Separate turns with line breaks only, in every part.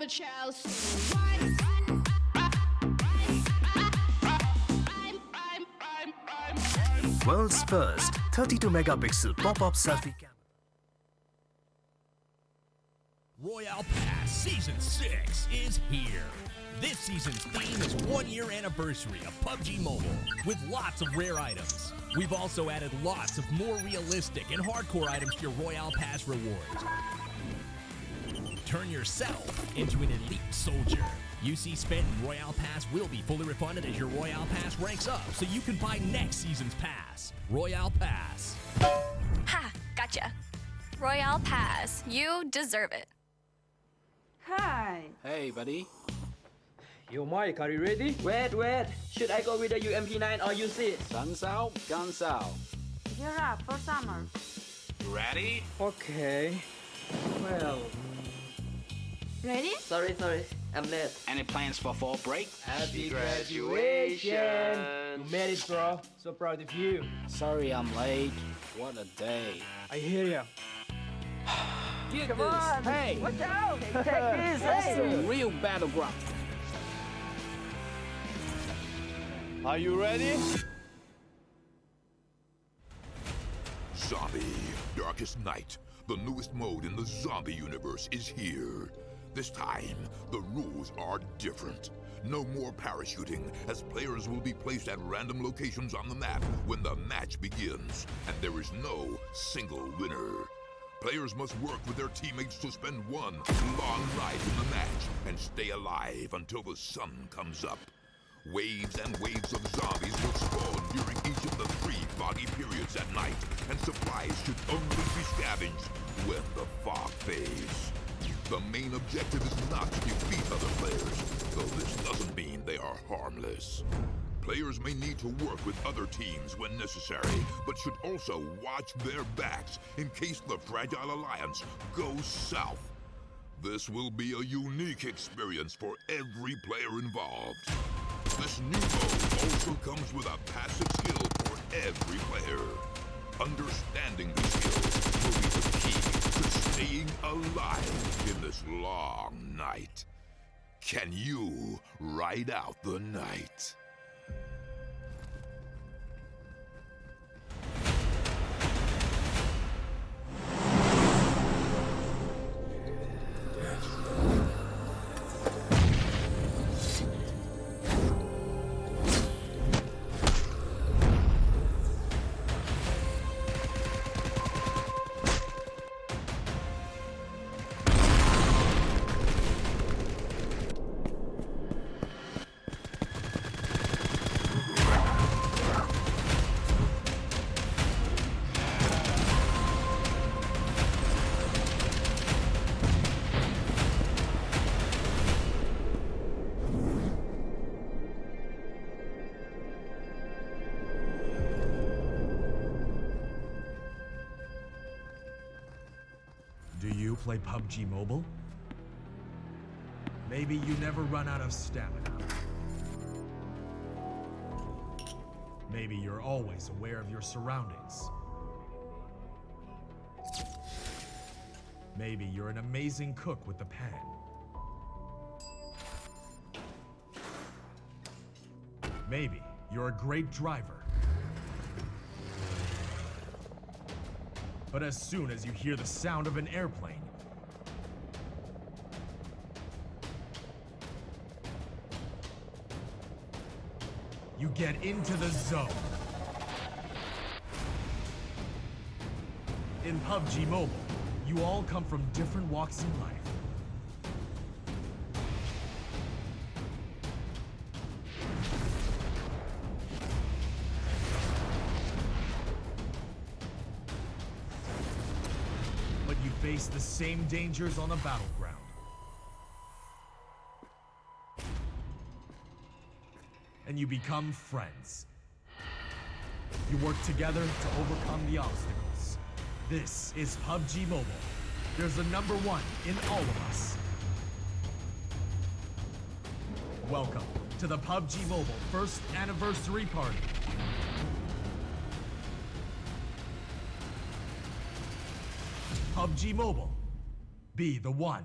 child.
World's first 32-megapixel pop-up selfie camera.
Royale Pass Season 6 is here. This season's theme is 1-year anniversary of PUBG Mobile, with lots of rare items. We've also added lots of more realistic and hardcore items to your Royale Pass rewards. Turn yourself into an elite soldier. UC spent in Royale Pass will be fully refunded as your Royale Pass ranks up, so you can buy next season's pass. Royale Pass.
Ha! Gotcha. Royale Pass. You deserve it.
Hi.
Hey, buddy.
Yo, Mike, are you ready?
Wait. Should I go with the UMP9 or UC?
Sun's out, guns out.
Gear up for summer.
You ready?
Okay. Well,
Ready?
Sorry. I'm late.
Any plans for fall break?
Happy
graduation! You made it, bro. So proud of you.
Sorry I'm late. What a day.
I hear ya.
Come on.
Hey!
Watch out! Take this.
That's
Hey.
a real battleground.
Are you ready?
Zombie, Darkest Night, the newest mode in the zombie universe, is here. This time, the rules are different. No more parachuting, as players will be placed at random locations on the map when the match begins, and there is no single winner. Players must work with their teammates to spend one long night in the match and stay alive until the sun comes up. Waves and waves of zombies will spawn during each of the 3 foggy periods at night, and supplies should only be scavenged when the fog fades. The main objective is not to defeat other players, though this doesn't mean they are harmless. Players may need to work with other teams when necessary, but should also watch their backs in case the Fragile Alliance goes south. This will be a unique experience for every player involved. This new mode also comes with a passive skill for every player. Understanding the skills will be the key to staying alive in this long night. Can you ride out the night?
Do you play PUBG Mobile? Maybe you never run out of stamina. Maybe you're always aware of your surroundings. Maybe you're an amazing cook with the pan. Maybe you're a great driver. But as soon as you hear the sound of an airplane, you get into the zone. In PUBG Mobile, you all come from different walks in life. But you face the same dangers on the battleground. And you become friends. You work together to overcome the obstacles. This is PUBG Mobile. There's a number one in all of us. Welcome to the PUBG Mobile first anniversary party. PUBG Mobile. Be the one.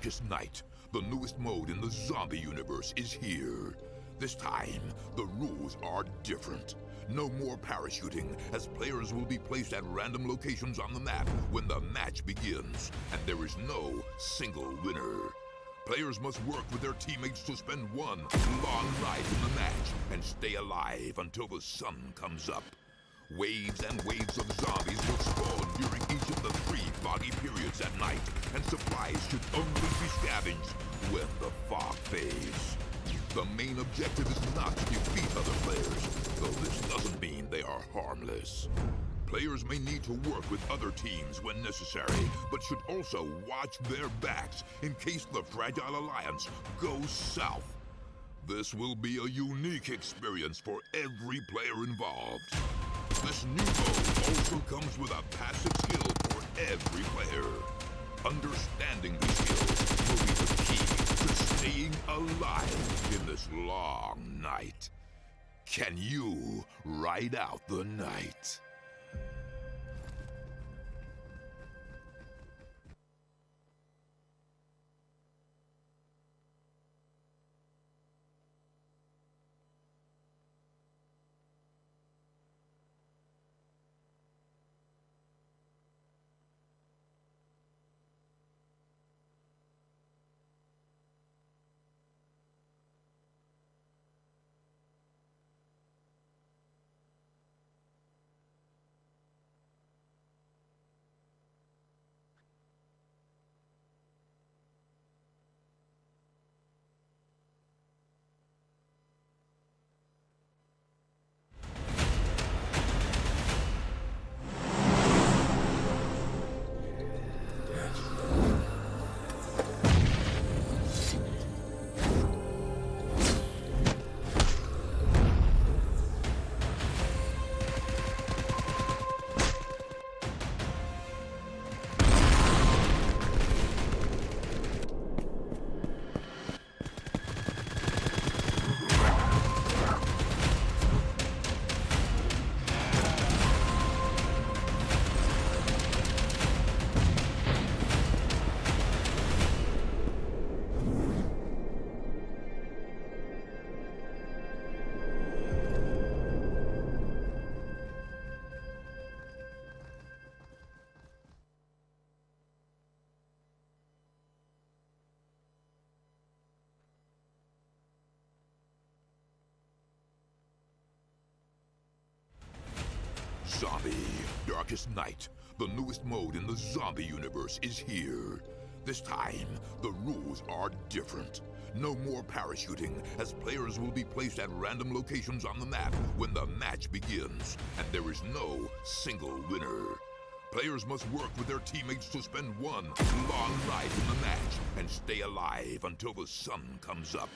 darkest night, the newest mode in the zombie universe is here. This time, the rules are different. No more parachuting, as players will be placed at random locations on the map when the match begins, and there is no single winner. Players must work with their teammates to spend one long night in the match and stay alive until the sun comes up. Waves and waves of zombies will spawn during each of the 3 foggy periods at night, and supplies should only be scavenged when the fog fades. The main objective is not to defeat other players, though this doesn't mean they are harmless. Players may need to work with other teams when necessary, but should also watch their backs in case the Fragile Alliance goes south. This will be a unique experience for every player involved. This new mode also comes with a passive skill for every player. Understanding these skills will be the key to staying alive in this long night. Can you ride out the night? Zombie, Darkest Night, the newest mode in the zombie universe is here. This time, the rules are different. No more parachuting, as players will be placed at random locations on the map when the match begins, and there is no single winner. Players must work with their teammates to spend one long night in the match and stay alive until the sun comes up.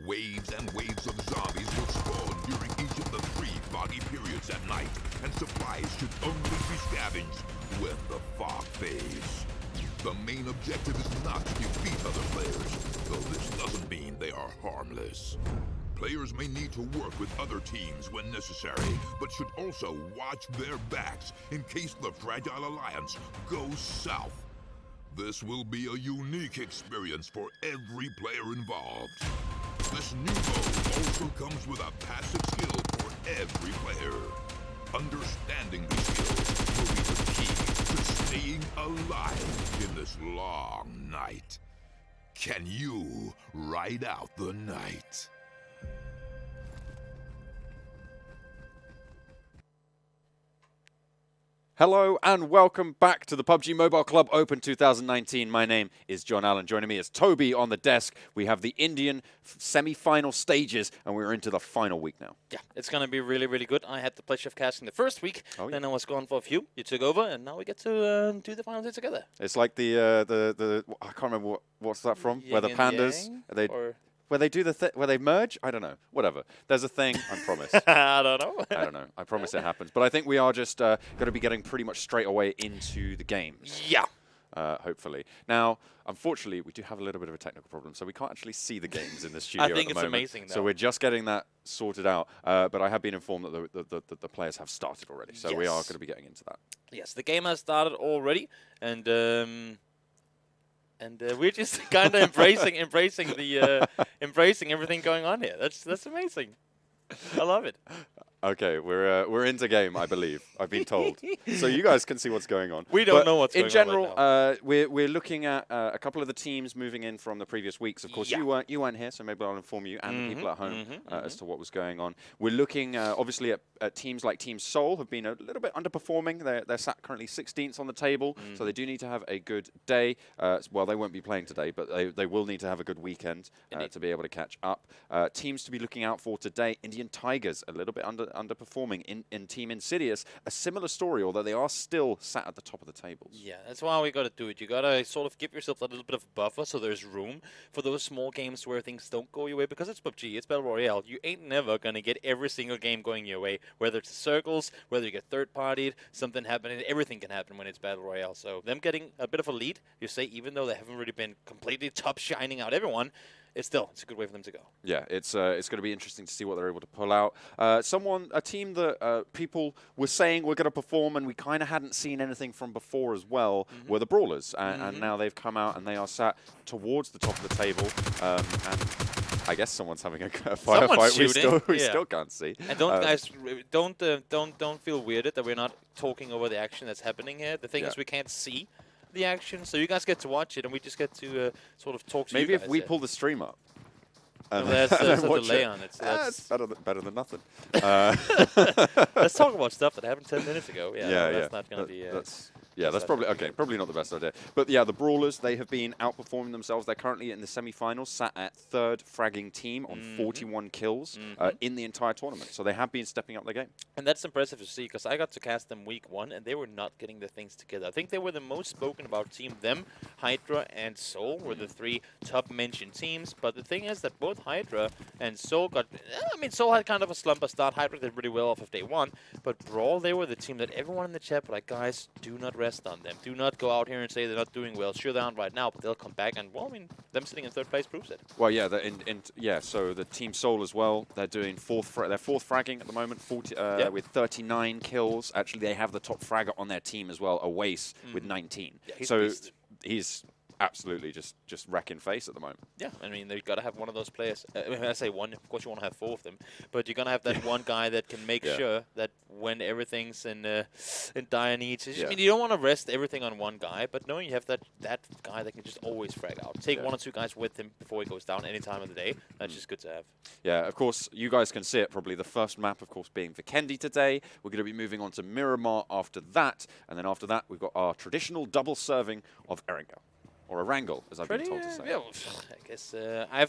Waves and waves of zombies will spawn during each of the 3 foggy periods at night, and supplies should only be scavenged when the fog fades. The main objective is not to defeat other players, though this doesn't mean they are harmless. Players may need to work with other teams when necessary, but should also watch their backs in case the Fragile Alliance goes south. This will be a unique experience for every player involved. This new mode also comes with a passive skill for every player. Understanding these skills will be the key to staying alive in this long night. Can you ride out the night?
Hello and welcome back to the PUBG Mobile Club Open 2019. My name is John Allen. Joining me is Toby on the desk. We have the Indian semi-final stages and we're into the final week now.
Yeah, it's going to be really, really good. I had the pleasure of casting the first week, then I was gone for a few. You took over and now we get to do the finals together.
It's like the I can't remember what's that from?
Yin
where the
and
pandas,
yang,
where they do where they merge? I don't know. Whatever. There's a thing, I promise.
I don't know.
I don't know. I promise it happens. But I think we are just going to be getting pretty much straight away into the games.
Yeah.
Hopefully. Now, unfortunately, we do have a little bit of a technical problem, so we can't actually see the games in the studio
I think
at the
it's
moment.
amazing, though.
So we're just getting that sorted out. But I have been informed that the players have started already, so we are going to be getting into that.
Yes, the game has started already, and And we're just kind of embracing everything going on here. That's amazing. I love it.
Okay, we're into game, I believe. I've been told. So you guys can see what's going on.
We don't know what's going on.
In general, we're looking at a couple of the teams moving in from the previous weeks. Of course, you weren't here, so maybe I'll inform you and the people at home as to what was going on. We're looking obviously at teams like Team Seoul have been a little bit underperforming. They're sat currently 16th on the table, so they do need to have a good day. Well, they won't be playing today, but they will need to have a good weekend to be able to catch up. Teams to be looking out for today: Indian Tigers, a little bit underperforming in Team Insidious. A similar story, although they are still sat at the top of the tables.
Yeah, that's why we got to do it. You got to sort of give yourself a little bit of buffer so there's room for those small games where things don't go your way, because it's PUBG, it's Battle Royale. You ain't never going to get every single game going your way, whether it's circles, whether you get third-partied, something happening. Everything can happen when it's Battle Royale. So them getting a bit of a lead, you say, even though they haven't really been completely top shining out everyone, it's a good way for them to go.
Yeah, it's going to be interesting to see what they're able to pull out. A team that people were saying were going to perform and we kind of hadn't seen anything from before as well were the Brawlers. And now they've come out and they are sat towards the top of the table. And I guess someone's having a firefight we still can't see.
And guys, don't feel weirded that we're not talking over the action that's happening here. The thing is we can't see the action, so you guys get to watch it, and we just get to sort of talk to
Maybe
you guys.
if we pull the stream up.
There's a delay on it. So
that's better than nothing.
Let's talk about stuff that happened 10 minutes ago. That's not going to be...
that's probably not the best idea. But yeah, the Brawlers, they have been outperforming themselves. They're currently in the semifinals, sat at third fragging team on 41 kills in the entire tournament. So they have been stepping up their game.
And that's impressive to see, because I got to cast them week 1, and they were not getting the things together. I think they were the most spoken about team. Them, HYDRA, and SKUL were the 3 top mentioned teams. But the thing is that both HYDRA and SKUL got... SKUL had kind of a slumper start. HYDRA did really well off of day 1. But Brawl, they were the team that everyone in the chat were like, guys, do not rest on them. Do not go out here and say they're not doing well. Sure, they aren't right now, but they'll come back. And, well, I mean, them sitting in 3rd place proves it.
Well, yeah, so the Team Seoul as well, they're doing they're 4th fragging at the moment, with 39 kills. Actually, they have the top fragger on their team as well, Awais, with 19. Yeah, he's absolutely just wrecking face at the moment.
Yeah, I mean, you've got to have one of those players. When I say one, of course you want to have 4 of them, but you're going to have that one guy that can make sure that when everything's in dire needs, I mean, you don't want to rest everything on one guy, but knowing you have that guy that can just always frag out. Take 1 or 2 guys with him before he goes down any time of the day. That's just good to have.
Yeah, of course, you guys can see it probably. The first map, of course, being Vikendi today. We're going to be moving on to Miramar after that, and then after that, we've got our traditional double serving of Erangel. Or Erangel, as I've been told to say.
Yeah, I guess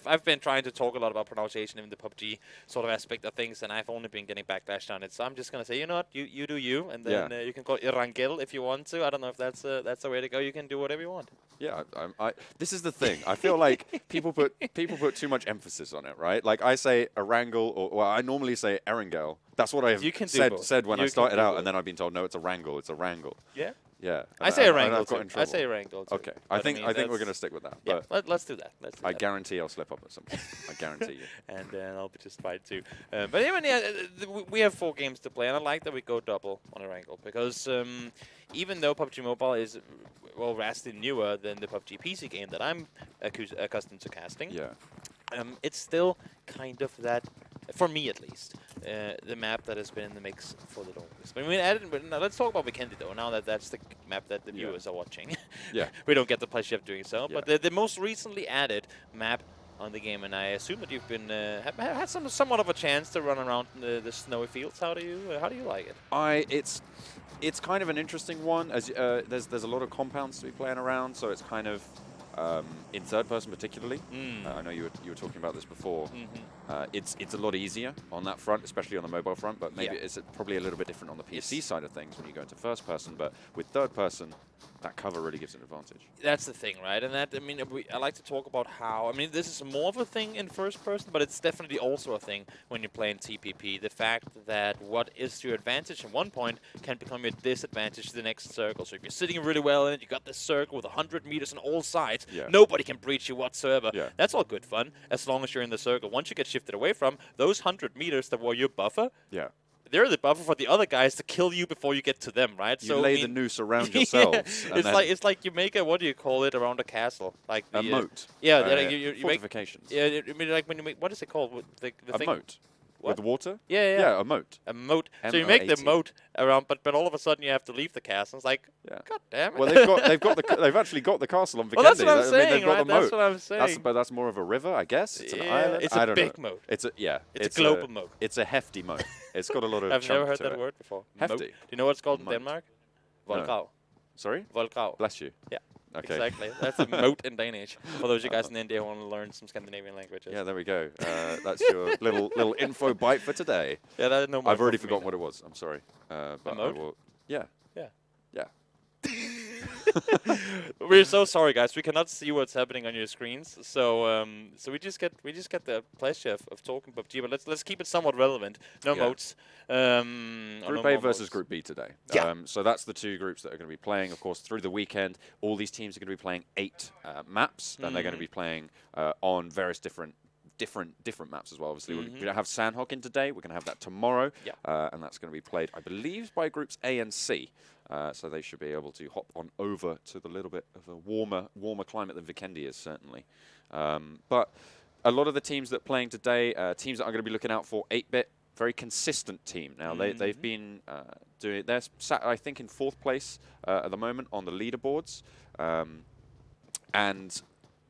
I've been trying to talk a lot about pronunciation in the PUBG sort of aspect of things, and I've only been getting backlashed on it. So I'm just going to say, you know what, you do you, and then you can call it Erangel if you want to. I don't know if that's the way to go. You can do whatever you want.
Yeah, this is the thing. I feel like people put too much emphasis on it, right? Like I say Erangel, or I normally say Erangel. That's what I've said when I started out, and then I've been told, no, it's a wrangle. It's a wrangle.
Yeah.
Yeah,
I say Erangel too. I say Erangel too.
Okay, I think we're going to stick with that.
Yeah,
but
let's do that.
I guarantee I'll slip up at some point. I guarantee you.
And I'll be just fine too. But even we have 4 games to play, and I like that we go double on Erangel, because even though PUBG Mobile is vastly newer than the PUBG PC game that I'm accustomed to casting, it's still kind of that. For me, at least, the map that has been in the mix for the longest. But I mean, now let's talk about Vikendi, though. Now that that's the map that the viewers are watching. We don't get the pleasure of doing so. But the most recently added map on the game, and I assume that you've been have had somewhat of a chance to run around the snowy fields. How do you like it?
It's kind of an interesting one. As there's a lot of compounds to be playing around, so it's kind of. In third person particularly, I know you were talking about this before. It's a lot easier on that front, especially on the mobile front, but maybe it's probably a little bit different on the PC side of things when you go into first person. But with third person, that cover really gives an advantage.
That's the thing, right? And that, I mean, I like to talk about how, I mean, this is more of a thing in first person, but it's definitely also a thing when you're playing TPP. The fact that what is your advantage at one point can become your disadvantage to the next circle. So if you're sitting really well in it, you got this circle with 100 meters on all sides, nobody can breach you whatsoever. That's all good fun, as long as you're in the circle. Once you get shifted away from, those 100 meters that were your buffer, they're the buffer for the other guys to kill you before you get to them, right?
You lay the noose around yourselves.
Yeah, it's like you make a, what do you call it, around a castle, like
a moat.
Yeah, like you
fortifications.
Yeah, I mean, like when you make, what is it called? The
a
thing?
moat.
What?
With water?
Yeah,
yeah. A moat.
A moat. So you make the moat around, but all of a sudden you have to leave the castle. It's like, God damn it.
Well, they've actually got the castle on Vikendi.
Well, that's what I'm saying,
they've got
right?
the moat.
That's what I'm saying.
But that's more of a river, I guess. It's an island.
It's
I
a
don't
big
know.
moat.
It's
a global moat.
It's a hefty moat. It's got a lot of.
I've never heard
to
that
it.
word before.
Hefty.
Moat. Do you know what it's called
moat.
in Denmark?
No.
Volkau.
Sorry?
Volkau.
Bless you.
Yeah.
Okay.
Exactly. That's a moat in Danish. For those of you guys in India who want to learn some Scandinavian languages.
Yeah, there we go. That's your little info bite for today.
Yeah, that is no more.
I've already forgotten what it was. I'm sorry. But
a moat?
I will. Yeah.
Yeah.
Yeah.
We're so sorry, guys. We cannot see what's happening on your screens. So so we just get the pleasure of talking PUBG, but let's keep it somewhat relevant. No moats.
Group A versus Group B today.
Yeah.
So that's the two groups that are going to be playing. Of course, through the weekend, all these teams are going to be playing 8 maps, and they're going to be playing on various different maps as well. Obviously, we don't have Sandhogging today. We're going to have that tomorrow, and that's going to be played, I believe, by groups A and C. So they should be able to hop on over to the little bit of a warmer climate than Vikendi is, certainly. But a lot of the teams that are playing today, teams that I'm going to be looking out for, 8-bit, very consistent team. Now, they've been doing, they're sat, I think, in 4th place at the moment on the leaderboards. And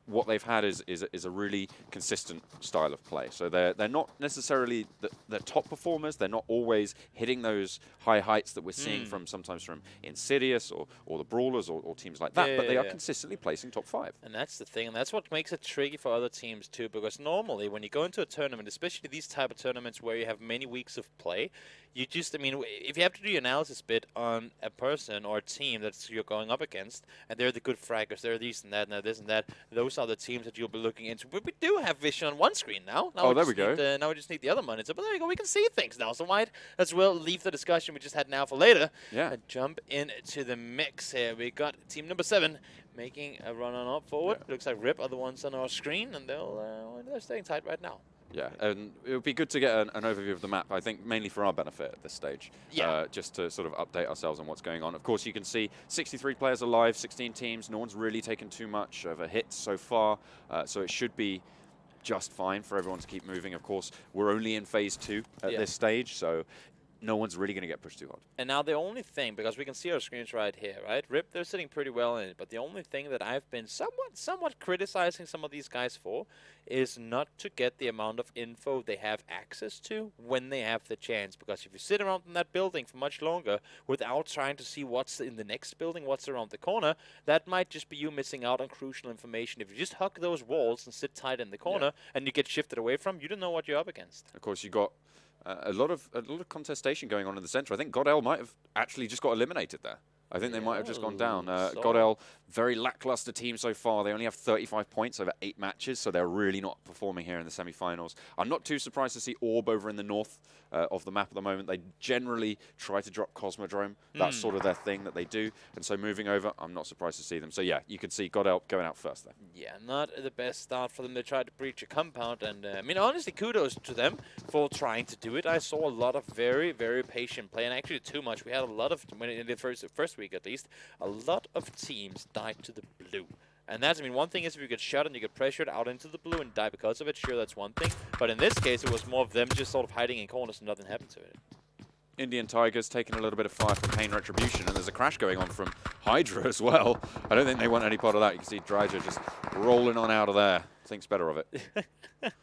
what they've had is a really consistent style of play. So they're not necessarily the top performers. They're not always hitting those high heights that we're seeing sometimes from Insidious or the Brawlers or teams like that. But they are consistently placing top 5.
And that's the thing, and that's what makes it tricky for other teams too. Because normally, when you go into a tournament, especially these type of tournaments where you have many weeks of play, you just, I mean, if you have to do your analysis bit on a person or a team that you're going up against, and they're the good fraggers, they're these and that, and this and that, those are the teams that you'll be looking into. But we do have vision on one screen now.
Oh, there we go.
Now we just need the other monitor. But there you go, we can see things now. So might as well leave the discussion we just had now for later.
Yeah.
And jump into the mix here. We got team number 7 making a run on up forward. Yeah. Looks like Rip are the ones on our screen, and they're staying tight right now.
Yeah, and it would be good to get an overview of the map, I think, mainly for our benefit at this stage.
Yeah.
Just to sort of update ourselves on what's going on. Of course, you can see 63 players alive, 16 teams. No one's really taken too much of a hit so far, so it should be just fine for everyone to keep moving. Of course, we're only in phase 2 at this stage, so no one's really going to get pushed too hard.
And now the only thing, because we can see our screens right here, right? Rip, they're sitting pretty well in it, but the only thing that I've been somewhat criticizing some of these guys for is not to get the amount of info they have access to when they have the chance. Because if you sit around in that building for much longer without trying to see what's in the next building, what's around the corner, that might just be you missing out on crucial information. If you just hug those walls and sit tight in the corner and you get shifted away from, you don't know what you're up against.
Of course, you got a lot of contestation going on in the center. I think GODL might have actually just got eliminated there. I think they might have just gone down. GODL, very lackluster team so far. They only have 35 points over 8 matches, so they're really not performing here in the semifinals. I'm not too surprised to see Orb over in the north of the map at the moment. They generally try to drop Cosmodrome. That's sort of their thing that they do. And so moving over, I'm not surprised to see them. So yeah, you can see GODL going out first there.
Yeah, not the best start for them. They tried to breach a compound, and I mean, honestly, kudos to them for trying to do it. I saw a lot of very, very patient play, and actually too much. We had a lot of, in the first week at least, a lot of teams died to the blue. And that's, I mean, one thing is if you get shot and you get pressured out into the blue and die because of it, sure, that's one thing. But in this case, it was more of them just sort of hiding in corners and nothing happened to it.
Indian Tigers taking a little bit of fire from Pain Retribution, and there's a crash going on from HYDRA as well. I don't think they want any part of that. You can see Dryger just rolling on out of there. Thinks better of it.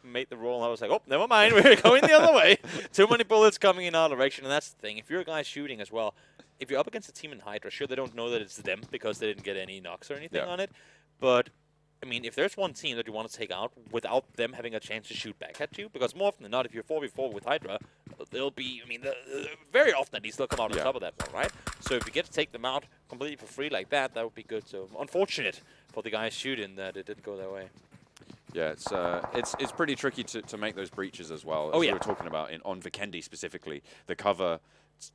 Made the roll, and I was like, oh, never mind, we're going the other way. Too many bullets coming in our direction, and that's the thing. If you're a guy shooting as well, if you're up against a team in HYDRA, sure, they don't know that it's them because they didn't get any knocks or anything on it. But, I mean, if there's one team that you want to take out without them having a chance to shoot back at you, because more often than not, if you're 4v4 with HYDRA, they'll be, I mean, very often at least they'll come out on top of that one, right? So if you get to take them out completely for free like that, that would be good. So unfortunate for the guys shooting that it didn't go their way.
Yeah, it's pretty tricky to make those breaches as well. As we were talking about on Vikendi specifically, the cover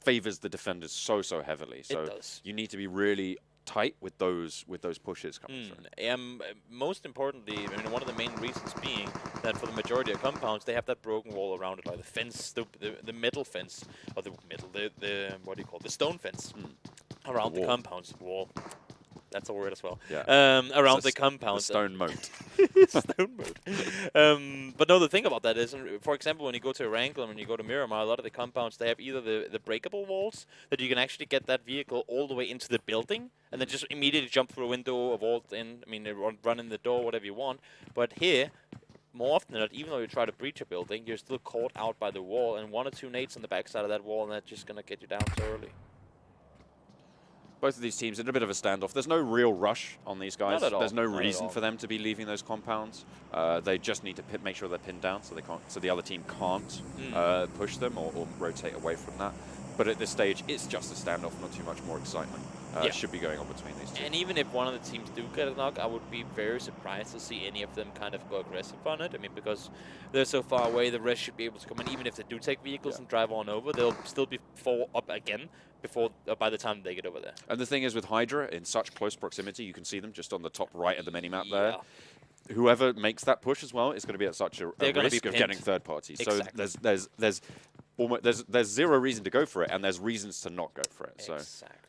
favors the defenders so heavily. So you need to be really tight with those pushes coming through.
Most importantly, I mean, one of the main reasons being that for the majority of compounds, they have that broken wall around it, like the fence, the metal fence, or the what do you call it, the stone fence around the compounds wall. That's a word as well.
Yeah.
Around the compounds.
The stone moat.
Stone moat. But no, the thing about that is, for example, when you go to Erangel and when you go to Miramar, a lot of the compounds, they have either the breakable walls that you can actually get that vehicle all the way into the building and then just immediately jump through a window or vault in. I mean, run in the door, whatever you want. But here, more often than not, even though you try to breach a building, you're still caught out by the wall, and 1 or 2 nades on the backside of that wall, and that's just going to get you down so early.
Both of these teams in a bit of a standoff. There's no real rush on these guys.
Not at all.
There's no
Not
reason for them to be leaving those compounds. They just need to make sure they're pinned down, so they can't, so the other team can't push them or rotate away from that. But at this stage, it's just a standoff, not too much more excitement. Should be going on between these two.
And even if one of the teams do get a knock, I would be very surprised to see any of them kind of go aggressive on it. I mean, because they're so far away, the rest should be able to come in. Even if they do take vehicles and drive on over, they'll still be 4 up again by the time they get over there.
And the thing is with HYDRA, in such close proximity, you can see them just on the top right of the minimap there. Whoever makes that push as well is going to be at such a risk of getting third parties.
Exactly.
So there's zero reason to go for it, and there's reasons to not go for it. So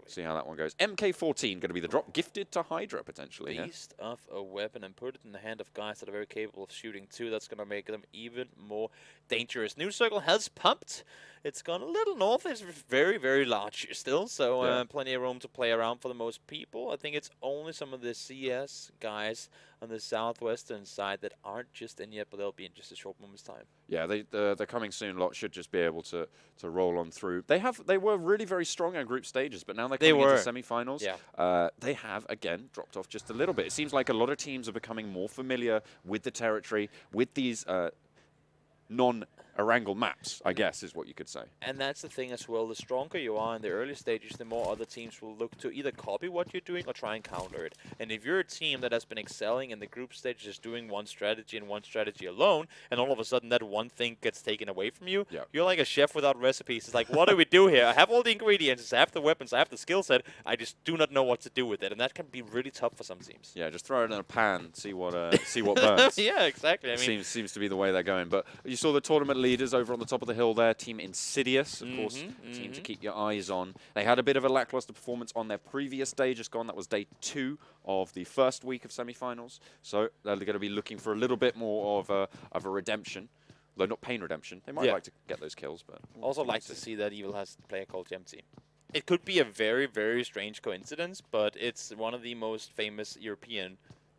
see how that one goes. MK14 going to be the drop, gifted to HYDRA potentially.
Beast of a weapon, and put it in the hand of guys that are very capable of shooting too. That's going to make them even more dangerous. New circle has pumped. It's gone a little north. It's very, very large still, so plenty of room to play around for the most people. I think it's only some of the CS guys on the southwestern side that aren't just in yet, but they'll be in just a short moment's time.
Yeah, they're coming soon. Lot should just be able to roll on through. They were really very strong in group stages, but now they're coming into semifinals.
Yeah.
They have again dropped off just a little bit. It seems like a lot of teams are becoming more familiar with the territory, with these non-Erangel maps, I guess, is what you could say.
And that's the thing as well. The stronger you are in the early stages, the more other teams will look to either copy what you're doing or try and counter it. And if you're a team that has been excelling in the group stages, just doing one strategy and one strategy alone, and all of a sudden that one thing gets taken away from you, you're like a chef without recipes. It's like, what do we do here? I have all the ingredients, I have the weapons, I have the skill set, I just do not know what to do with it. And that can be really tough for some teams.
Yeah, just throw it in a pan, see what burns.
Yeah, exactly. I mean,
seems to be the way they're going. But you saw the tournament leaders over on the top of the hill there, Team Insidious, of course, team to keep your eyes on. They had a bit of a lackluster performance on their previous day just gone. That was day 2 of the first week of semifinals. So they're going to be looking for a little bit more of a redemption. Though not pain redemption. They might like to get those kills, but
also like to see that Evil has a player called Jemty. It could be a very, very strange coincidence, but it's one of the most famous European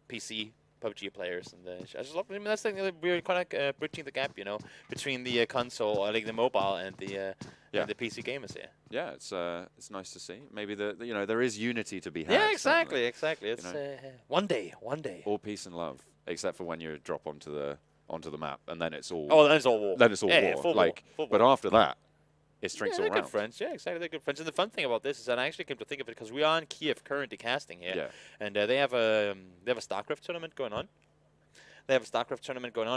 PC PUBG players, and I just love. I mean, that's the thing that we're kind of bridging the gap, you know, between the console, like the mobile, and the PC gamers here.
Yeah, it's nice to see. Maybe there is unity to be had.
Yeah, exactly. It's one day.
All peace and love, except for when you drop onto the map, and then it's all.
Oh, then it's all war.
Then it's all war.
Full war.
But after that, it's drinks all
they're
around.
good friends. Yeah, exactly. They're good friends. And the fun thing about this is that I actually came to think of it because we are in Kiev currently casting here, and they have a StarCraft tournament going on. And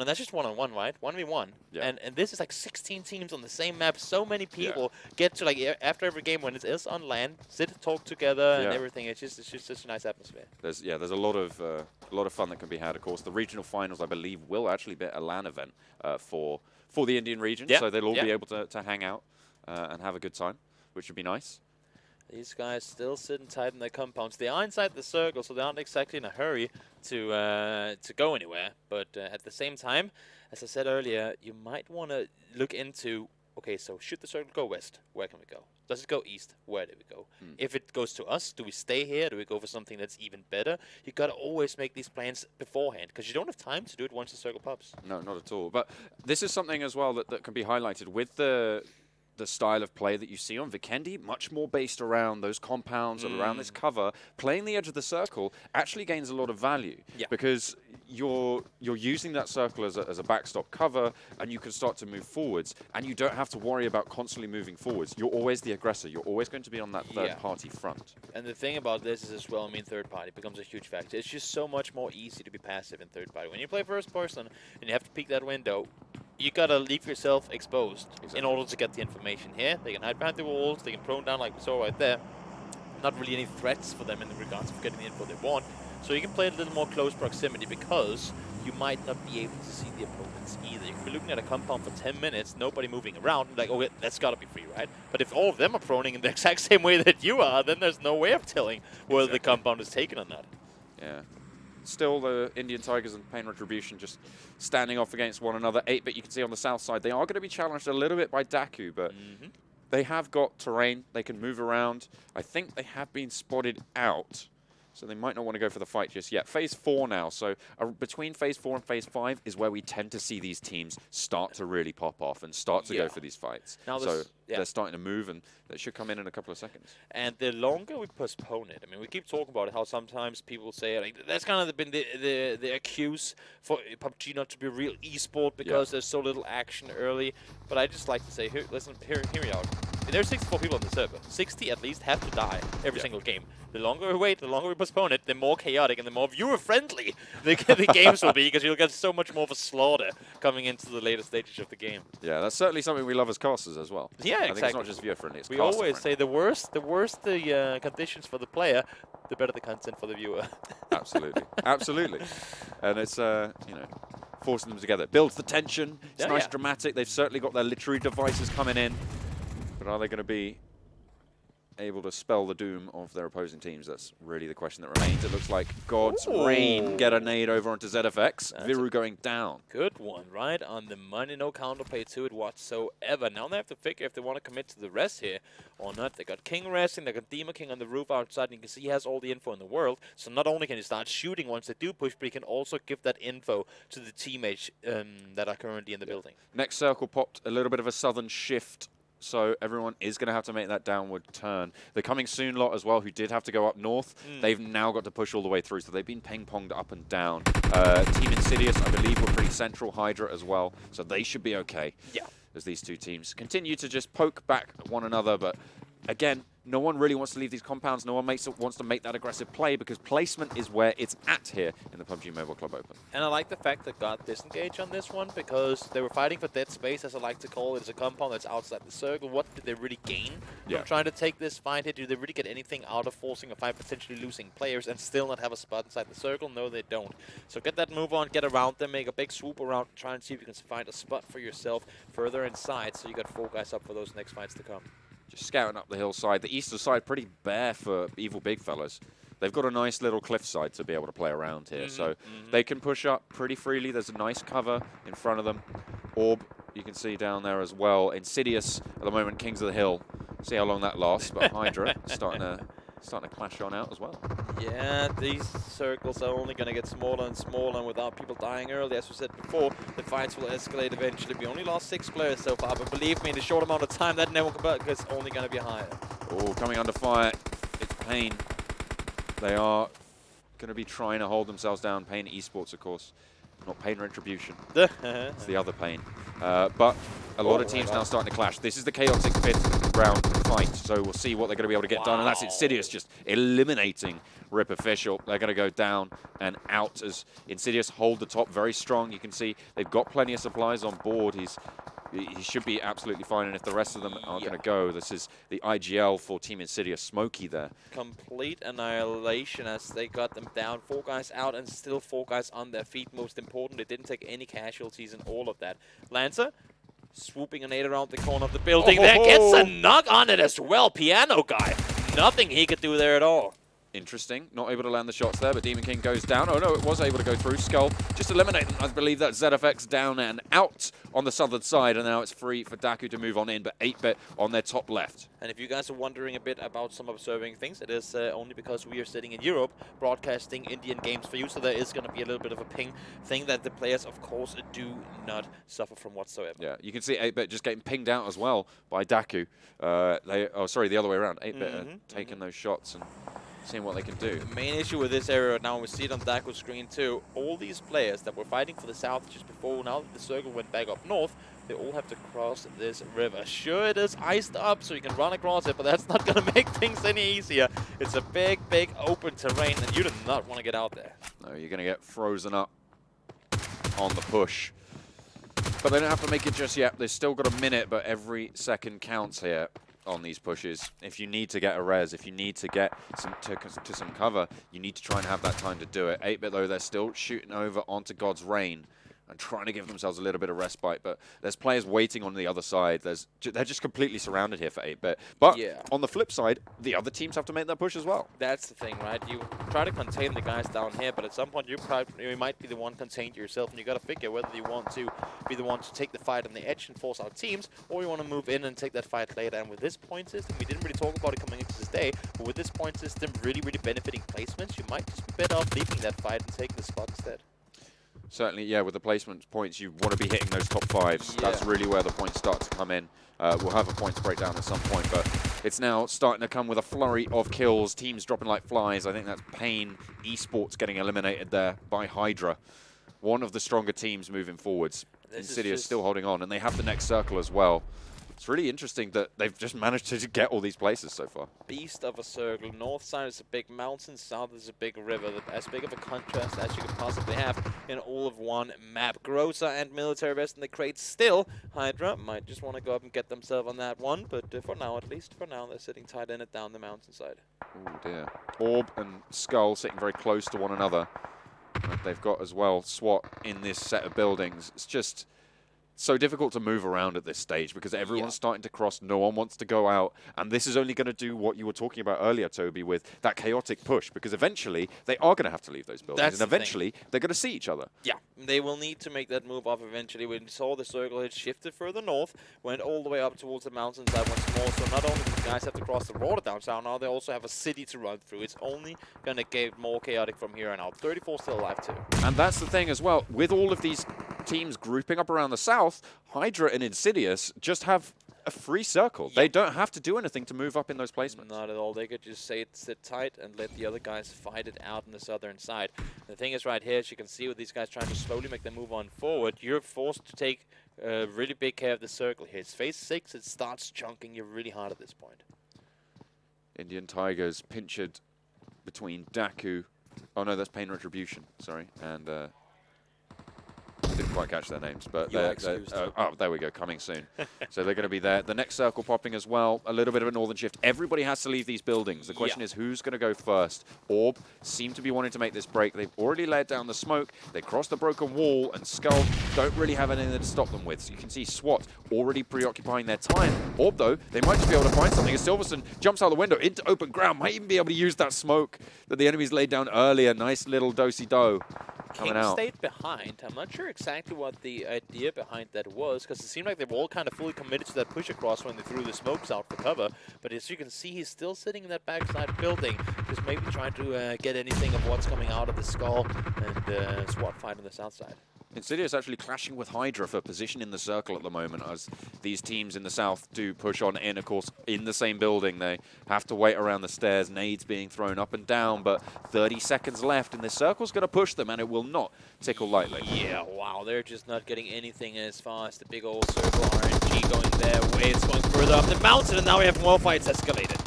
that's just one-on-one, right? 1v1.
Yeah.
And this is like 16 teams on the same map. So many people get to, like, after every game when it is on LAN, sit, talk together, and everything. It's just such a nice atmosphere.
There's a lot of fun that can be had. Of course, the regional finals, I believe, will actually be a LAN event for the Indian region, so they'll all be able to hang out and have a good time, which would be nice.
These guys still sitting tight in their compounds. They are inside the circle, so they aren't exactly in a hurry to go anywhere. But at the same time, as I said earlier, you might want to look into, okay, so should the circle go west? Where can we go? Does it go east? Where do we go? If it goes to us, do we stay here? Do we go for something that's even better? You got to always make these plans beforehand because you don't have time to do it once the circle pops.
No, not at all. But this is something as well that can be highlighted with the style of play that you see on Vikendi, much more based around those compounds and around this cover. Playing the edge of the circle actually gains a lot of value because you're using that circle as a backstop cover, and you can start to move forwards, and you don't have to worry about constantly moving forwards. You're always the aggressor. You're always going to be on that third-party front.
And the thing about this is as well, I mean, third-party becomes a huge factor. It's just so much more easy to be passive in third-party. When you play first-person and you have to peek that window, you gotta leave yourself exposed in order to get the information here. They can hide behind the walls, they can prone down like we saw right there. not really any threats for them in regards of getting the info they want. So you can play a little more close proximity because you might not be able to see the opponents either. You can be looking at a compound for 10 minutes, nobody moving around, like, okay, that's got to be free, right? But if all of them are proning in the exact same way that you are, then there's no way of telling whether the compound is taken or not.
Yeah. Still, the Indian Tigers and Pain Retribution just standing off against one another. 8-bit, you can see on the south side, they are going to be challenged a little bit by DAKU, but they have got terrain. They can move around. I think they have been spotted out, so they might not want to go for the fight just yet. Phase 4 now, so between Phase 4 and Phase 5 is where we tend to see these teams start to really pop off and start to go for these fights.
Now
so they're starting to move, and that should come in a couple of seconds.
And the longer we postpone it, I mean, we keep talking about it, how sometimes people say, like, that's kind of been the excuse for PUBG not to be a real esport because there's so little action early. But I just like to say, here, listen, hear me out. There's 64 people on the server. 60 at least have to die every single game. The longer we wait, the longer we postpone it, the more chaotic and the more viewer-friendly the games will be, because you'll get so much more of a slaughter coming into the later stages of the game.
Yeah, that's certainly something we love as casters as well.
Yeah, exactly.
I think it's not just viewer-friendly, it's
we
caster-friendly.
always say the worse the conditions for the player, the better the content for the viewer.
Absolutely. Absolutely. And it's, you know, forcing them together. It builds the tension. It's nice, dramatic. They've certainly got their literary devices coming in. But are they going to be able to spell the doom of their opposing teams? That's really the question that remains. It looks like GodsReign get a nade over onto ZFX. Viru going down.
Good one, right on the money. No counterplay to it whatsoever. Now they have to figure if they want to commit to the rest here or not. They got King resting. They got Demon King on the roof outside. And you can see he has all the info in the world. So not only can he start shooting once they do push, but he can also give that info to the teammates that are currently in the building.
Next circle popped a little bit of a southern shift. So everyone is going to have to make that downward turn. The Coming Soon lot as well, who did have to go up north, they've now got to push all the way through. So they've been ping-ponged up and down. Team Insidious, I believe, were pretty central. HYDRA as well. So they should be okay as these two teams continue to just poke back at one another. But again, no one really wants to leave these compounds. No one wants to make that aggressive play, because placement is where it's at here in the PUBG Mobile Club Open.
And I like the fact that God disengaged on this one, because they were fighting for dead space, as I like to call it. It's a compound that's outside the circle. What did they really gain from trying to take this fight here? Do they really get anything out of forcing a fight, potentially losing players, and still not have a spot inside the circle? No, they don't. So get that move on, get around them, make a big swoop around, try and see if you can find a spot for yourself further inside, so you got 4 guys up for those next fights to come.
Just scouting up the hillside. The eastern side pretty bare for Evil Big Fellas. They've got a nice little cliffside to be able to play around here. So they can push up pretty freely. There's a nice cover in front of them. Orb, you can see down there as well. Insidious at the moment, Kings of the Hill. See how long that lasts. But HYDRA starting to clash on out as well.
Yeah, these circles are only going to get smaller and smaller, and without people dying early, as we said before, the fights will escalate eventually. We only lost 6 players so far, but believe me, in a short amount of time, that network is only going to be higher.
Oh, coming under fire, it's Pain. They are going to be trying to hold themselves down. Pain eSports, of course. Not Pain Retribution. It's the other Pain. But a lot of teams now starting to clash. This is the chaotic 5th round fight, so we'll see what they're going to be able to get done. And that's Insidious just eliminating Rip Official. They're going to go down and out as Insidious hold the top very strong. You can see they've got plenty of supplies on board. He should be absolutely fine, and if the rest of them are going to go, this is the IGL for Team Insidious. Smokey there.
Complete annihilation as they got them down. 4 guys out and still 4 guys on their feet. Most important, they didn't take any casualties in all of that. Lancer swooping a nade around the corner of the building. There gets a knock on it as well. Piano guy. Nothing he could do there at all.
Interesting. Not able to land the shots there, but Demon King goes down. Oh no, it was able to go through. SKUL just eliminating, I believe, that ZFX down and out on the southern side, and now it's free for DAKU to move on in, but 8-bit on their top left.
And if you guys are wondering a bit about some observing things, it is only because we are sitting in Europe broadcasting Indian games for you, so there is going to be a little bit of a ping thing that the players, of course, do not suffer from whatsoever.
Yeah, you can see 8-bit just getting pinged out as well by DAKU. The other way around. 8-bit taking those shots and seeing what they can do.
The main issue with this area right now, and we see it on DAKU's screen too, all these players that were fighting for the south just before, now that the circle went back up north, they all have to cross this river. Sure, it is iced up, so you can run across it, but that's not going to make things any easier. It's a big, big open terrain, and you do not want to get out there.
No, you're going to get frozen up on the push. But they don't have to make it just yet. They've still got a minute, but every second counts here. on these pushes. If you need to get a res, if you need to get to some cover, you need to try and have that time to do it. 8-bit though, they're still shooting over onto GodsReign and trying to give themselves a little bit of respite, but there's players waiting on the other side. They're just completely surrounded here for 8-bit. But on the flip side, the other teams have to make that push as well.
That's the thing, right? You try to contain the guys down here, but at some point you might be the one contained yourself, and you got to figure whether you want to be the one to take the fight on the edge and force out teams, or you want to move in and take that fight later. And with this point system, we didn't really talk about it coming into this day, but with this point system really benefiting placements, you might just be better off leaving that fight and taking the spot instead.
Certainly, yeah, with the placement points, you want to be hitting those top 5s. Yeah. That's really where the points start to come in. We'll have a points breakdown at some point, but it's now starting to come with a flurry of kills. Teams dropping like flies. I think that's Pain eSports getting eliminated there by HYDRA. One of the stronger teams moving forwards. Insidious still holding on, and they have the next circle as well. It's really interesting that they've just managed to get all these places so far.
Beast of a circle. North side is a big mountain, south is a big river. As big of a contrast as you could possibly have in all of one map. Groza and military vest in the crates still. HYDRA might just want to go up and get themselves on that one, but for now, at least for now, they're sitting tight in it down the mountainside.
Oh dear. Orb and SKUL sitting very close to one another. And they've got as well SWAT in this set of buildings. It's just so difficult to move around at this stage because everyone's starting to cross, no one wants to go out, and this is only going to do what you were talking about earlier, Toby, with that chaotic push, because eventually they are going to have to leave those buildings, and eventually they're going to see each other. Yeah,
they will need to make that move off eventually. We saw the circle, it shifted further north, went all the way up towards the mountainside once more, so not only do the guys have to cross the water down south, now they also have a city to run through. It's only going to get more chaotic from here on out. 34 still alive too.
And that's the thing as well, with all of these teams grouping up around the south, HYDRA and Insidious just have a free circle. Yep. They don't have to do anything to move up in those placements.
Not at all. They could just sit tight and let the other guys fight it out on the southern side. The thing is right here, as you can see with these guys trying to slowly make them move on forward, you're forced to take really big care of the circle here. It's phase 6, it starts chunking you really hard at this point.
Indian Tigers pinchered between DAKU, oh no, that's Pain Retribution, sorry, and didn't quite catch their names, but they're oh, there we go, coming soon. So they're going to be there. The next circle popping as well, a little bit of a northern shift. Everybody has to leave these buildings. The question is who's going to go first. Orb seem to be wanting to make this break. They've already laid down the smoke. They crossed the broken wall, and SKUL don't really have anything to stop them with. So you can see SWAT already preoccupying their time. Orb, though, they might just be able to find something. As Silverson jumps out the window into open ground, might even be able to use that smoke that the enemies laid down earlier. Nice little do-si-do. King
stayed behind. I'm not sure exactly what the idea behind that was, because it seemed like they were all kind of fully committed to that push across when they threw the smokes out for cover. But as you can see, he's still sitting in that backside building, just maybe trying to get anything of what's coming out of the SKUL and SWAT fight on the south side.
Insidious actually clashing with HYDRA for position in the circle at the moment, as these teams in the south do push on in. Of course, in the same building, they have to wait around the stairs, nades being thrown up and down, but 30 seconds left, and this circle's going to push them, and it will not tickle lightly.
Yeah, wow, they're just not getting anything as far as the big old circle. RNG going their way, it's going further up the mountain, and now we have more fights escalated.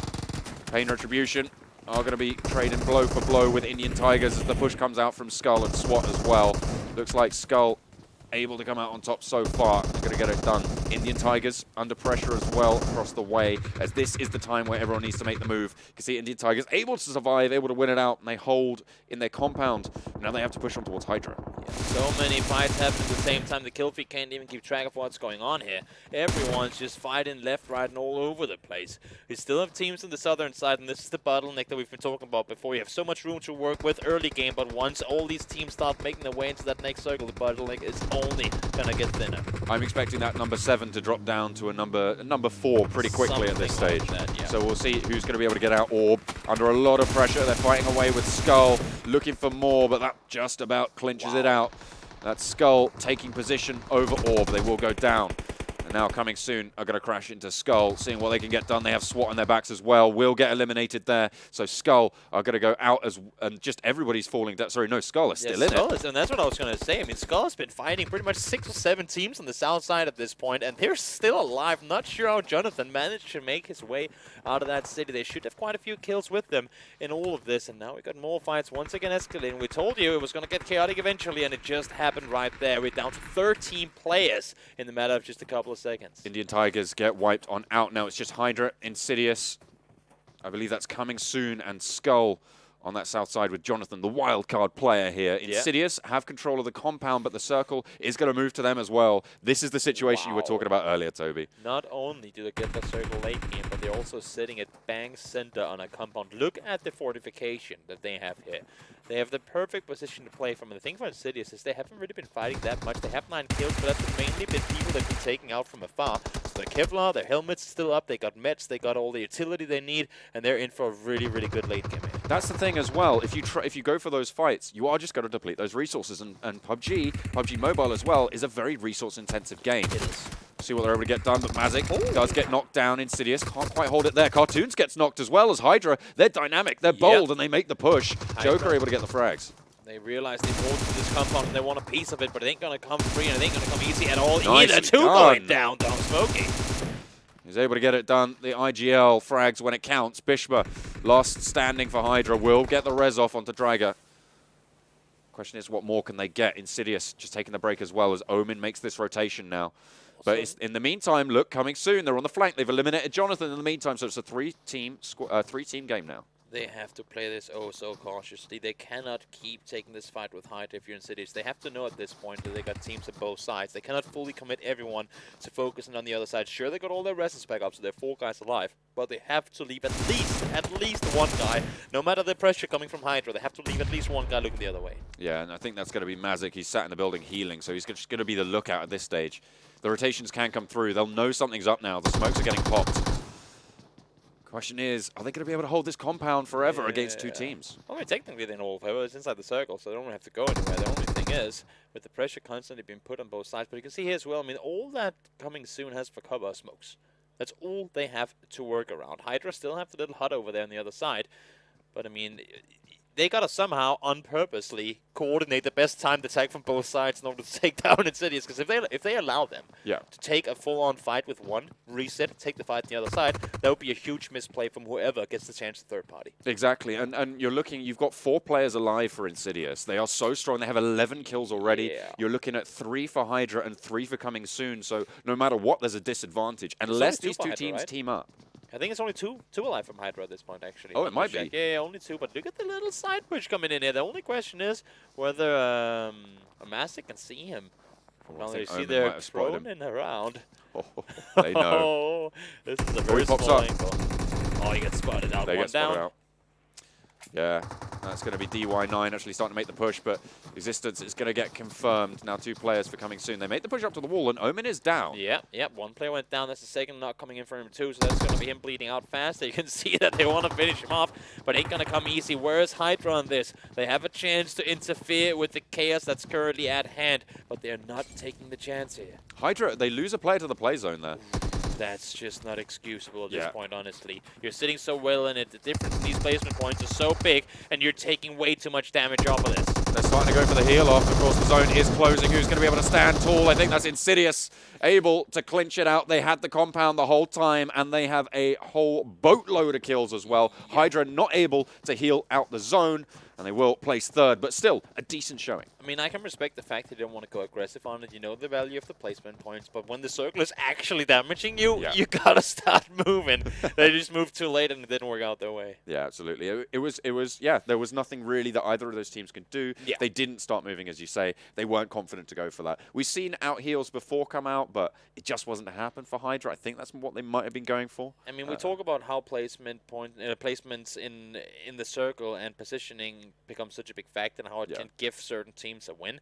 Pain Retribution are going to be trading blow for blow with Indian Tigers as the push comes out from SKUL and SWAT as well. Looks like SKUL able to come out on top so far. They're going to get it done. Indian Tigers under pressure as well across the way, as this is the time where everyone needs to make the move. You can see Indian Tigers able to survive, able to win it out, and they hold in their compound. Now they have to push on towards HYDRA.
Yeah, so many fights happen at the same time. The kill feed can't even keep track of what's going on here. Everyone's just fighting left, right, and all over the place. We still have teams on the southern side, and this is the bottleneck that we've been talking about before. You have so much room to work with early game, but once all these teams start making their way into that next circle, the bottleneck is only gonna get thinner.
I'm expecting that number 7 to drop down to a number 4 pretty quickly at this stage.
Like that, yeah.
So we'll see who's going to be able to get out. Orb under a lot of pressure. They're fighting away with SKUL, looking for more, but that just about clinches it out. That's SKUL taking position over Orb. They will go down. And now coming soon are going to crash into SKUL, seeing what they can get done. They have SWAT on their backs as well. Will get eliminated there. So SKUL are going to go out and just everybody's falling down. Sorry, no, SKUL is still in it.
And that's what I was going to say. I mean, SKUL has been fighting pretty much 6 or 7 teams on the south side at this point, and they're still alive. Not sure how Jonathan managed to make his way out of that city. They should have quite a few kills with them in all of this, and now we got more fights once again escalating. We told you it was going to get chaotic eventually, and it just happened right there. We're down to 13 players in the matter of just a couple of seconds.
Indian Tigers get wiped on out. Now it's just HYDRA, Insidious. I believe that's coming soon, and SKUL on that south side with Jonathan, the wild card player here. Insidious have control of the compound, but the circle is going to move to them as well. This is the situation you were talking about earlier, Toby.
Not only do they get the circle late game, but they're also sitting at bang center on a compound. Look at the fortification that they have here. They have the perfect position to play from. And the thing for Insidious is they haven't really been fighting that much. They have 9 kills, but that's mainly been people they've been taking out from afar. So their Kevlar, their helmet's still up, they got meds, they got all the utility they need, and they're in for a really, really good late game here.
That's the thing as well. If you go for those fights, you are just going to deplete those resources. And PUBG Mobile as well, is a very resource-intensive game.
It is.
See what they're able to get done, but Mazik does get knocked down. Insidious can't quite hold it there. Cartoons gets knocked as well as HYDRA. They're dynamic, they're bold, and they make the push. Joker able to get the frags.
They realize they bought to this compound and they want a piece of it, but it ain't going to come free and it ain't going to come easy at all.
Nice
Either. 2 going down, Smokey.
He's able to get it done. The IGL frags when it counts. Bishba, last standing for HYDRA, will get the res off onto Dryger. Question is, what more can they get? Insidious just taking the break as well as Omen makes this rotation now. But it's, in the meantime, look, coming soon. They're on the flank. They've eliminated Jonathan in the meantime, so it's a three-team game now.
They have to play this oh so cautiously. They cannot keep taking this fight with HYDRA if you're Insidious. They have to know at this point that they got teams at both sides. They cannot fully commit everyone to focusing on the other side. Sure, they got all their reses back up, so they're 4 guys alive, but they have to leave at least one guy. No matter the pressure coming from HYDRA, they have to leave at least one guy looking the other way.
Yeah, and I think that's going to be Mazik. He's sat in the building healing, so he's just going to be the lookout at this stage. The rotations can come through. They'll know something's up now. The smokes are getting popped. Question is, are they going to be able to hold this compound forever against 2 teams?
Well, I mean, technically they know forever. It's inside the circle, so they don't have to go anywhere. The only thing is, with the pressure constantly being put on both sides, but you can see here as well, I mean, all that coming soon has for cover smokes. That's all they have to work around. HYDRA still have the little hut over there on the other side, but I mean, they gotta somehow, unpurposely, coordinate the best time to attack from both sides in order to take down Insidious. Because if they allow them to take a full-on fight with one, reset, take the fight on the other side, that would be a huge misplay from whoever gets the chance to third party.
Exactly, and you're looking, you've got 4 players alive for Insidious. They are so strong. They have 11 kills already. Yeah. You're looking at 3 for HYDRA and 3 for coming soon. So no matter what, there's a disadvantage unless these 2 teams team up.
I think it's only two alive from HYDRA at this point, actually.
Oh, it might be.
Yeah, only 2. But look at the little side push coming in here. The only question is whether Amasic can see him. Well, they see they're droning around.
Oh, they know.
Oh, this is a very small angle. Oh, he gets spotted out. One down.
Yeah, that's going to be DY9 actually starting to make the push, but Existence is going to get confirmed. Now 2 players for coming soon. They make the push up to the wall, and Omen is down.
Yep. 1 player went down. That's the second not coming in for him too, so that's going to be him bleeding out fast. You can see that they want to finish him off, but ain't going to come easy. Where's HYDRA on this? They have a chance to interfere with the chaos that's currently at hand, but they're not taking the chance here.
HYDRA, they lose a player to the play zone there.
That's just not excusable at this point, honestly. You're sitting so well in it, the difference in these placement points is so big, and you're taking way too much damage off of this.
They're starting to go for the heal off. Of course, the zone is closing. Who's going to be able to stand tall? I think that's Insidious, able to clinch it out. They had the compound the whole time, and they have a whole boatload of kills as well. HYDRA not able to heal out the zone, and they will place 3rd, but still a decent showing.
I mean, I can respect the fact that they don't want to go aggressive on it. You know the value of the placement points, but when the circle is actually damaging you, you gotta start moving. They just moved too late and it didn't work out their way.
Yeah, absolutely. It was there was nothing really that either of those teams could do.
Yeah.
They didn't start moving, as you say. They weren't confident to go for that. We've seen out heals before come out, but it just wasn't to happen for HYDRA. I think that's what they might have been going for.
I mean, we talk about how placements in the circle and positioning become such a big factor and how it can give certain teams a win.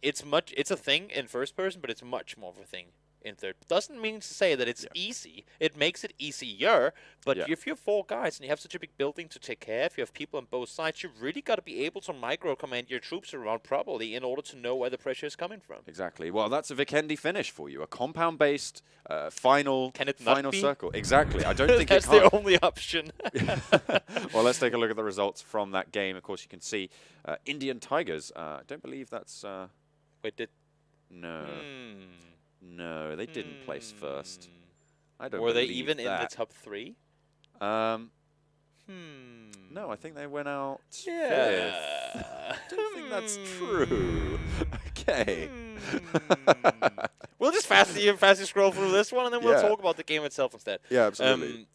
It's a thing in first person, but it's much more of a thing in third. Doesn't mean to say that it's easy. It makes it easier, but if you're 4 guys and you have such a big building to take care of, you have people on both sides, you really got to be able to micro-command your troops around properly in order to know where the pressure is coming from.
Exactly. Well, that's a Vikendi finish for you. A compound-based final circle. Exactly. I don't think
that's the only option.
Well, let's take a look at the results from that game. Of course, you can see Indian Tigers. I don't believe that's...
Wait, did...
No. No, they didn't place 1st. I don't.
Were they even in the top 3?
No, I think they went out 5th. I don't think that's true. Okay.
we'll just fastly scroll through this one, and then we'll talk about the game itself instead.
Yeah, absolutely.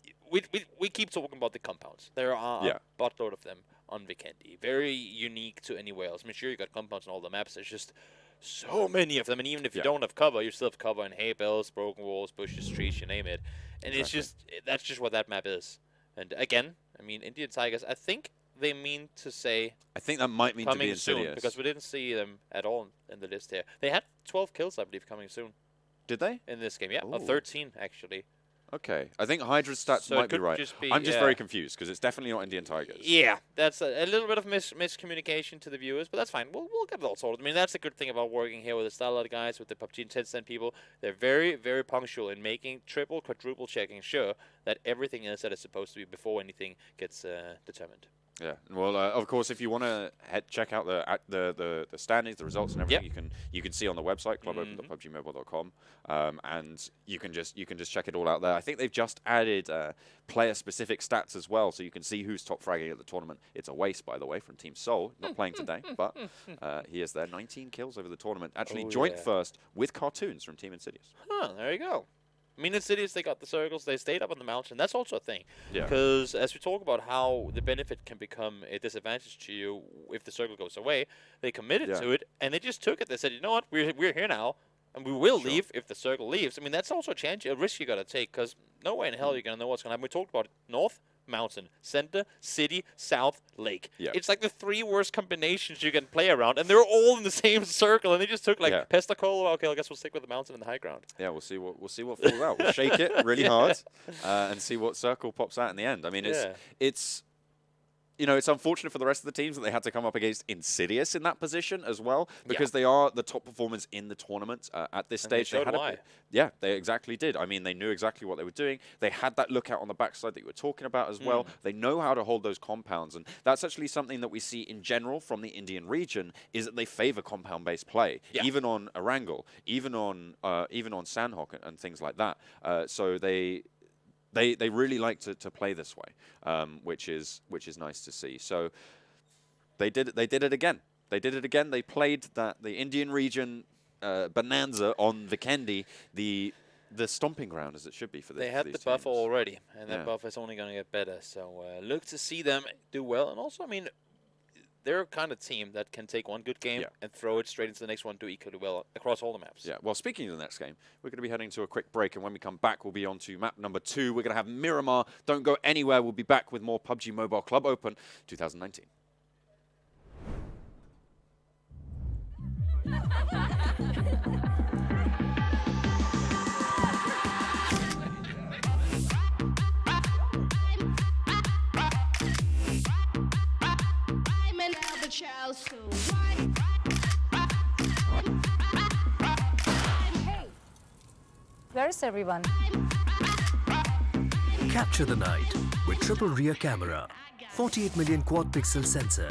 We keep talking about the compounds. There are a buttload of them on Vikendi. Very unique to anywhere else. I mean, sure, you got compounds on all the maps. There's just so many of them, and even if you don't have cover, you still have cover in hay bales, broken walls, bushes, trees, you name it. And it's just that's just what that map is. And again, I mean, Indian Tigers, I think they mean to say.
I think that might mean to be
soon,
Insidious,
because we didn't see them at all in the list here. They had 12 kills, I believe, coming soon.
Did they?
In this game, yeah, 13 actually.
Okay, I think Hydra's stats might be right. I'm just very confused because it's definitely not Indian Tigers.
Yeah, that's a little bit of miscommunication to the viewers, but that's fine. We'll get it all sorted. I mean, that's the good thing about working here with the Starlight guys, with the PUBG and 10 people. They're very, very punctual in making triple, quadruple checking sure that everything is that it's supposed to be before anything gets determined.
Yeah, well, of course, if you want to check out the standings, the results, and everything, you can see on the website clubopen.pubgmobile.com, and you can just check it all out there. I think they've just added player-specific stats as well, so you can see who's top fragging at the tournament. It's a waste, by the way, from Team Seoul, not playing today, but he is there. 19 kills over the tournament, actually joint first with Cartoons from Team Insidious.
Huh, there you go. I mean, Insidious, they got the circles, they stayed up on the mountain. That's also a thing.
Yeah.
Because as we talk about how the benefit can become a disadvantage to you if the circle goes away, they committed to it, and they just took it. They said, you know what, we're here now, and we will leave if the circle leaves. I mean, that's also a risk you got to take, because no way in hell you're going to know what's going to happen. We talked about it. North, mountain, center, city, south, lake. It's like the 3 worst combinations you can play around, and they're all in the same circle, and they just took like Pestacola. Okay, I guess we'll stick with the mountain and the high ground.
Yeah, we'll see what falls out. We'll shake it really hard and see what circle pops out in the end. I mean, it's you know, it's unfortunate for the rest of the teams that they had to come up against Insidious in that position as well, because they are the top performers in the tournament at this stage.
They showed why.
Yeah, they exactly did. I mean, they knew exactly what they were doing. They had that lookout on the backside that you were talking about as well. They know how to hold those compounds, and that's actually something that we see in general from the Indian region, is that they favor compound-based play, even on Erangel, even on Sandhawk and things like that. So they really like to play this way, which is nice to see. So they did it again. They did it again. They played the Indian region bonanza on Vikendi, the stomping ground as it should be for
They had the buffer already, and that buffer is only going to get better. So look to see them do well. And also, I mean, they're a kind of team that can take one good game and throw it straight into the next one, do equally well across all the maps.
Yeah, well, speaking of the next game, we're going to be heading to a quick break, and when we come back, we'll be on to map number 2. We're going to have Miramar. Don't go anywhere. We'll be back with more PUBG Mobile Club Open 2019.
Where's everyone?
Capture the night with triple rear camera, 48 million quad pixel sensor.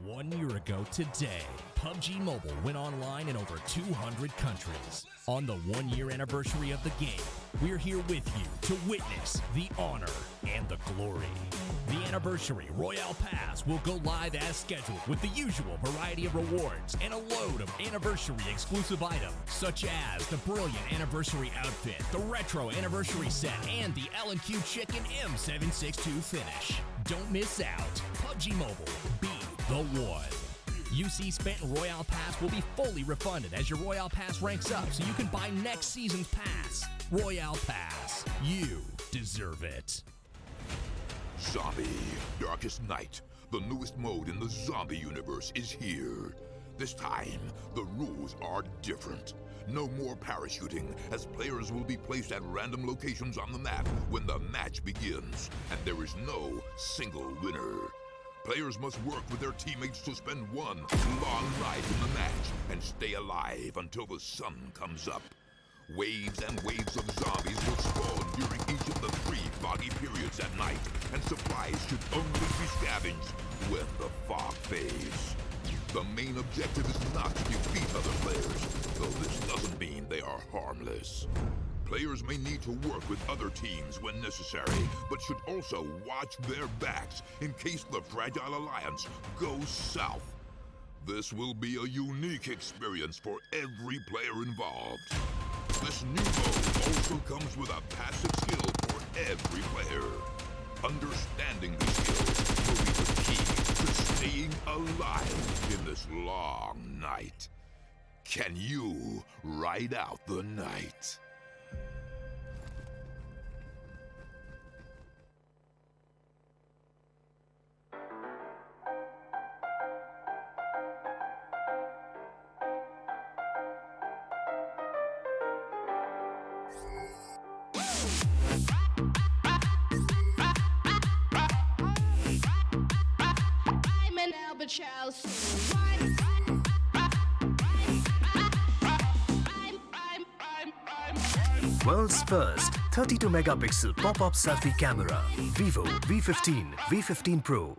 1 year ago today, PUBG Mobile went online in over 200 countries. On the 1 year anniversary of the game, we're here with you to witness the honor and the glory. The anniversary Royale Pass will go live as scheduled with the usual variety of rewards and a load of anniversary exclusive items, such as the brilliant anniversary outfit, the retro anniversary set, and the L&Q Chicken M762 finish. Don't miss out. PUBG Mobile, be the one. UC spent in Royale Pass will be fully refunded as your Royale Pass ranks up, so you can buy next season's pass. Royale Pass. You deserve it.
Zombie, Darkest Night, the newest mode in the zombie universe, is here. This time, the rules are different. No more parachuting, as players will be placed at random locations on the map when the match begins, and there is no single winner. Players must work with their teammates to spend one long night in the match and stay alive until the sun comes up. Waves and waves of zombies will spawn during each of the 3 foggy periods at night, and supplies should only be scavenged when the fog fades. The main objective is not to defeat other players, though this doesn't mean they are harmless. Players may need to work with other teams when necessary, but should also watch their backs in case the Fragile Alliance goes south. This will be a unique experience for every player involved. This new mode also comes with a passive skill for every player. Understanding these skills will be the key to staying alive in this long night. Can you ride out the night?
World's first 32-megapixel pop-up selfie camera, Vivo V15, V15 Pro.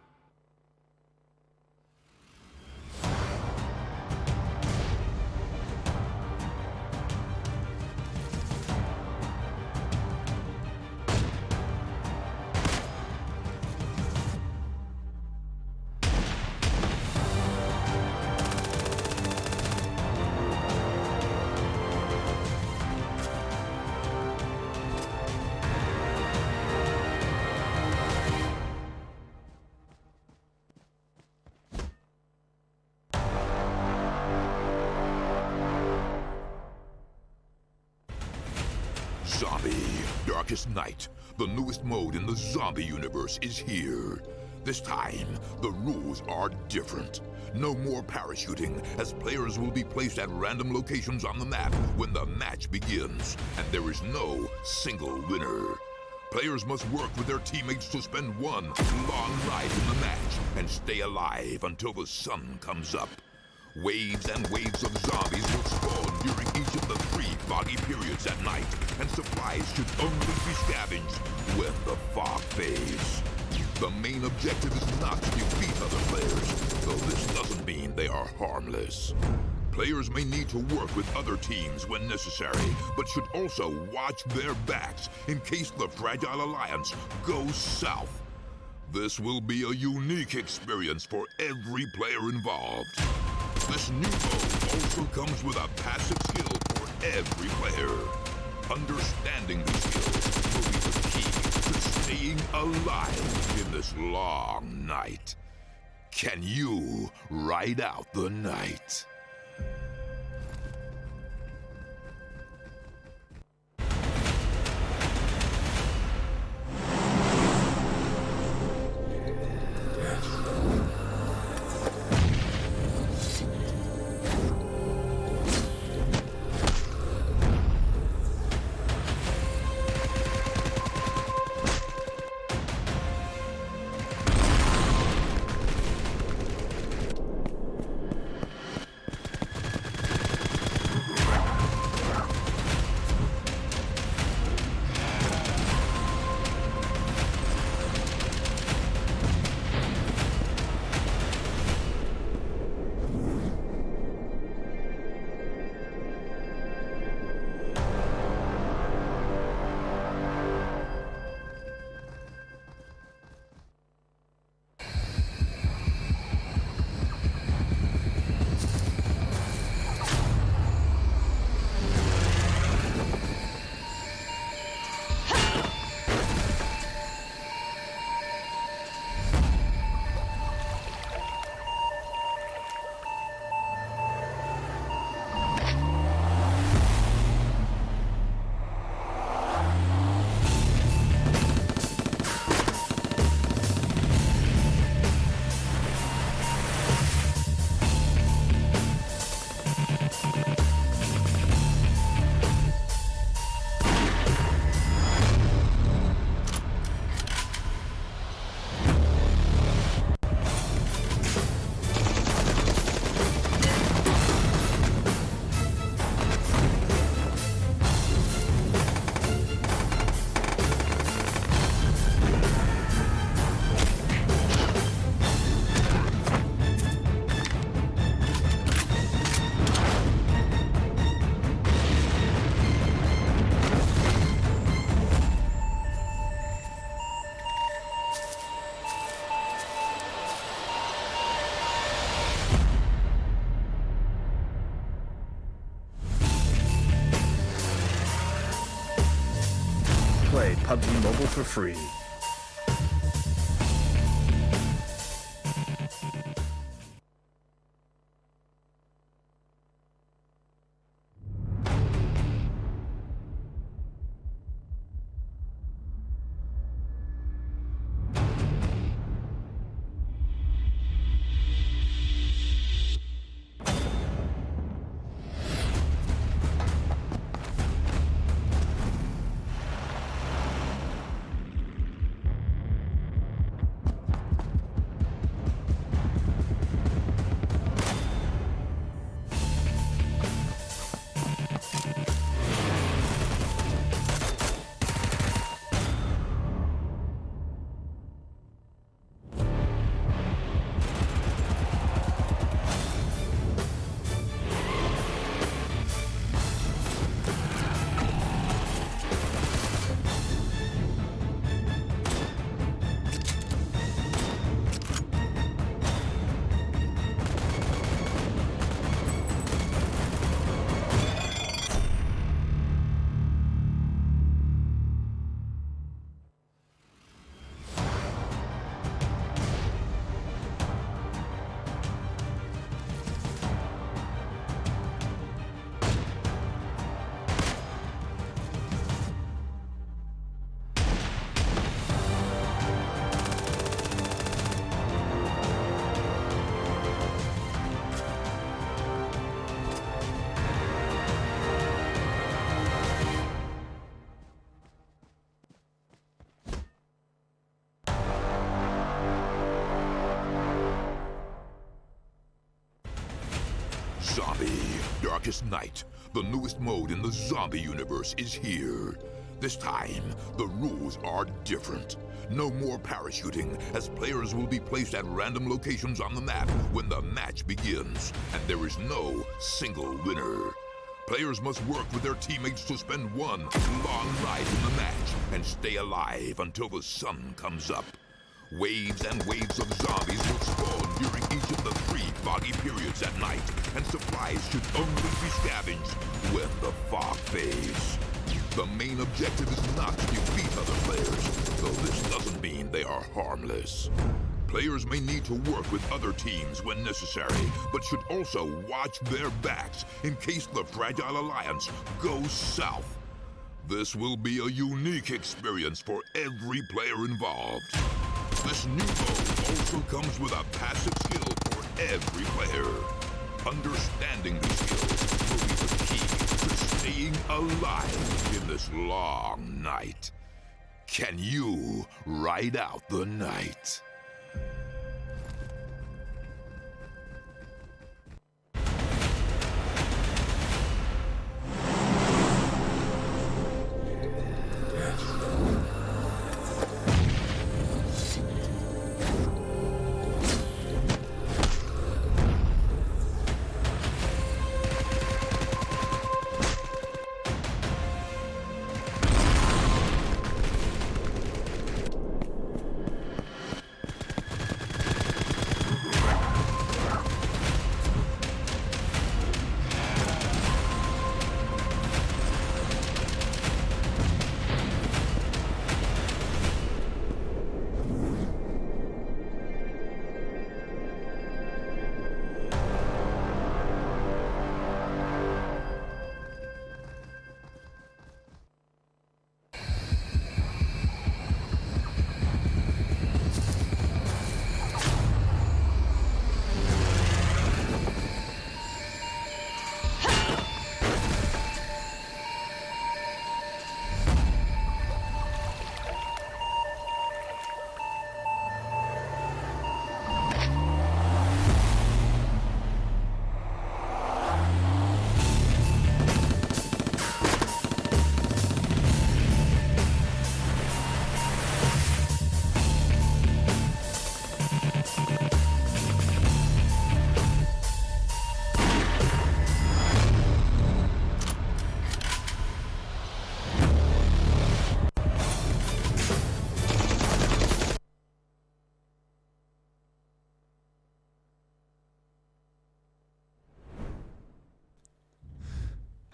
Zombie, Darkest Night, the newest mode in the zombie universe, is here. This time, the rules are different. No more parachuting, as players will be placed at random locations on the map when the match begins, and there is no single winner. Players must work with their teammates to spend one long night in the match and stay alive until the sun comes up. Waves and waves of zombies will spawn during each of the 3 foggy periods at night, and supplies should only be scavenged when the fog fades. The main objective is not to defeat other players, though this doesn't mean they are harmless. Players may need to work with other teams when necessary, but should also watch their backs in case the Fragile Alliance goes south. This will be a unique experience for every player involved. This new mode also comes with a passive skill for every player. Understanding these skills will be the key to staying alive in this long night. Can you ride out the night?
play PUBG Mobile for free.
Zombie, Darkest Night, the newest mode in the zombie universe, is here. This time, the rules are different. No more parachuting, as players will be placed at random locations on the map when the match begins, and there is no single winner. Players must work with their teammates to spend one long night in the match and stay alive until the sun comes up. Waves and waves of zombies will spawn during each of the 3 foggy periods at night, and supplies should only be scavenged when the fog fades. The main objective is not to defeat other players, though this doesn't mean they are harmless. Players may need to work with other teams when necessary, but should also watch their backs in case the Fragile Alliance goes south. This will be a unique experience for every player involved. This new mode also comes with a passive skill for every player. Understanding these skills will be the key to staying alive in this long night. Can you ride out the night?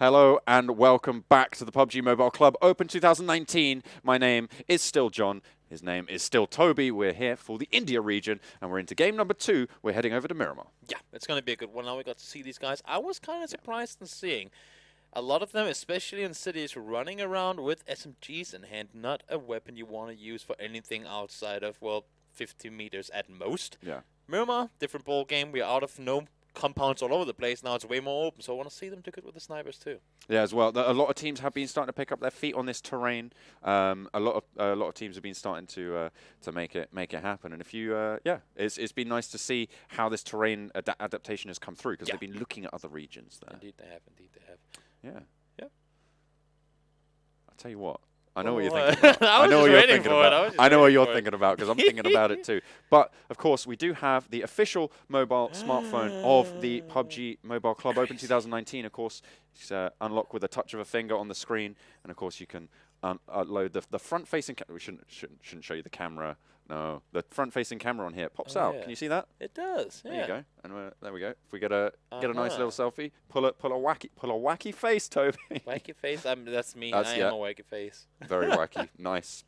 Hello and welcome back to the PUBG Mobile Club Open 2019. My name is still John. His name is still Toby. We're here for the India region, and we're into game number 2. We're heading over to Miramar.
Yeah, it's going to be a good one. Now we got to see these guys. I was kind of surprised in seeing a lot of them, especially in cities, running around with SMGs in hand. Not a weapon you want to use for anything outside of, well, 50 meters at most.
Yeah.
Miramar, different ball game. We're out of no compounds all over the place. Now it's way more open, so I want to see them do good with the snipers too.
Yeah, as well. A lot of teams have been starting to pick up their feet on this terrain. A lot of teams have been starting to make it happen. And if you, it's been nice to see how this terrain adaptation has come through, because they've been looking at other regions there.
Indeed, they have. Indeed, they have.
Yeah.
Yeah.
I'll tell you what. I know what you're thinking about. I know what you're thinking about. I know what you're thinking about, because I'm thinking about it too. But, of course, we do have the official mobile smartphone of the PUBG Mobile Club Open 2019. Of course, it's unlocked with a touch of a finger on the screen. And, of course, you can load the front-facing camera. We shouldn't show you the camera. No, the front-facing camera on here pops out. Can you see that?
It does. Yeah.
There you go. And there we go. If we get a nice little selfie, pull a wacky face, Toby.
Wacky face. That's me. I am a wacky face.
Very wacky. Nice.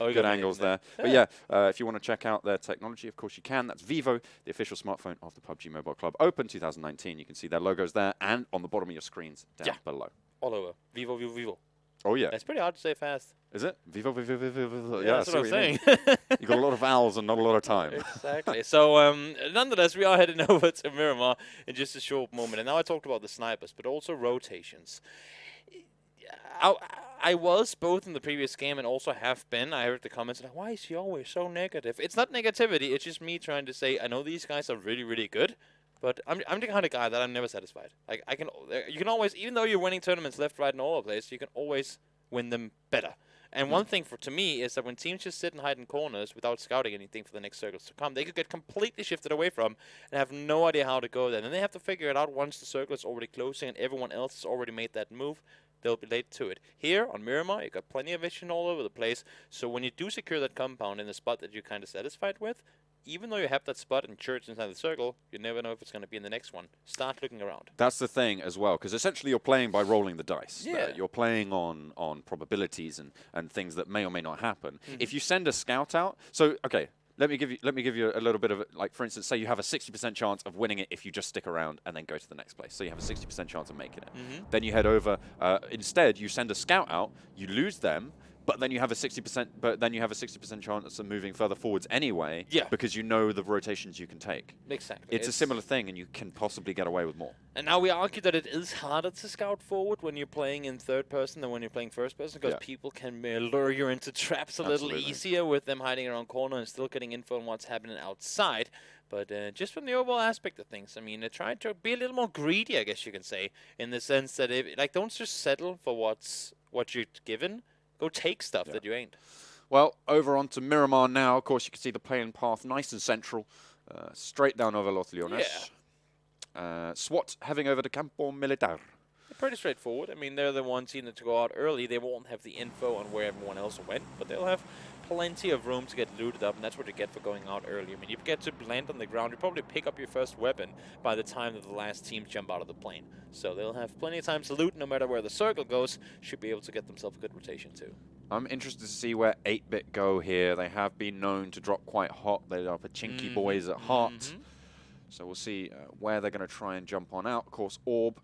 Oh,
good angles there. But yeah, if you want to check out their technology, of course you can. That's Vivo, the official smartphone of the PUBG Mobile Club Open 2019. You can see their logos there and on the bottom of your screens down below.
All over. Vivo.
Oh, yeah.
It's pretty hard to say fast.
Is it? Vivo.
Yeah, that's what I'm saying.
You got a lot of vowels and not a lot of time.
Exactly. So, nonetheless, we are heading over to Miramar in just a short moment. And now I talked about the snipers, but also rotations. I was both in the previous game and also have been. I heard the comments like, why is he always so negative? It's not negativity. It's just me trying to say, I know these guys are really, really good. But I'm the kind of guy that I'm never satisfied. Like you can always, even though you're winning tournaments left, right, and all over the place, you can always win them better. And one thing to me is that when teams just sit and hide in corners without scouting anything for the next circles to come, they could get completely shifted away from and have no idea how to go there. And they have to figure it out once the circle is already closing and everyone else has already made that move. They'll be late to it. Here on Miramar, you got plenty of vision all over the place. So when you do secure that compound in the spot that you're kind of satisfied with, even though you have that spot in church inside the circle, you never know if it's going to be in the next one. Start looking around.
That's the thing as well, because essentially you're playing by rolling the dice.
Yeah.
You're playing on probabilities and things that may or may not happen. If you send a scout out, so okay, let me give you a little bit of like, for instance, say you have a 60% chance of winning it if you just stick around and then go to the next place. So you have a 60% chance of making it. Then you head over. Instead, you send a scout out. You lose them. But then you have a 60% chance of moving further forwards anyway, because you know the rotations you can take.
Exactly.
It's a similar thing, and you can possibly get away with more.
And now we argue that it is harder to scout forward when you're playing in third person than when you're playing first person, because people can lure you into traps a little easier with them hiding around corner and still getting info on what's happening outside. But just from the overall aspect of things, I mean, they try to be a little more greedy, I guess you can say, in the sense that don't just settle for what you're given. Go take stuff that you ain't.
Well, over onto Miramar now. Of course, you can see the playing path nice and central. Straight down over Los Leones. SWAT heading over to Campo Militar.
Pretty straightforward. I mean, they're the one team that to go out early. They won't have the info on where everyone else went, but they'll have plenty of room to get looted up, and that's what you get for going out early. I mean, you get to land on the ground. You probably pick up your first weapon by the time that the last teams jump out of the plane. So they'll have plenty of time to loot no matter where the circle goes. Should be able to get themselves a good rotation too.
I'm interested to see where 8-Bit go here. They have been known to drop quite hot. They are Pachinki boys at heart. So we'll see where they're going to try and jump on out. Of course, Orb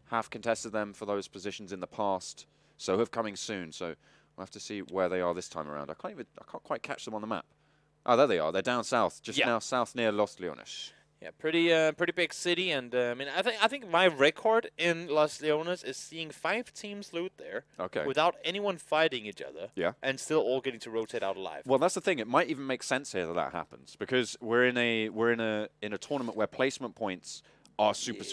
have contested them for those positions in the past. So have coming soon. So we'll have to see where they are this time around. I can't quite catch them on the map. Oh, there they are. They're down south, just now south near Los Leones.
Yeah, pretty big city, and I mean, I think my record in Los Leones is seeing 5 teams loot there, without anyone fighting each other, and still all getting to rotate out alive.
Well, that's the thing. It might even make sense here that happens, because we're in a tournament where placement points are super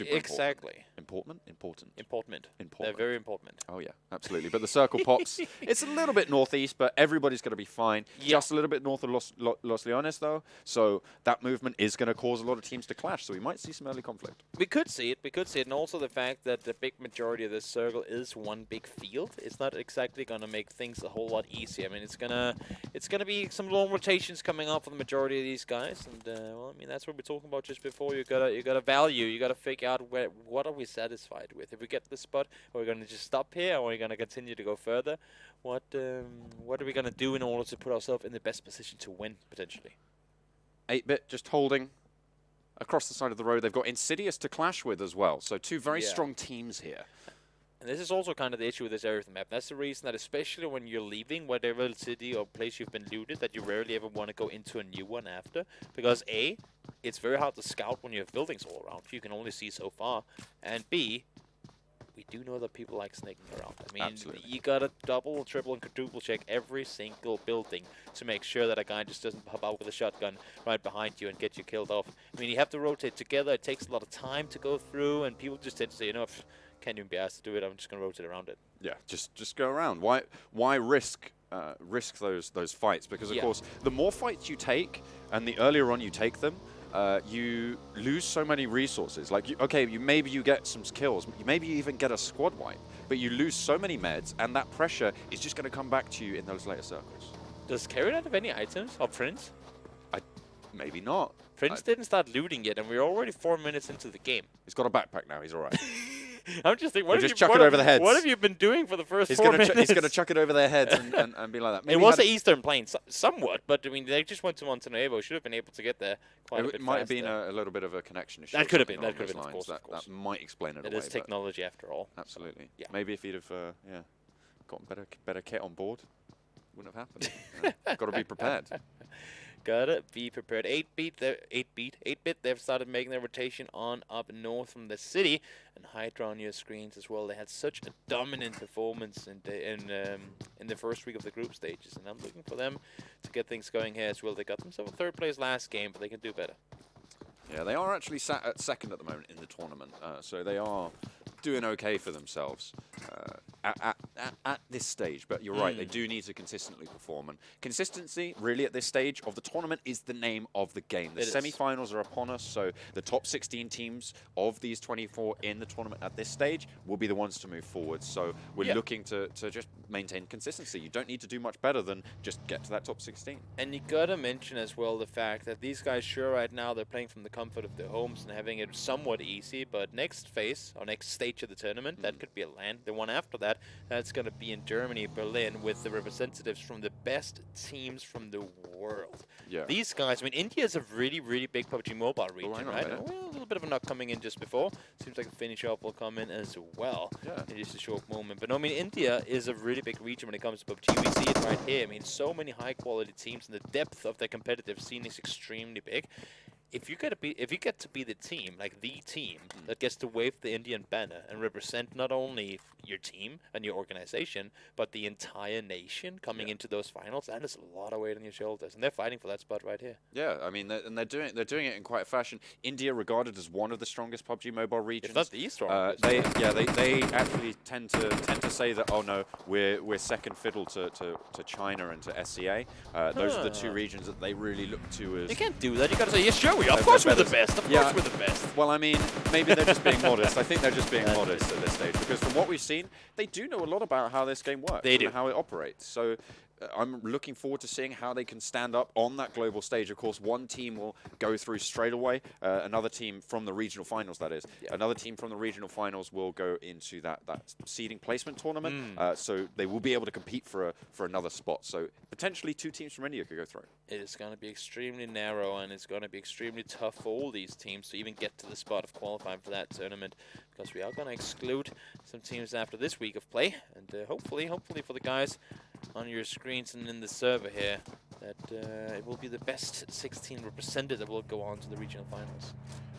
important. Important.
They're very important.
Oh, yeah, absolutely. But the circle pops. It's a little bit northeast, but everybody's going to be fine. Just a little bit north of Los Leones, though. So that movement is going to cause a lot of teams to clash. So we might see some early conflict.
We could see it. And also the fact that the big majority of this circle is one big field. It's not exactly going to make things a whole lot easier. I mean, it's gonna be some long rotations coming up for the majority of these guys. And well, I mean, that's what we're talking about just before. You gotta value. You got to figure out what are we satisfied with? If we get the spot, are we going to just stop here, or are we going to continue to go further? What are we going to do in order to put ourselves in the best position to win, potentially?
8-bit just holding across the side of the road. They've got Insidious to clash with as well. So two very strong teams here.
And this is also kind of the issue with this area of the map. That's the reason that especially when you're leaving whatever city or place you've been looted, that you rarely ever want to go into a new one after. Because A, it's very hard to scout when you have buildings all around. You can only see so far. And B, we do know that people like snaking around. I mean, you gotta double, triple, and quadruple check every single building to make sure that a guy just doesn't pop out with a shotgun right behind you and get you killed off. I mean, you have to rotate together. It takes a lot of time to go through, and people just tend to say, you know, can't even be asked to do it. I'm just gonna rotate around it.
Yeah, just go around. Why risk those fights? Because of course, the more fights you take, and the earlier on you take them, you lose so many resources. Like, maybe you get some kills, maybe you even get a squad wipe, but you lose so many meds, and that pressure is just going to come back to you in those later circles.
Does Carry not have any items or Prince?
Maybe not.
Prince didn't start looting yet, and we're already 4 minutes into the game.
He's got a backpack now. He's all right.
I'm just thinking,
chuck it over the heads.
What have you been doing for the first 4 minutes?
He's going to chuck it over their heads and be like that.
Maybe it was the Eastern Plains, somewhat, but I mean, they just went to Montenegro. Should have been able to get there quite a bit faster.
It might have been a little bit of a connection issue.
That could have been. That could have been, of course.
That might explain it away.
It is technology, after all.
Absolutely.
Yeah.
Maybe if he'd have gotten better kit on board, wouldn't have happened. Got to be prepared.
Gotta be prepared. 8-bit, they've started making their rotation on up north from the city, and HYDRA on your screens as well. They had such a dominant performance in the first week of the group stages, and I'm looking for them to get things going here as well. They got themselves a 3rd place last game, but they can do better.
Yeah, they are actually sat at 2nd at the moment in the tournament, so they are doing okay for themselves at this stage. But you're right, they do need to consistently perform. And consistency, really, at this stage of the tournament is the name of the game. The semi-finals are upon us, so the top 16 teams of these 24 in the tournament at this stage will be the ones to move forward. So we're looking to just maintain consistency. You don't need to do much better than just get to that top 16.
And you gotta mention as well the fact that these guys, sure, right now they're playing from the comfort of their homes and having it somewhat easy, but next phase, or next stage of the tournament, that could be a LAN. The one after that, that's gonna be in Germany, Berlin, with the representatives from the best teams from the world.
Yeah.
These guys, I mean, India is a really, really big PUBG Mobile region, right? Well, a little bit of a knock coming in just before. Seems like a finish up will come in as well in just a short moment. But no, I mean, India is a really big region when it comes to PUBG. We see it right here. I mean, so many high-quality teams, and the depth of their competitive scene is extremely big. If you get to be the team, like the team that gets to wave the Indian banner and represent not only your team and your organization, but the entire nation coming into those finals, that is a lot of weight on your shoulders, and they're fighting for that spot right here.
Yeah, I mean, they're doing it in quite a fashion. India regarded as one of the strongest PUBG Mobile regions.
If not the strongest.
They actually tend to say that, oh no, we're second fiddle to China and to SCA. Those are the two regions that they really look to as.
You can't do that. You got to say, yes, sure. Of course we're the best. Of course we're the best.
Well, I mean, maybe they're just being modest. I think they're just being modest at this stage, because from what we've seen, they do know a lot about how this game works and how it operates. So I'm looking forward to seeing how they can stand up on that global stage. Of course, one team will go through straight away. Another team from the regional finals, that is. Another team from the regional finals will go into that seeding placement tournament. So they will be able to compete for another spot. So potentially 2 teams from India could go through.
It is going to be extremely narrow, and it's going to be extremely tough for all these teams to even get to the spot of qualifying for that tournament, because we are going to exclude some teams after this week of play. And hopefully for the guys on your screens and in the server here, that it will be the best 16 represented that will go on to the regional finals.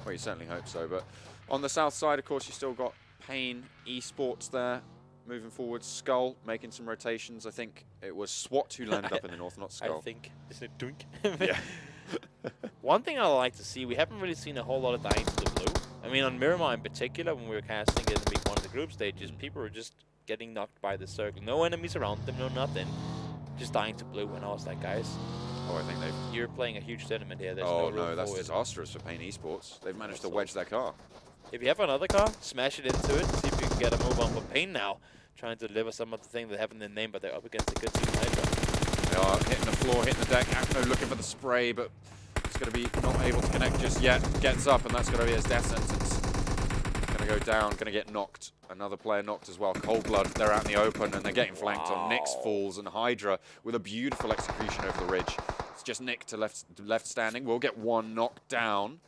Well, you certainly hope so. But on the south side, of course, you still got Pain eSports there moving forward. SKUL making some rotations. I think it was SWAT who landed up in the north, not SKUL.
I think. Is it Dunk?
Yeah.
One thing I like to see, we haven't really seen a whole lot of dying to the blue. I mean, on Miramar in particular, when we were casting it in week 1 of the group stages, people were just getting knocked by the circle. No enemies around them, no nothing. Just dying to blue. And I was like, guys,
I think
you're playing a huge tournament here. There's
no, that's disastrous for Pain eSports. They've managed to wedge their car.
If you have another car, smash it into it. See if you can get a move on for Pain now. Trying to deliver some of the things that have in their name, but they're up against a good team HYDRA.
They are hitting the floor, hitting the deck. Akno looking for the spray, but it's going to be not able to connect just yet. Gets up, and that's going to be his death sentence. Going to go down, going to get knocked. Another player knocked as well. Cold Blood, they're out in the open, and they're getting flanked on Nyx falls, and HYDRA with a beautiful execution over the ridge. It's just Nick to left standing. We'll get one knocked down.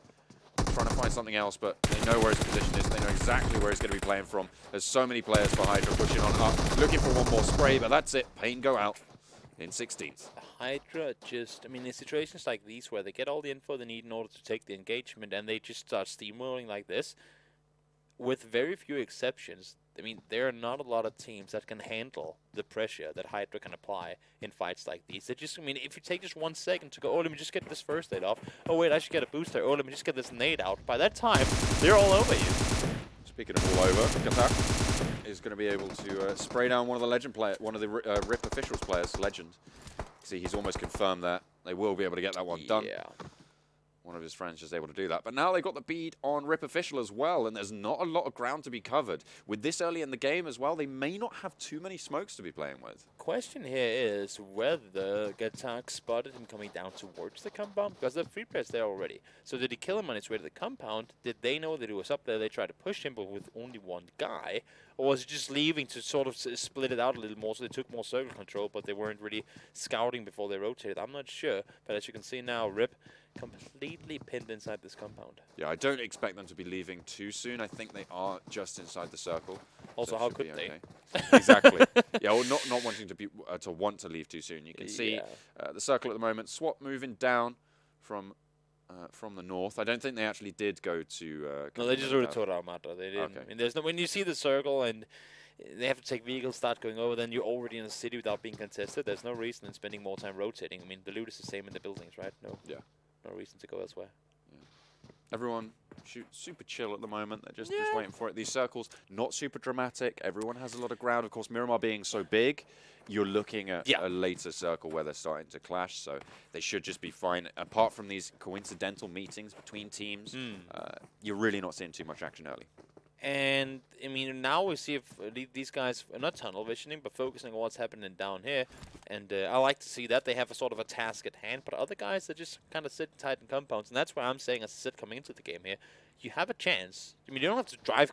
Trying to find something else, but they know where his position is. They know exactly where he's going to be playing from. There's so many players for HYDRA pushing on up, looking for one more spray, but that's it. Pain go out in 16th.
HYDRA just, I mean, in situations like these where they get all the info they need in order to take the engagement and they just start steamrolling like this, with very few exceptions, I mean, there are not a lot of teams that can handle the pressure that HYDRA can apply in fights like these. They just, I mean, if you take just 1 second to go, oh, let me just get this first aid off. Oh, wait, I should get a booster. Oh, let me just get this nade out. By that time, they're all over you.
Speaking of all over, Qatar is going to be able to spray down one of the Legend player, one of the RIP officials players, Legend. See, he's almost confirmed that they will be able to get that one done.
Yeah.
One of his friends just able to do that. But now they've got the bead on RIP Official as well, and there's not a lot of ground to be covered. With this early in the game as well, they may not have too many smokes to be playing with.
Question here is whether Gatak spotted him coming down towards the compound, because there are 3 players there already. So did he kill him on his way to the compound? Did they know that he was up there? They tried to push him, but with only 1 guy? Or was he just leaving to sort of split it out a little more, so they took more circle control, but they weren't really scouting before they rotated? I'm not sure, but as you can see now, RIP completely pinned inside this compound.
Yeah, I don't expect them to be leaving too soon. I think they are just inside the circle.
Also,
so
how could they?
Okay. Exactly. Yeah, well, not wanting to be to want to leave too soon. You can see the circle at the moment. SWAT moving down from the north. I don't think they actually did go to.
No, they just rode to Ramada. They didn't.
Okay.
I mean, there's no, when you see the circle and they have to take vehicles, start going over, then you're already in the city without being contested. There's no reason in spending more time rotating. I mean, the loot is the same in the buildings, right? No.
Yeah.
No reason to go elsewhere.
Yeah. Everyone super chill at the moment. They're just waiting for it. These circles, not super dramatic. Everyone has a lot of ground. Of course, Miramar being so big, you're looking at a later circle where they're starting to clash, so they should just be fine. Apart from these coincidental meetings between teams, you're really not seeing too much action early.
And, I mean, now we see if these guys are not tunnel visioning, but focusing on what's happening down here. And I like to see that. They have a sort of a task at hand, but other guys are just kind of sitting tight in compounds. And that's why I'm saying, as I said, coming into the game here, you have a chance. I mean, you don't have to drive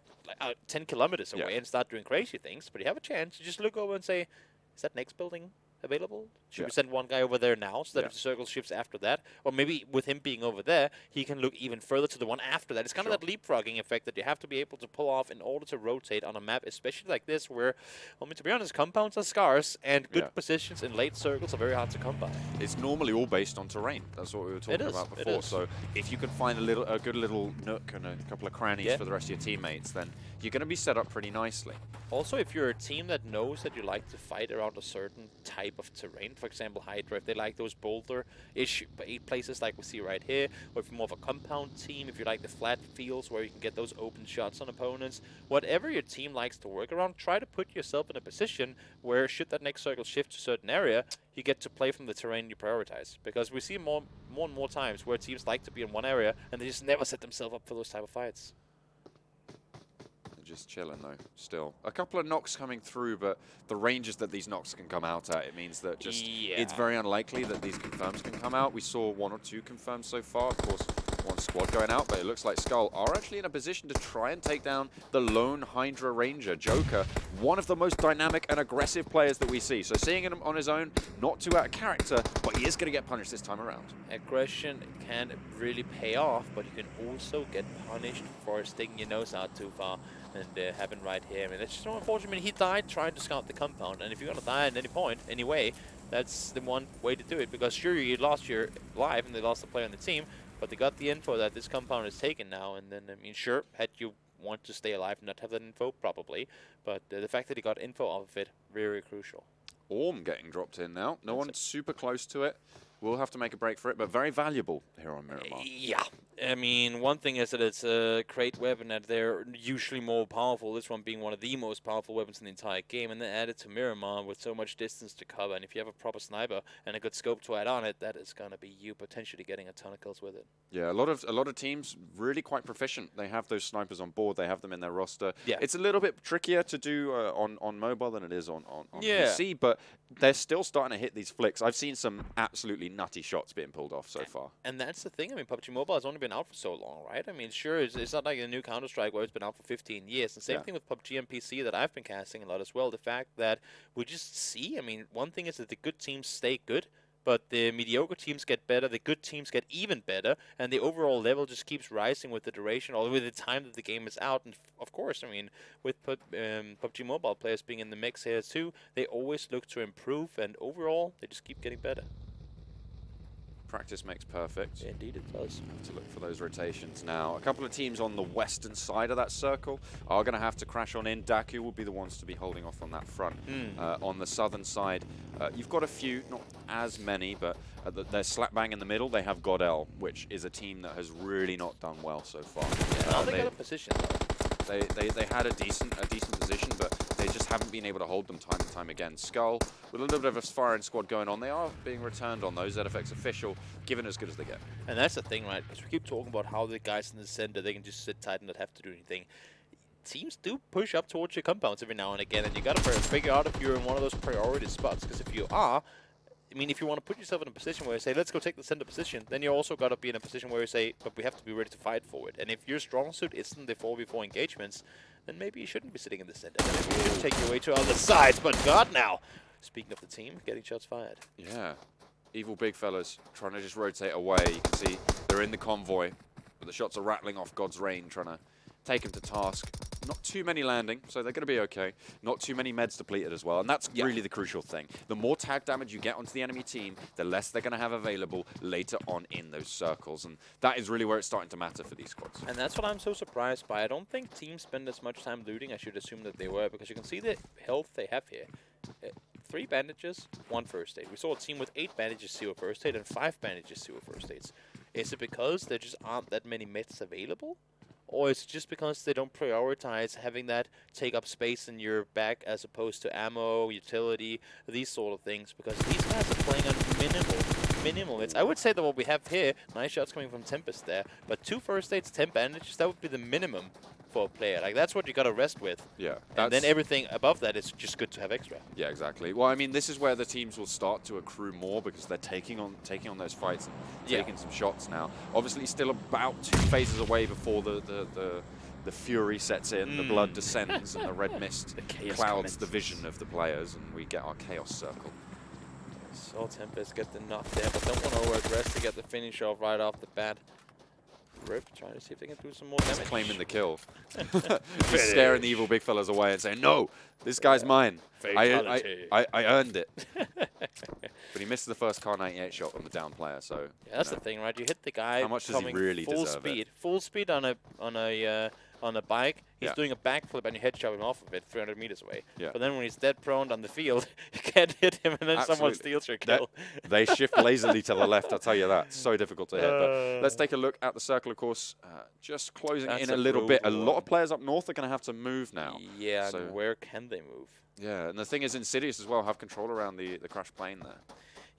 10 kilometers away and start doing crazy things, but you have a chance. You just look over and say, is that next building available? Should we send one guy over there now so that if the circle shifts after that? Or maybe with him being over there, he can look even further to the one after that. It's kind of that leapfrogging effect that you have to be able to pull off in order to rotate on a map, especially like this where, I mean, to be honest, compounds are scarce and good positions in late circles are very hard to come by.
It's normally all based on terrain. That's what we were talking about before. So if you can find a good little nook and a couple of crannies for the rest of your teammates, then you're going to be set up pretty nicely.
Also, if you're a team that knows that you like to fight around a certain type of terrain, for example, HYDRA, if they like those boulder-ish places like we see right here, or if you're more of a compound team, if you like the flat fields where you can get those open shots on opponents, whatever your team likes to work around, try to put yourself in a position where, should that next circle shift to a certain area, you get to play from the terrain you prioritize. Because we see more and more times where teams like to be in one area, and they just never set themselves up for those type of fights.
Just chilling though, still. A couple of knocks coming through, but the ranges that these knocks can come out at, it means that just it's very unlikely that these confirms can come out. We saw 1 or 2 confirms so far. Of course, 1 squad going out, but it looks like SKUL are actually in a position to try and take down the lone HYDRA Ranger, Joker, one of the most dynamic and aggressive players that we see. So seeing him on his own, not too out of character, but he is going to get punished this time around.
Aggression can really pay off, but you can also get punished for sticking your nose out too far. And happened right here. I mean, it's just so unfortunate. I mean, he died trying to scout the compound, and if you're gonna die at any point, anyway, that's the one way to do it. Because sure, you lost your life and they lost the player on the team, but they got the info that this compound is taken now. And then, I mean, sure, had you want to stay alive and not have that info, probably, but the fact that he got info off of it, very crucial.
Orm getting dropped in now. No one's super close to it. We'll have to make a break for it, but very valuable here on Miramar.
Yeah. I mean, one thing is that it's a great weapon that they're usually more powerful, this one being one of the most powerful weapons in the entire game, and then added to Miramar with so much distance to cover, and if you have a proper sniper and a good scope to add on it, that is going to be you potentially getting a ton of kills with it.
Yeah, a lot of teams really quite proficient. They have those snipers on board, they have them in their roster. Yeah. It's a little bit trickier to do on mobile than it is on PC, but they're still starting to hit these flicks. I've seen some absolutely nutty shots being pulled off so far.
And that's the thing, I mean, PUBG Mobile has only been been out for so long, right? I mean, sure, it's not like a new Counter-Strike where it's been out for 15 years. And same thing with PUBG and PC that I've been casting a lot as well. The fact that we just see, I mean, one thing is that the good teams stay good, but the mediocre teams get better, the good teams get even better, and the overall level just keeps rising with the duration or with the time that the game is out. And of course, I mean, with PUBG Mobile players being in the mix here too, they always look to improve, and overall, they just keep getting better.
Practice makes perfect.
Yeah, indeed it does.
Have to look for those rotations now. A couple of teams on the western side of that circle are going to have to crash on in. DAKU will be the ones to be holding off on that front. On the southern side, you've got a few, not as many, but they're slap bang in the middle. They have GODL, which is a team that has really not done well so far.
Yeah, now they got a position though.
They had a decent position, but they just haven't been able to hold them time and time again. SKUL, with a little bit of a firing squad going on, they are being returned on those. ZFX official, given as good as they get.
And that's the thing, right? Because we keep talking about how the guys in the center, they can just sit tight and not have to do anything. Teams do push up towards your compounds every now and again, and you got to figure out if you're in one of those priority spots. Because if you are, I mean, if you want to put yourself in a position where you say, let's go take the center position, then you also got to be in a position where you say, but we have to be ready to fight for it. And if your strong suit isn't the 4v4 engagements, then maybe you shouldn't be sitting in the center. Then maybe you should take your way to other sides. But God, now, speaking of the team, getting shots fired.
Yeah. Evil big fellas trying to just rotate away. You can see they're in the convoy, but the shots are rattling off GodsReign, trying to take him to task. Not too many landing, so they're going to be okay. Not too many meds depleted as well, and that's really the crucial thing. The more tag damage you get onto the enemy team, the less they're going to have available later on in those circles, and that is really where it's starting to matter for these squads.
And that's what I'm so surprised by. I don't think teams spend as much time looting. I should assume that they were, because you can see the health they have here. 3 bandages, 1 first aid. We saw a team with 8 bandages, 0 first aid, and 5 bandages, 0 first aids. Is it because there just aren't that many meds available? Or is it just because they don't prioritize having that take up space in your back as opposed to ammo, utility, these sort of things? Because these guys are playing on minimal hits. I would say that what we have here, nice shots coming from Tempest there, but 2 first aids, 10 bandages, that would be the minimum for a player. Like, that's what you got to rest with.
Yeah.
And then everything above that is just good to have extra.
Yeah, exactly. Well, I mean, this is where the teams will start to accrue more because they're taking on those fights and taking some shots now. Obviously, still about 2 phases away before the fury sets in, the blood descends, and the red mist clouds the vision of the players, and we get our chaos circle.
So Tempest get the knock there, but don't want to over-aggress to get the finish off right off the bat. Rip, trying to see if they can do some more damage.
Claiming the kill. Just scaring the evil big fellas away and saying, no, this guy's mine. I earned it. But he missed the first Car 98 shot on the down player, so...
Yeah, that's the thing, right? You hit the guy
how much does he really deserve it?
Full speed on a bike. He's doing a backflip and you headshot him off of it 300 meters away.
Yeah.
But then when he's dead prone on the field, you can't hit him and then someone steals your kill.
They shift lazily to the left, I'll tell you that. So difficult to hit. But let's take a look at the circle, of course. Just closing in a little bit. A lot of players up north are going to have to move now.
Yeah, so and where can they move?
Yeah, and the thing is, Insidious as well have control around the crash plane there.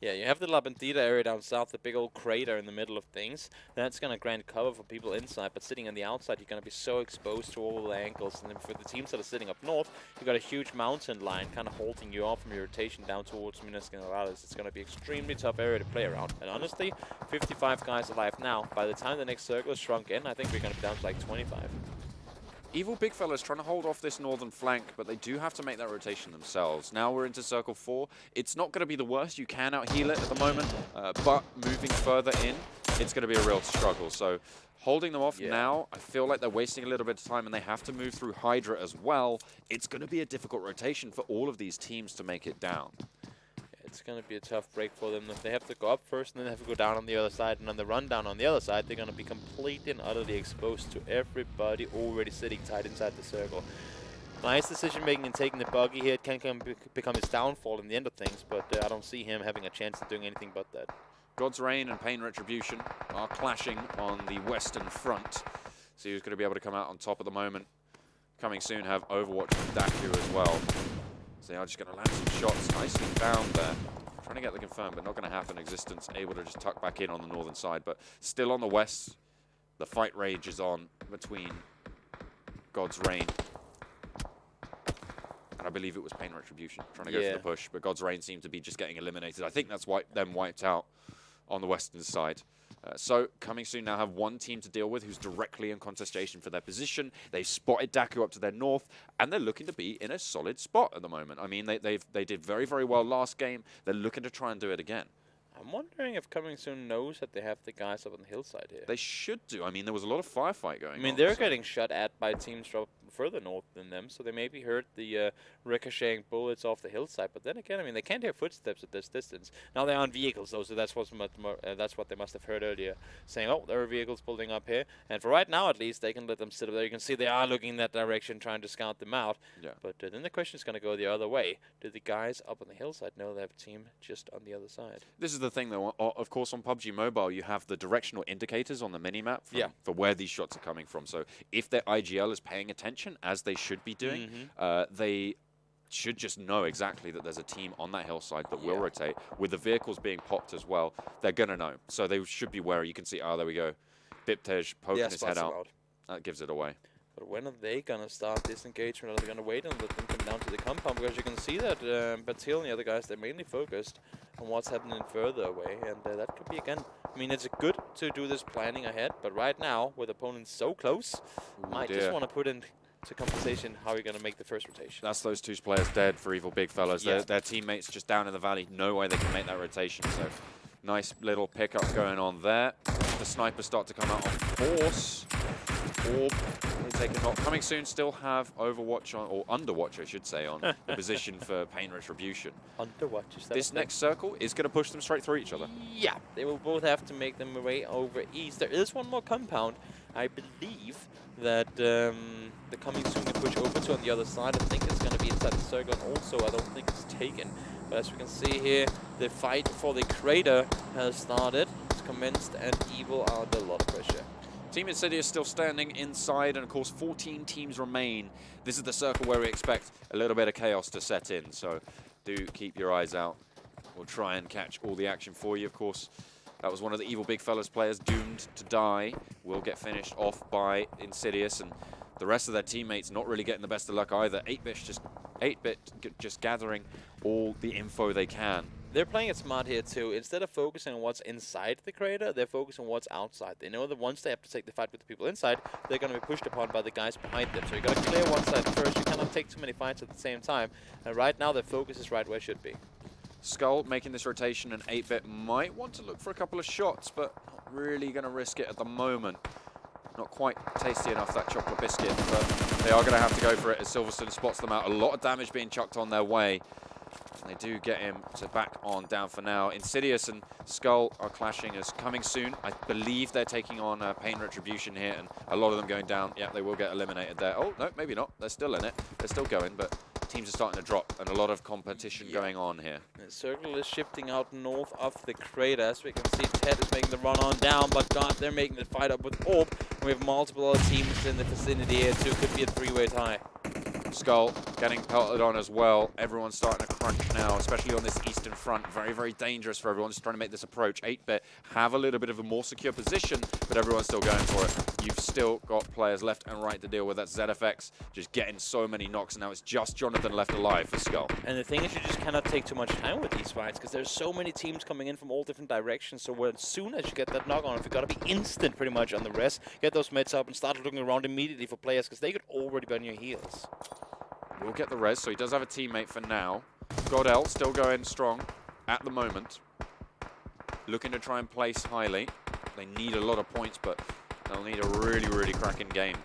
Yeah, you have the La Bandita area down south, the big old crater in the middle of things. That's going to grant cover for people inside, but sitting on the outside, you're going to be so exposed to all the angles. And then for the teams that are sitting up north, you've got a huge mountain line kind of holding you off from your rotation down towards Minas Generales. It's going to be extremely tough area to play around. And honestly, 55 guys alive now. By the time the next circle is shrunk in, I think we're going to be down to like 25.
Evil big fellas trying to hold off this northern flank, but they do have to make that rotation themselves. Now we're into circle 4. It's not going to be the worst. You can out-heal it at the moment, but moving further in, it's going to be a real struggle. So holding them off now, I feel like they're wasting a little bit of time, and they have to move through HYDRA as well. It's going to be a difficult rotation for all of these teams to make it down.
It's going to be a tough break for them. If they have to go up first and then they have to go down on the other side, and on the rundown on the other side, they're going to be completely and utterly exposed to everybody already sitting tight inside the circle. Nice decision making and taking the buggy here. It can become his downfall in the end of things, but I don't see him having a chance of doing anything but that.
GodsReign and Pain Retribution are clashing on the western front. See who's going to be able to come out on top at the moment. Coming soon have Overwatch and DAKU as well. So they are just going to land some shots. Nicely found there. Trying to get the confirm, but not going to happen. Existence able to just tuck back in on the northern side. But still on the west, the fight rages on between GodsReign. And I believe it was Pain Retribution trying to go for the push. But GodsReign seemed to be just getting eliminated. I think that's them wiped out on the western side. So coming soon now have one team to deal with who's directly in contestation for their position. They've spotted DAKU up to their north, and they're looking to be in a solid spot at the moment. I mean, they did very, very well last game. They're looking to try and do it again.
I'm wondering if Coming Soon knows that they have the guys up on the hillside here.
They should do. I mean, there was a lot of firefight going on.
I mean, they're getting shot at by teams from further north than them, so they maybe heard the ricocheting bullets off the hillside. But then again, I mean, they can't hear footsteps at this distance. Now they're on vehicles, though, so that's what they must have heard earlier, saying, oh, there are vehicles building up here. And for right now, at least, they can let them sit up there. You can see they are looking in that direction, trying to scout them out.
Yeah.
But then the question is going to go the other way. Do the guys up on the hillside know they have a team just on the other side?
This is the thing, though. Of course, on PUBG Mobile, you have the directional indicators on the minimap for where these shots are coming from. So if their IGL is paying attention, as they should be doing, they should just know exactly that there's a team on that hillside that will rotate. With the vehicles being popped as well, they're going to know. So they should be wary. You can see, there we go. Biptej poking his head out. That gives it away.
But when are they going to start this engagement? Are they going to wait and let them come down to the compound? Because you can see that Batil and the other guys, they're mainly focused on what's happening further away. And that could be, again, I mean, it's good to do this planning ahead. But right now, with opponents so close, might just want to put into compensation how you're going to make the first rotation.
That's those two players dead for Evil Big Fellas. Their teammates just down in the valley. No way they can make that rotation. So nice little pickup going on there. The snipers start to come out on force. Orb, they take a knock. Coming soon, still have Overwatch on, or Underwatch, I should say, on the position for Pain Retribution.
Underwatch, is that
this next circle is going to push them straight through each other.
Yeah, they will both have to make them way over east. There is one more compound. I believe that the Coming Soon they push over to on the other side. I think it's going to be inside the circle, and also I don't think it's taken. But as we can see here, the fight for the crater has started. It's commenced, and Evil are under a lot of pressure.
TeamINSIDIOUS is still standing inside, and of course 14 teams remain. This is the circle where we expect a little bit of chaos to set in, so do keep your eyes out. We'll try and catch all the action for you, of course. That was one of the Evil Big Fellas players doomed to die. Will get finished off by Insidious, and the rest of their teammates not really getting the best of luck either. 8-bit just gathering all the info they can.
They're playing it smart here too. Instead of focusing on what's inside the crater, they're focusing on what's outside. They know that once they have to take the fight with the people inside, they're going to be pushed upon by the guys behind them. So you got to clear one side first. You cannot take too many fights at the same time. And right now, their focus is right where it should be.
SKUL making this rotation, and 8-bit might want to look for a couple of shots, but not really going to risk it at the moment. Not quite tasty enough, that chocolate biscuit, but they are going to have to go for it as Silverstone spots them out. A lot of damage being chucked on their way. They do get him to back on down for now. Insidious and SKUL are clashing as Coming Soon. I believe they're taking on Pain Retribution here, and a lot of them going down. Yeah, they will get eliminated there. Oh, no, maybe not. They're still in it. They're still going, but teams are starting to drop, and a lot of competition going on here.
The circle is shifting out north of the crater. As we can see, Ted is making the run on down, but God, they're making the fight up with Orb. We have multiple other teams in the vicinity here, too. Could be a three-way tie.
SKUL getting pelted on as well. Everyone's starting to crunch now, especially on this eastern front. Very, very dangerous for everyone just trying to make this approach. 8-bit have a little bit of a more secure position, but everyone's still going for it. You've still got players left and right to deal with. That's ZFX just getting so many knocks, and now it's just Jonathan left alive for SKUL.
And the thing is, you just cannot take too much time with these fights, because there's so many teams coming in from all different directions. So as soon as you get that knock on, you've got to be instant pretty much on the rest. Get those meds up and start looking around immediately for players, because they could already be on your heels.
We'll get the res, so he does have a teammate for now. GODL still going strong at the moment. Looking to try and place highly. They need a lot of points, but they'll need a really, really cracking game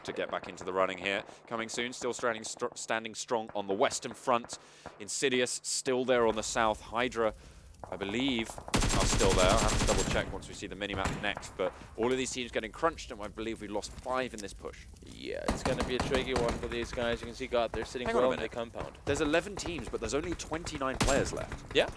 to get back into the running here. Coming soon, still standing strong on the western front. Insidious still there on the south. HYDRA, I believe, are still there. I'll have to double check once we see the minimap next, but all of these teams getting crunched, and I believe we lost 5 in this push.
Yeah, it's going to be a tricky one for these guys. You can see, God, they're sitting well in the compound.
There's 11 teams, but there's only 29 players left.
Yeah.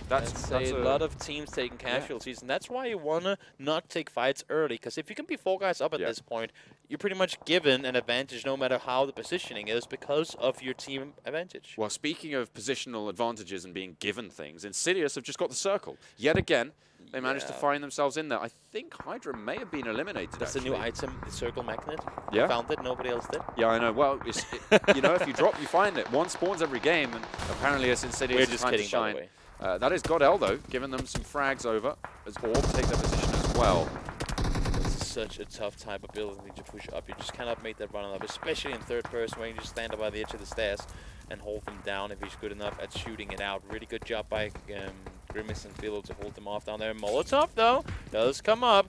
That's
a lot of teams taking casualties, and that's why you want to not take fights early, because if you can be 4 guys up at this point, you're pretty much given an advantage no matter how the positioning is because of your team advantage.
Well, speaking of positional advantages and being given things, Insidious have just got the circle. Yet again, they managed to find themselves in there. I think HYDRA may have been eliminated,
That's a new item, the circle magnet.
Yeah.
I found it, nobody else did.
Yeah, I know. Well, you know, if you drop, you find it. One spawns every game, and apparently it's Insidious' time to shine. That is GODL, though, giving them some frags over. as Orb take their position as well.
It's such a tough type of ability to push up. You just cannot make that run up, especially in third person where you just stand up by the edge of the stairs and hold them down if he's good enough at shooting it out. Really good job by Grimace and Philo to hold them off down there. Molotov, though, does come up.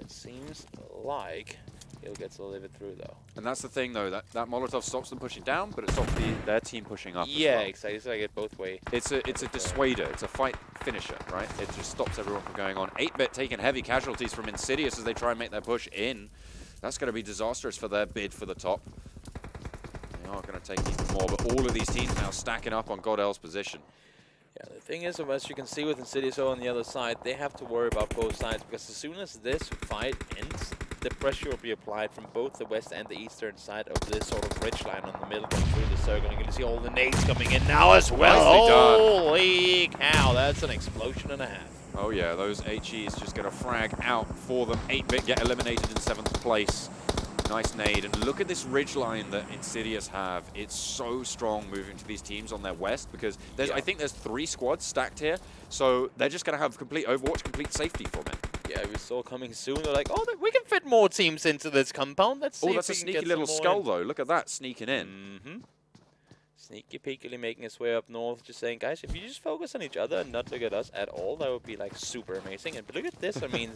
It seems like he'll get to live it through, though.
And that's the thing, though, that Molotov stops them pushing down, but it stops their team pushing up
Yeah,
as well.
exactly. It's like it both ways.
It's a dissuader. It's a fight finisher, right? It just stops everyone from going on. 8-Bit taking heavy casualties from Insidious as they try and make their push in. That's going to be disastrous for their bid for the top. They are going to take even more, but all of these teams now stacking up on GODL's position.
Yeah, the thing is, as you can see with Insidious on the other side, they have to worry about both sides, because as soon as this fight ends, the pressure will be applied from both the west and the eastern side of this sort of ridge line on the middle going through the circle. You're going to see all the nades coming in now as well. Holy cow, that's an explosion and a half.
Oh yeah, those HEs just get a frag out for them. 8-Bit get eliminated in 7th place. Nice nade, and look at this ridge line that Insidious have. It's so strong moving to these teams on their west, because there's, I think there's 3 squads stacked here, so they're just going to have complete Overwatch, complete safety from it.
Yeah, we saw coming soon. They're like, oh, we can fit more teams into this compound. Let's see.
Oh, that's a sneaky little skull, though. Look at that, sneaking in.
Mm-hmm. Sneaky peekily making his way up north, just saying, guys, if you just focus on each other and not look at us at all, that would be like super amazing. And but look at this. I mean,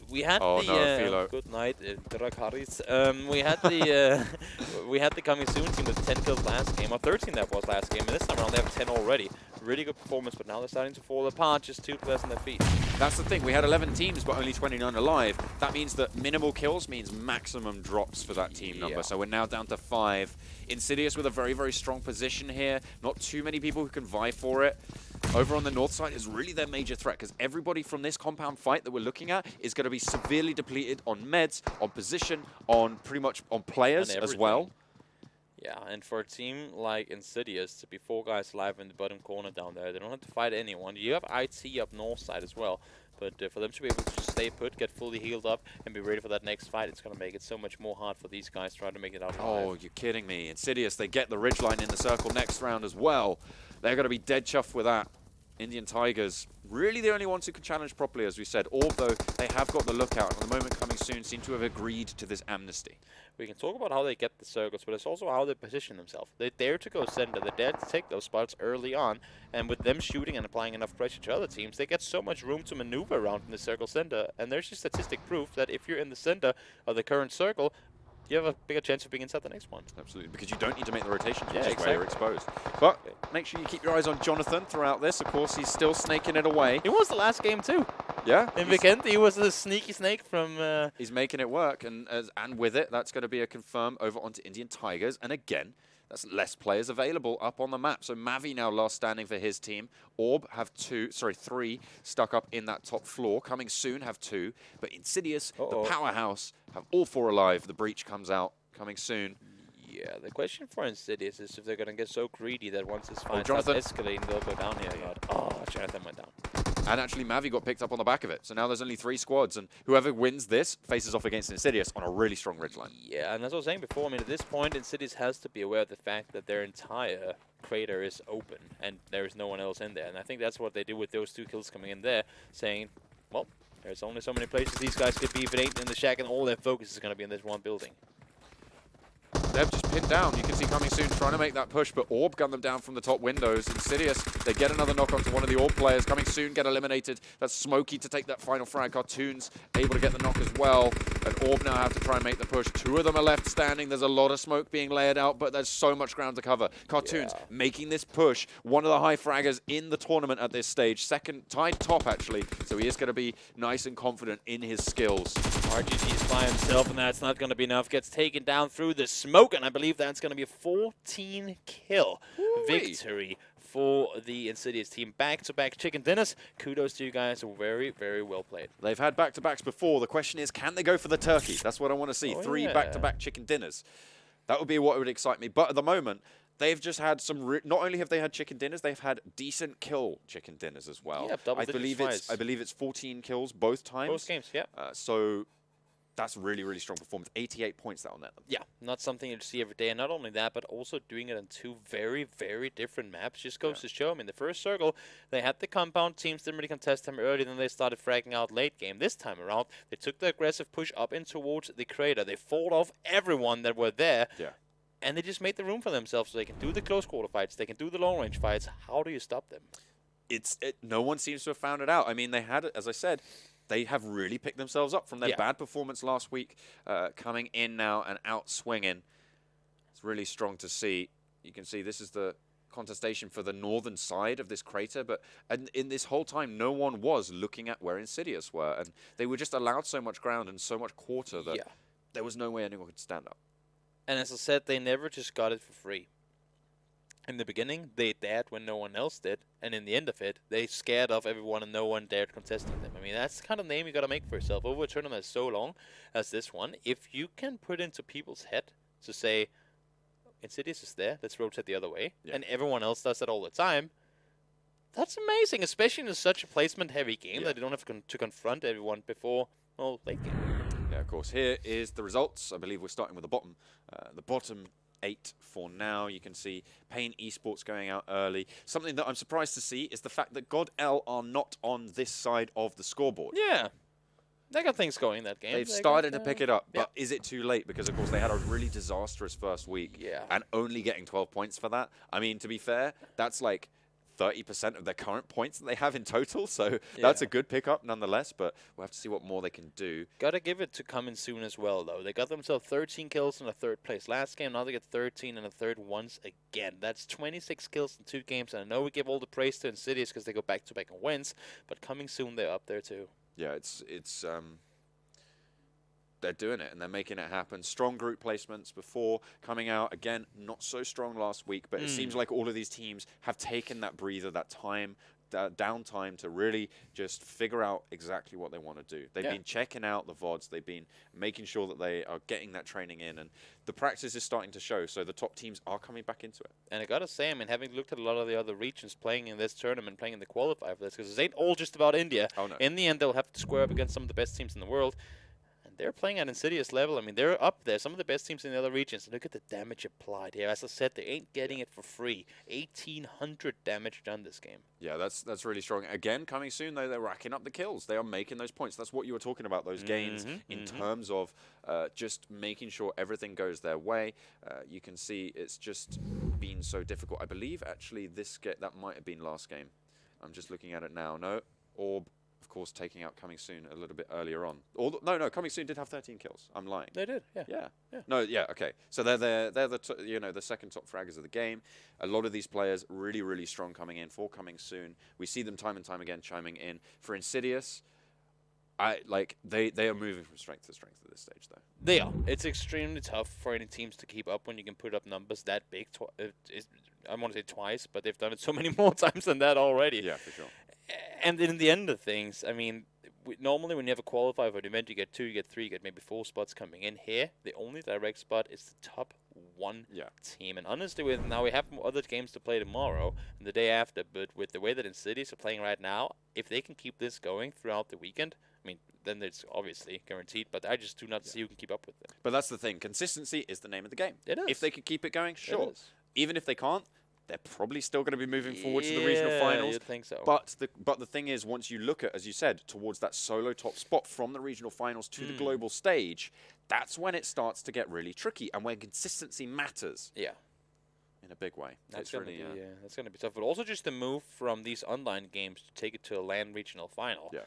we had good night, Drakaris. We had the coming soon team with 10 kills last game, or 13 that was last game, and this time around they have 10 already. Really good performance, but now they're starting to fall apart. Just 2 players on their feet.
That's the thing. We had 11 teams, but only 29 alive. That means that minimal kills means maximum drops for that team number. So we're now down to 5. Insidious with a very, very strong position here. Not too many people who can vie for it. Over on the north side is really their major threat, because everybody from this compound fight that we're looking at is going to be severely depleted on meds, on position, on pretty much on players as well.
Yeah, and for a team like Insidious to be 4 guys alive in the bottom corner down there, they don't have to fight anyone. You have IT up north side as well, but for them to be able to just stay put, get fully healed up, and be ready for that next fight, it's going to make it so much more hard for these guys trying to make it out alive.
Oh, you're kidding me. Insidious, they get the ridgeline in the circle next round as well. They're going to be dead chuffed with that. Indian Tigers, really the only ones who can challenge properly, as we said. Orb, though, they have got the lookout, and at the moment coming soon, seem to have agreed to this amnesty.
We can talk about how they get the circles, but it's also how they position themselves. They dare to go center, they dare to take those spots early on, and with them shooting and applying enough pressure to other teams, they get so much room to maneuver around in the circle center, and there's just statistic proof that if you're in the center of the current circle, you have a bigger chance of being inside the next one.
Absolutely, because you don't need to make the rotations, which is
exactly.
where you're exposed. But make sure you keep your eyes on Jonathan throughout this. Of course, he's still snaking it away.
He was the last game too.
Yeah.
In Vikendi, he was the sneaky snake from...
He's making it work, and with it, that's going to be a confirm over onto Indian Tigers. And again, that's less players available up on the map. So Mavi now last standing for his team. Orb have 3 stuck up in that top floor. Coming soon have 2. But Insidious, the powerhouse, have all 4 alive. The breach comes out coming soon.
Yeah, the question for Insidious is if they're going to get so greedy that once this fight starts escalating, they'll go down here. Oh, Jonathan went down.
And actually, Mavi got picked up on the back of it. So now there's only 3 squads, and whoever wins this faces off against Insidious on a really strong ridgeline.
Yeah, and as I was saying before, I mean, at this point, Insidious has to be aware of the fact that their entire crater is open, and there is no one else in there. And I think that's what they do with those 2 kills coming in there, saying, well, there's only so many places these guys could be if it ain't in the shack, and all their focus is going to be in this one building.
They've just pinned down. You can see coming soon trying to make that push, but Orb gunned them down from the top windows. Insidious, they get another knock onto one of the Orb players. Coming soon, get eliminated. That's Smokey to take that final frag. Cartoons able to get the knock as well. And Orb now have to try and make the push. 2 of them are left standing. There's a lot of smoke being layered out, but there's so much ground to cover. Cartoons making this push. One of the high fraggers in the tournament at this stage. Second, tied top, actually. So he is going to be nice and confident in his skills.
RGG is by himself, and that's not going to be enough. Gets taken down through the smoke, and I believe that's going to be a 14-kill victory for the Insidious team. Back-to-back chicken dinners. Kudos to you guys. Very, very well played.
They've had back-to-backs before. The question is, can they go for the turkey? That's what I want to see. 3 back-to-back chicken dinners. That would be what would excite me. But at the moment, they've just had some... not only have they had chicken dinners, they've had decent kill chicken dinners as well.
Yeah, I believe it's 14
14 kills both times.
Both games, yeah.
So That's really, really strong performance. 88 points that will net them.
Yeah, not something you see every day. And not only that, but also doing it on two very, very different maps. Just goes to show, I mean, the first circle, they had the compound. Teams didn't really contest them early. Then they started fragging out late game. This time around, they took the aggressive push up in towards the crater. They fought off everyone that were there.
Yeah.
And they just made the room for themselves so they can do the close quarter fights. They can do the long range fights. How do you stop them?
No one seems to have found it out. I mean, they had, as I said, they have really picked themselves up from their bad performance last week, coming in now and out swinging. It's really strong to see. You can see this is the contestation for the northern side of this crater, but in this whole time, no one was looking at where Insidious were, and they were just allowed so much ground and so much quarter that there was no way anyone could stand up.
And as I said, they never just got it for free. In the beginning, they dared when no one else did, and in the end of it, they scared off everyone and no one dared contesting them. I mean, that's the kind of name you got to make for yourself. Over a tournament so long as this one, if you can put into people's head to say, Insidious is there, let's rotate the other way, and everyone else does that all the time, that's amazing, especially in such a placement-heavy game that you don't have to confront everyone before, well, late game.
Yeah, of course. Here is the results. I believe we're starting with the bottom. The bottom 8 for now. You can see Pain Esports going out early. Something that I'm surprised to see is the fact that GODL are not on this side of the scoreboard.
Yeah. They got things going in that game.
They've started to pick it up, but is it too late? Because, of course, they had a really disastrous first week. And only getting 12 points for that. I mean, to be fair, that's like 30% of their current points that they have in total, so that's a good pickup nonetheless, but we'll have to see what more they can do.
Gotta give it to coming soon as well, though. They got themselves 13 kills in a third place last game, now they get 13 in a third once again. That's 26 kills in 2 games, and I know we give all the praise to Insidious because they go back-to-back and wins, but coming soon, they're up there too.
Yeah, it's they're doing it and they're making it happen. Strong group placements before coming out. Again, not so strong last week, but it seems like all of these teams have taken that breather, that time, that downtime to really just figure out exactly what they want to do. They've been checking out the VODs. They've been making sure that they are getting that training in, and the practice is starting to show. So the top teams are coming back into it.
And I gotta say, I mean, having looked at a lot of the other regions playing in this tournament, playing in the qualifier for this, because it ain't all just about India.
Oh, no.
In the end, they'll have to square up against some of the best teams in the world. They're playing at Insidious level. I mean, they're up there. Some of the best teams in the other regions. Look at the damage applied here. As I said, they ain't getting it for free. 1,800 damage done this game.
Yeah, that's really strong. Again, coming soon, though, they're racking up the kills. They are making those points. That's what you were talking about, those gains in terms of just making sure everything goes their way. You can see it's just been so difficult. I believe, actually, that might have been last game. I'm just looking at it now. No, Orb, of course, taking out Coming Soon a little bit earlier on. No, Coming Soon did have 13 kills. I'm lying.
They did,
yeah. No, yeah, okay. So they're the second top fraggers of the game. A lot of these players really, really strong coming in for Coming Soon. We see them time and time again chiming in. For Insidious, they are moving from strength to strength at this stage, though.
They are. It's extremely tough for any teams to keep up when you can put up numbers that big. I want to say twice, but they've done it so many more times than that already.
Yeah, for sure.
And in the end of things, I mean, normally when you have a qualifier for an event, you get 2, you get 3, you get maybe 4 spots coming in. Here, the only direct spot is the top 1 team. And honestly, now we have other games to play tomorrow and the day after, but with the way that Insidious are playing right now, if they can keep this going throughout the weekend, I mean, then it's obviously guaranteed, but I just do not see who can keep up with it.
But that's the thing. Consistency is the name of the game.
It is.
If they could keep it going, sure. Even if they can't, they're probably still going to be moving forward to the regional finals.
You'd think so.
But the thing is, once you look at, as you said, towards that solo top spot from the regional finals to the global stage, that's when it starts to get really tricky and when consistency matters.
Yeah.
In a big way.
That's going to be tough. But also just the move from these online games to take it to a LAN regional final.
Yeah.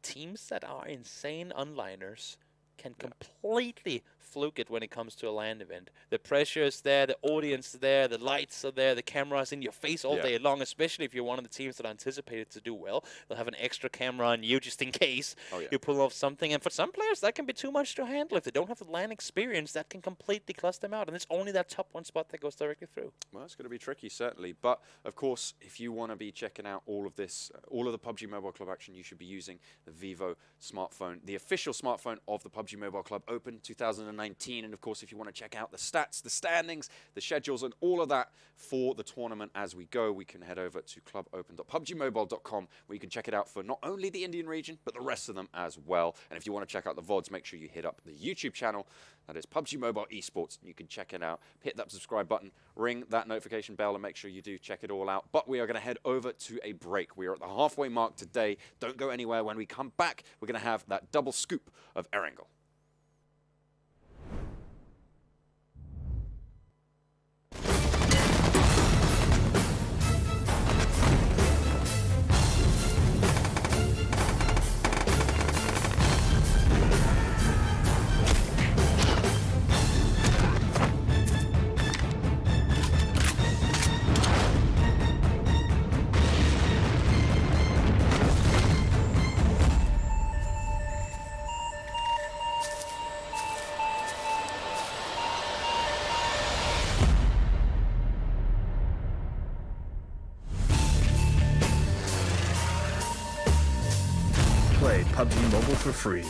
Teams that are insane onliners can completely fluke it when it comes to a LAN event. The pressure is there, the audience is there, the lights are there, the camera's in your face all day long, especially if you're one of the teams that are anticipated to do well. They'll have an extra camera on you just in case you pull off something. And for some players, that can be too much to handle. If they don't have the LAN experience, that can completely cluster them out. And it's only that top 1 spot that goes directly through.
Well, it's going to be tricky, certainly. But, of course, if you want to be checking out all of this, all of the PUBG Mobile Club action, you should be using the Vivo smartphone, the official smartphone of the PUBG PUBG Mobile Club Open 2019. And of course, if you want to check out the stats, the standings, the schedules, and all of that for the tournament as we go, we can head over to clubopen.pubgmobile.com, where you can check it out for not only the Indian region, but the rest of them as well. And if you want to check out the VODs, make sure you hit up the YouTube channel. That is PUBG Mobile Esports. You can check it out. Hit that subscribe button, ring that notification bell, and make sure you do check it all out. But we are going to head over to a break. We are at the halfway mark today. Don't go anywhere. When we come back, we're going to have that double scoop of Erangel.
Play PUBG Mobile for free.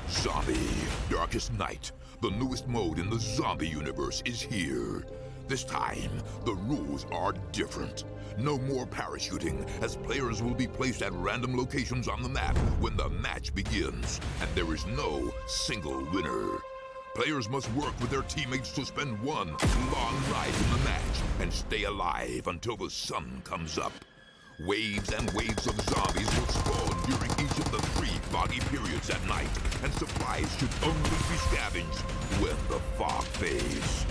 Zombie, Darkest Night, the newest mode in the zombie universe, is here. This time, the rules are different. No more parachuting, as players will be placed at random locations on the map when the match begins, and there is no single winner. Players must work with their teammates to spend one long ride in the match and stay alive until the sun comes up. Waves and waves of zombies will spawn during each of the 3 foggy periods at night, and supplies should only be scavenged when the fog fades.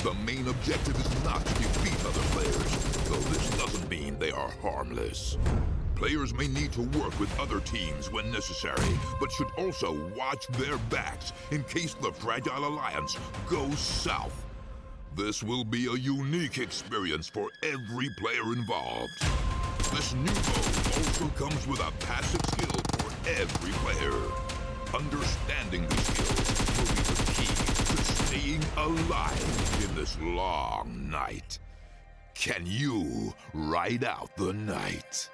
The main objective is not to defeat other players, though this doesn't mean they are harmless. Players may need to work with other teams when necessary, but should also watch their backs in case the Fragile Alliance goes south. This will be a unique experience for every player involved. This new mode also comes with a passive skill for every player. Understanding these skills will be the key to staying alive in this long night. Can you ride out the night?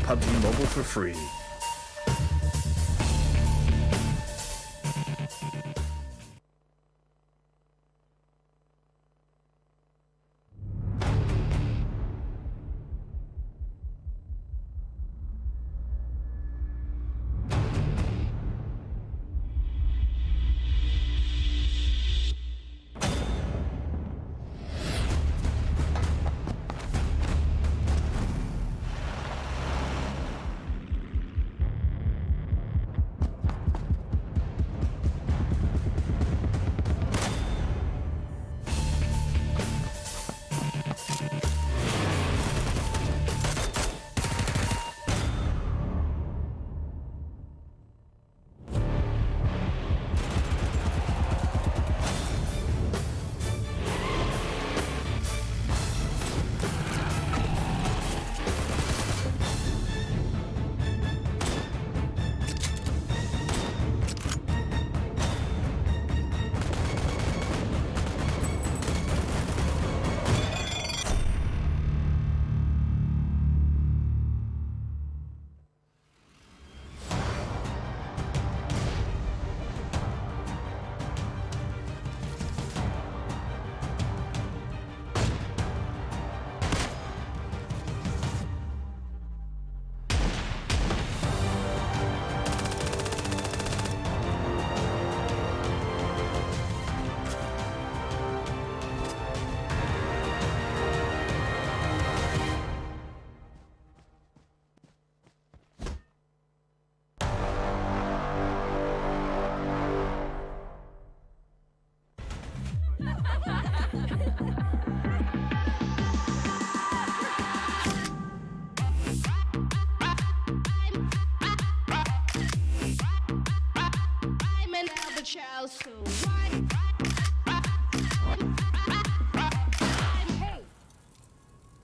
PUBG Mobile for free.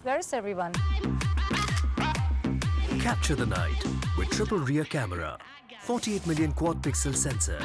Where's everyone?
Capture the night with triple rear camera, 48 million quad pixel sensor.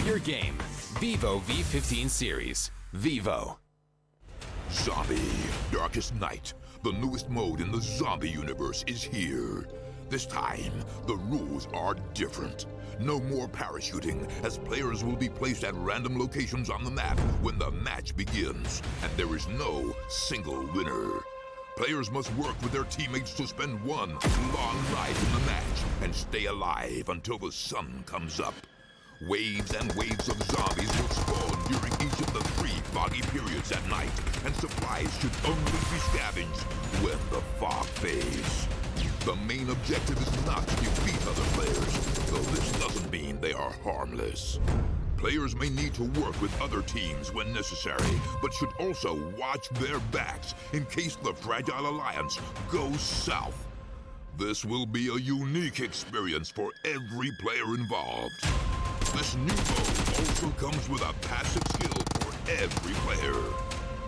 Your game, Vivo V15 series. Vivo.
Zombie, Darkest Night. The newest mode in the zombie universe is here. This time, the rules are different. No more parachuting, as players will be placed at random locations on the map when the match begins, and there is no single winner. Players must work with their teammates to spend one long night in the match and stay alive until the sun comes up. Waves and waves of zombies will spawn during each of the 3 foggy periods at night, and supplies should only be scavenged when the fog fades. The main objective is not to defeat other players, though this doesn't mean they are harmless. Players may need to work with other teams when necessary, but should also watch their backs in case the Fragile Alliance goes south. This will be a unique experience for every player involved. This new mode also comes with a passive skill for every player.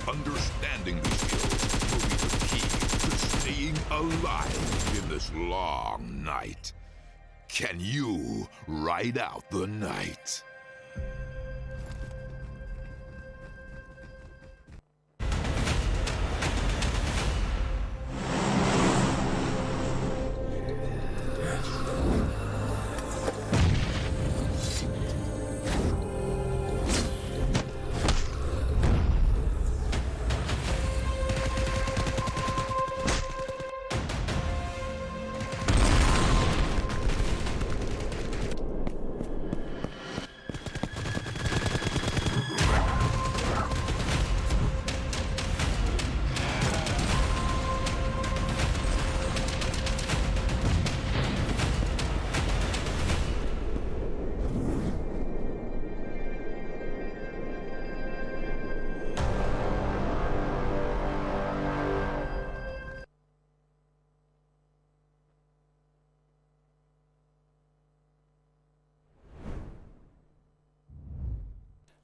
Understanding these skills will be the key to staying alive in this long night. Can you ride out the night?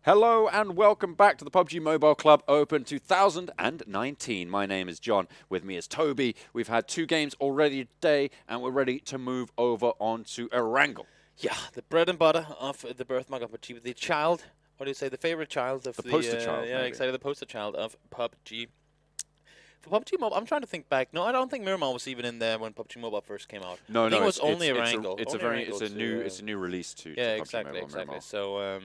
Hello and welcome back to the PUBG Mobile Club Open 2019. My name is John. With me is Toby. We've had 2 games already today, and we're ready to move over on to Erangel.
Yeah, the bread and butter of the birthmark of PUBG, the child. What do you say? The favorite child of the
poster child.
Yeah,
maybe.
exactly. The poster child of PUBG. For PUBG Mobile, I'm trying to think back. No, I don't think Miramar was even in there when PUBG Mobile first came out.
No,
I think
no,
it was only Erangel.
It's a new release to
yeah,
PUBG
exactly,
Mobile,
exactly.
Miramar.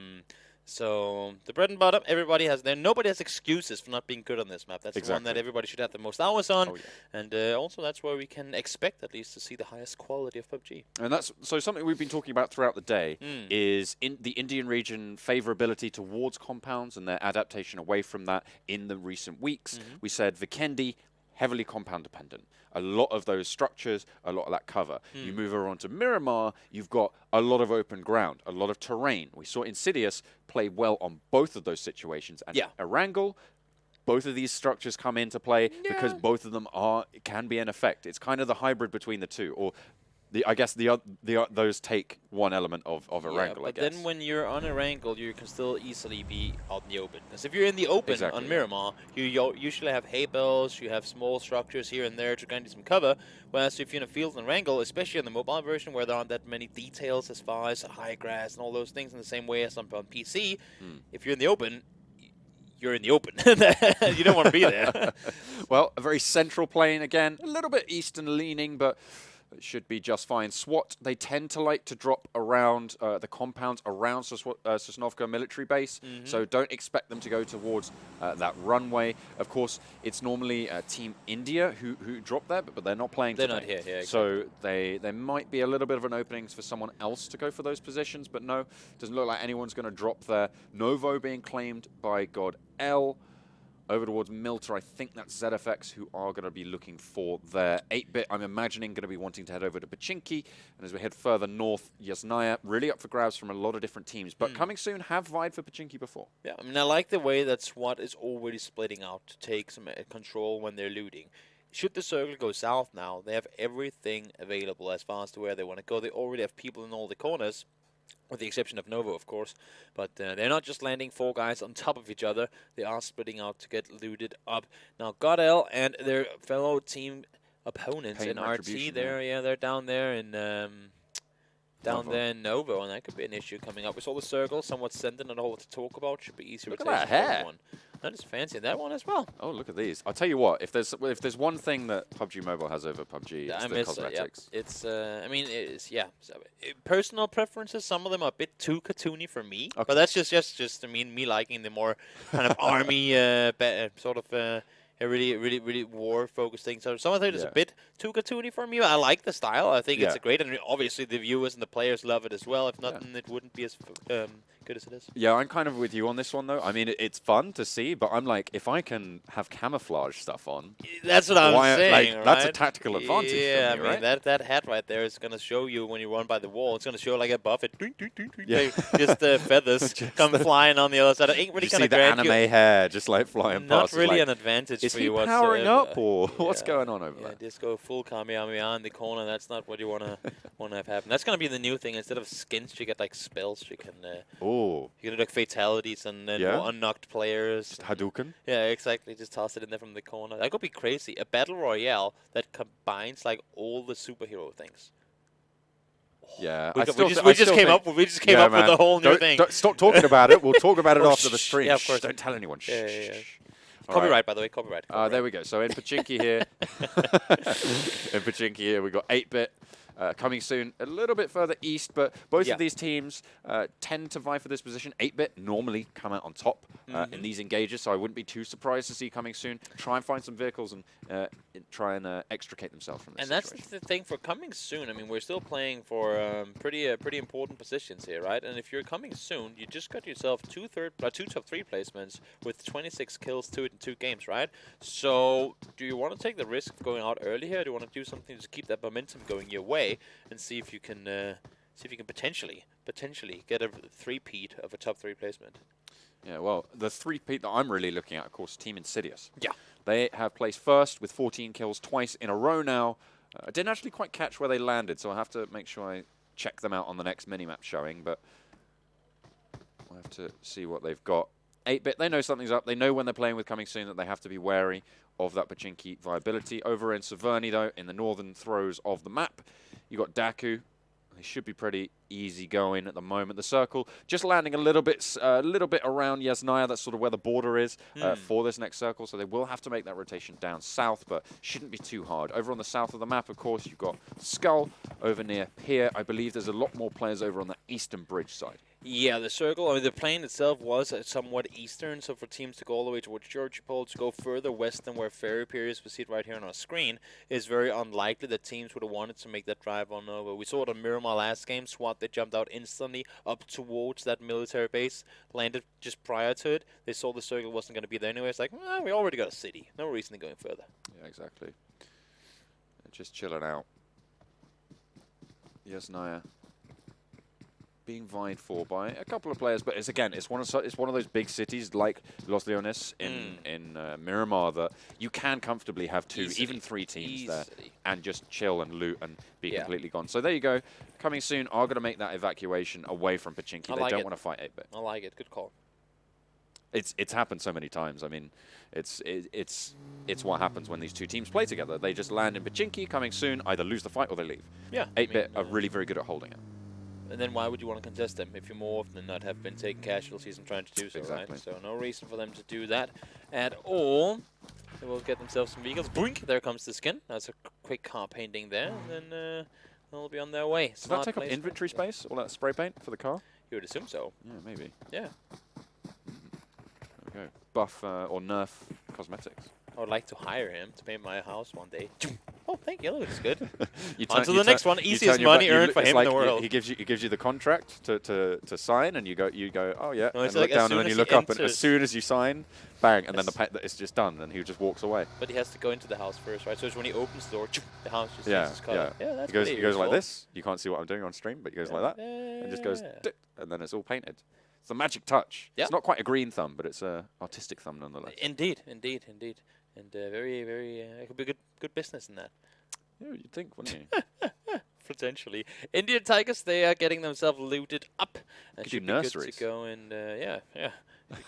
So the bread and butter, everybody has there. Nobody has excuses for not being good on this map. That's the one that everybody should have the most hours on, and also that's where we can expect at least to see the highest quality of PUBG.
And that's so something we've been talking about throughout the day is in the Indian region favorability towards compounds and their adaptation away from that in the recent weeks. We said Vikendi heavily compound dependent. A lot of those structures, a lot of that cover. You move over onto Miramar, you've got a lot of open ground, a lot of terrain. We saw Insidious play well on both of those situations. And Erangel, both of these structures come into play because both of them can be an effect. It's kind of the hybrid between the two. Or I guess those take one element of Erangel,
but then when you're on Erangel, you can still easily be out in the open. Because if you're in the open on Miramar, you usually have hay bales, you have small structures here and there to kind of some cover. Whereas if you're in a field in Erangel, especially in the mobile version where there aren't that many details as far as high grass and all those things in the same way as on PC, if you're in the open, you're in the open. You don't want to be there.
Well, a very central plane again, a little bit eastern leaning, but it should be just fine. SWAT, they tend to like to drop around the compounds around Sosnovka military base, so don't expect them to go towards that runway. Of course, it's normally Team India who drop there, but they're not playing today.
They're not here, yeah, exactly.
So there might be a little bit of an opening for someone else to go for those positions, but no, doesn't look like anyone's going to drop there. Novo being claimed by GODL. Over towards Milter, I think that's ZFX who are going to be looking for their 8-bit. I'm imagining going to be wanting to head over to Pachinki. And as we head further north, Yasnaya, really up for grabs from a lot of different teams. But coming soon, have vied for Pachinki before.
Yeah, I mean, I like the way that SWAT is already splitting out to take some control when they're looting. Should the circle go south now, they have everything available as far as to where they want to go. They already have people in all the corners. With the exception of Novo, of course. But they're not just landing 4 guys on top of each other. They are splitting out to get looted up. Now, GODL and their fellow team opponents in RT, they're down there in Novo, and that could be an issue coming up. We saw the circle, somewhat centered, not a whole lot to talk about. Should be easy rotation.
Look at that hair.
One. That is fancy. That one as well.
Oh, look at these. I'll tell you what, if there's one thing that PUBG Mobile has over PUBG, it's the cosmetics.
It's, I mean, it's, yeah. So, personal preferences, some of them are a bit too cartoony for me. But that's just I mean, me liking the more kind of army, sort of, really war-focused thing. So some of it is a bit too cartoony for me. I like the style. I think it's great, and obviously the viewers and the players love it as well. If not, then it wouldn't be as good as it is.
Yeah, I'm kind of with you on this one, though. I mean, it's fun to see, but I'm like, if I can have camouflage stuff on...
That's what I'm saying, right?
That's a tactical advantage for me,
I mean,
right?
that hat right there is going to show you when you run by the wall. It's going to show like above it. Just feathers come flying on the other side. It ain't really
going to grant you... anime hair just like flying
not
past.
Not really
like,
an advantage
is
for
he
you whatsoever.
powering up, or what's going on over there?
Just go full Kamehameha in the corner. That's not what you want to have happen. That's going to be the new thing. Instead of skins, you get like spells. You can... you can do like fatalities and unknocked players.
Just Hadouken?
Yeah, exactly. Just toss it in there from the corner. That could be crazy. A battle royale that combines like all the superhero things.
Yeah,
we just came up with a whole new thing.
Don't stop talking about it. We'll talk about it after the stream.
Yeah, of course.
Don't tell anyone.
Copyright, by the way. Copyright.
There we go. So in Pachinki here, we've got 8-bit. Coming soon, a little bit further east, but both of these teams tend to vie for this position. 8-bit normally come out on top in these engages, so I wouldn't be too surprised to see coming soon. Try and find some vehicles and try and extricate themselves from this situation.
And that's the thing for coming soon. I mean, we're still playing for pretty important positions here, right? And if you're coming soon, you just got yourself two top 3 placements with 26 kills, 2 games, right? So do you want to take the risk of going out early here? Do you want to do something to keep that momentum going your way? And see if you can potentially get a 3-peat of a top 3 placement.
Yeah, well, the 3-peat that I'm really looking at, of course, Team Insidious.
Yeah.
They have placed first with 14 kills twice in a row now. I didn't actually quite catch where they landed, so I have to make sure I check them out on the next minimap showing, but I have to see what they've got. 8-bit, they know something's up. They know when they're playing with Coming Soon that they have to be wary of that Pachinki viability. Over in Severny, though, in the northern throes of the map, you got DAKU. They should be pretty easy going at the moment. The circle just landing a little bit around Yasnaya. That's sort of where the border is for this next circle. So they will have to make that rotation down south, but shouldn't be too hard. Over on the south of the map, of course, you've got SKUL over near Pier. I believe there's a lot more players over on the eastern bridge side.
Yeah, the circle, I mean, the plane itself was somewhat eastern, so for teams to go all the way towards Georgipol, to go further west than where Ferry Pier is, we see it right here on our screen, is very unlikely that teams would have wanted to make that drive on over. We saw it on Miramar last game. SWAT, they jumped out instantly up towards that military base, landed just prior to it. They saw the circle wasn't going to be there anyway. It's like, well, we already got a city. No reason to go any further.
Yeah, exactly. They're just chilling out. Yasnaya being vied for by a couple of players, but it's one of those big cities like Los Leones in Miramar that you can comfortably have two, even three teams there and just chill and loot and be completely gone. So there you go. Coming Soon are going to make that evacuation away from Pachinki. They don't want to fight 8-bit.
I like it. Good call.
It's happened so many times. I mean, it's what happens when these two teams play together. They just land in Pachinki. Coming Soon either lose the fight or they leave.
Yeah.
8-bit are really very good at holding it.
And then why would you want to contest them if you more often than not have been taking casualties and trying to do so, right? So no reason for them to do that at all. They will get themselves some vehicles. Boink! There comes the skin. That's a quick car painting there. And then they'll be on their way.
Does that take up inventory space, all that spray paint for the car?
You would assume so.
Yeah, maybe.
Yeah.
There we go. Buff or nerf cosmetics.
I would like to hire him to paint my house one day. Oh, thank you. That looks good.
On
to the next one. Easiest money earned for him in the world.
He gives you the contract to sign, and you go, oh yeah,
no,
and
like
look down, and then you look up, and as soon as you sign, bang, and then it's just done, and he just walks away.
But he has to go into the house first, right? So it's when he opens the door, the house just changes color.
Yeah,
that's
he goes like this. You can't see what I'm doing on stream, but he goes like that, and just goes, and then it's all painted. It's a magic touch. It's not quite a green thumb, but it's a artistic thumb nonetheless.
Indeed. And very, it could be good business in that.
Yeah, you'd think, wouldn't you?
Potentially. Indian Tigers, they are getting themselves looted up.
Could do nurseries.
Good to go and,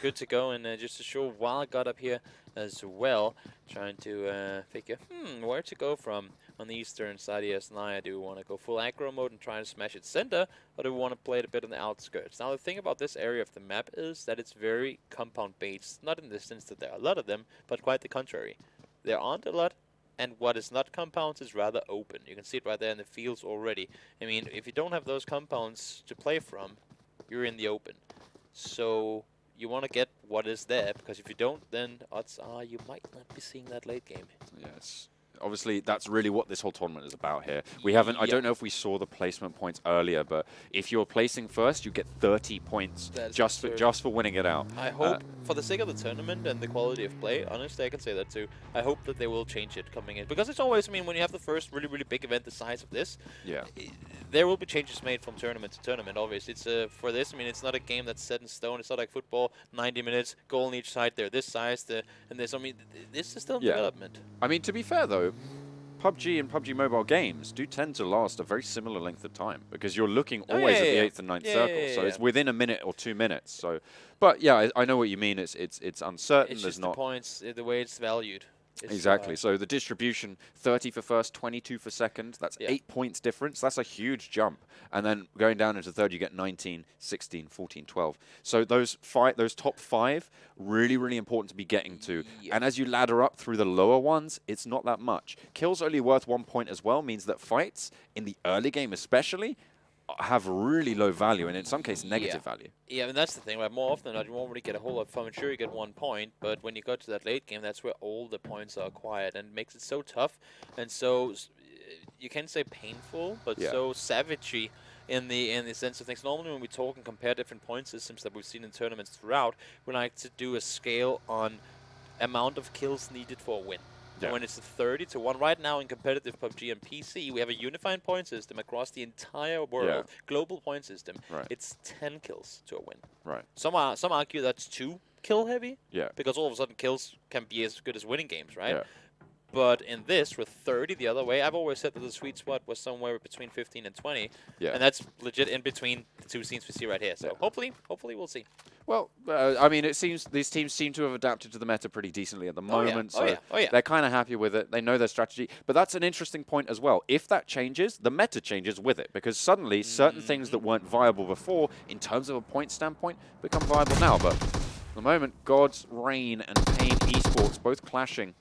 good to go and just to show while I got up here as well, trying to figure where to go from on the eastern side of Yasnaya. Do we want to go full aggro mode and try to smash its center, or do we want to play it a bit on the outskirts? Now the thing about this area of the map is that it's very compound based, not in the sense that there are a lot of them, but quite the contrary. There aren't a lot, and what is not compounds is rather open. You can see it right there in the fields already. I mean, if you don't have those compounds to play from, you're in the open. So you want to get what is there, because if you don't, then odds are you might not be seeing that late game.
Yes. Obviously, that's really what this whole tournament is about here. We haven't, I don't know if we saw the placement points earlier, but if you're placing first, you get 30 points just for winning it out.
I hope, for the sake of the tournament and the quality of play, honestly, I can say that too. I hope that they will change it coming in. Because it's always, I mean, when you have the first really, really big event the size of this, there will be changes made from tournament to tournament, obviously. It's for this, I mean, it's not a game that's set in stone. It's not like football, 90 minutes, goal on each side. They're this size, and this, I mean, this is still in development.
I mean, to be fair, though, PUBG and PUBG Mobile games do tend to last a very similar length of time because you're looking always at the 8th and 9th circle, so it's within a minute or 2 minutes. So, but yeah, I know what you mean. It's uncertain.
It's
There's
just
not
the points, the way it's valued.
Exactly. So the distribution, 30 for first, 22 for second. That's 8 points difference. That's a huge jump. And then going down into third, you get 19, 16, 14, 12. So those top 5, really, really important to be getting to. And as you ladder up through the lower ones, it's not that much. Kills only worth 1 point as well means that fights, in the early game especially, have really low value and in some cases negative value.
Yeah, I mean, that's the thing, right? More often than not, you won't really get a whole lot from it. Sure, you get 1 point, but when you go to that late game, that's where all the points are acquired, and it makes it so tough and so, you can say painful, but so savagey in the sense of things. Normally when we talk and compare different point systems that we've seen in tournaments throughout, we like to do a scale on amount of kills needed for a win. And when it's 30 to 1, right now in competitive PUBG and PC, we have a unified point system across the entire world, global point system. It's 10 kills to a win. Some argue that's too kill heavy, because all of a sudden kills can be as good as winning games, right? But in this, with 30 the other way, I've always said that the sweet spot was somewhere between 15 and 20.
Yeah.
And that's legit in between the two scenes we see right here. So hopefully we'll see.
Well, I mean, it seems these teams seem to have adapted to the meta pretty decently at the moment. So they're kind of happy with it. They know their strategy. But that's an interesting point as well. If that changes, the meta changes with it. Because suddenly, certain things that weren't viable before, in terms of a point standpoint, become viable now. But at the moment, GodsReign and Pain Esports both clashing.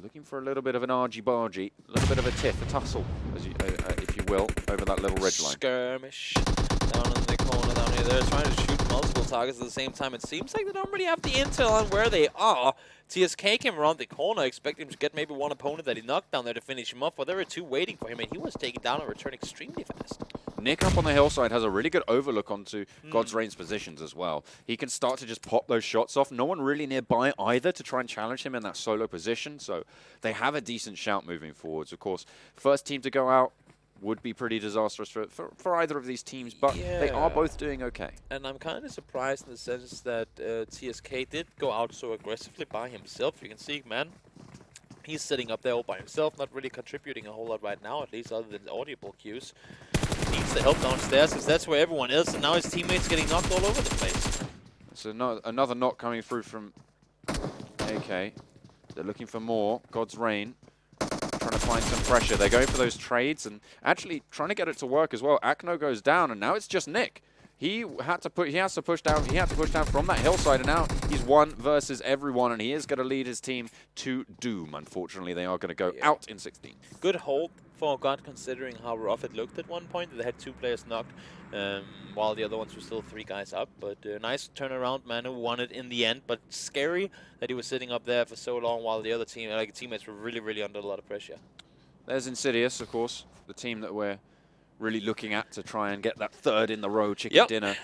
Looking for a little bit of an argy-bargy, a little bit of a tiff, a tussle, as you, if you will, over that little ridge line.
Skirmish down in the corner down here. They're trying to shoot multiple targets at the same time. It seems like they don't really have the intel on where they are. TSK came around the corner, expecting him to get maybe one opponent that he knocked down there to finish him off, but there were two waiting for him, and he was taken down and returned extremely fast.
Nick up on the hillside has a really good overlook onto GodsReign's positions as well. He can start to just pop those shots off. No one really nearby either to try and challenge him in that solo position, so they have a decent shout moving forwards. Of course, first team to go out would be pretty disastrous for either of these teams, but they are both doing okay.
And I'm kind of surprised in the sense that TSK did go out so aggressively by himself. You can see, man, he's sitting up there all by himself, not really contributing a whole lot right now, at least other than the audible cues. He needs the help downstairs, because that's where everyone is, and now his teammates getting knocked all over the place.
So another knock coming through from AK. They're looking for more. GodsReign trying to find some pressure. They're going for those trades and actually trying to get it to work as well. Akno goes down, and now it's just Nick. He has to push down from that hillside, and now he's one versus everyone, and he is going to lead his team to doom. Unfortunately, they are going to go out in 16.
Good hold for God, considering how rough it looked at one point. They had 2 players knocked, while the other ones were still 3 guys up. But nice turnaround, man, who won it in the end. But scary that he was sitting up there for so long while the other teammates were really, really under a lot of pressure.
There's Insidious, of course, the team that we're really looking at to try and get that third in the row chicken dinner.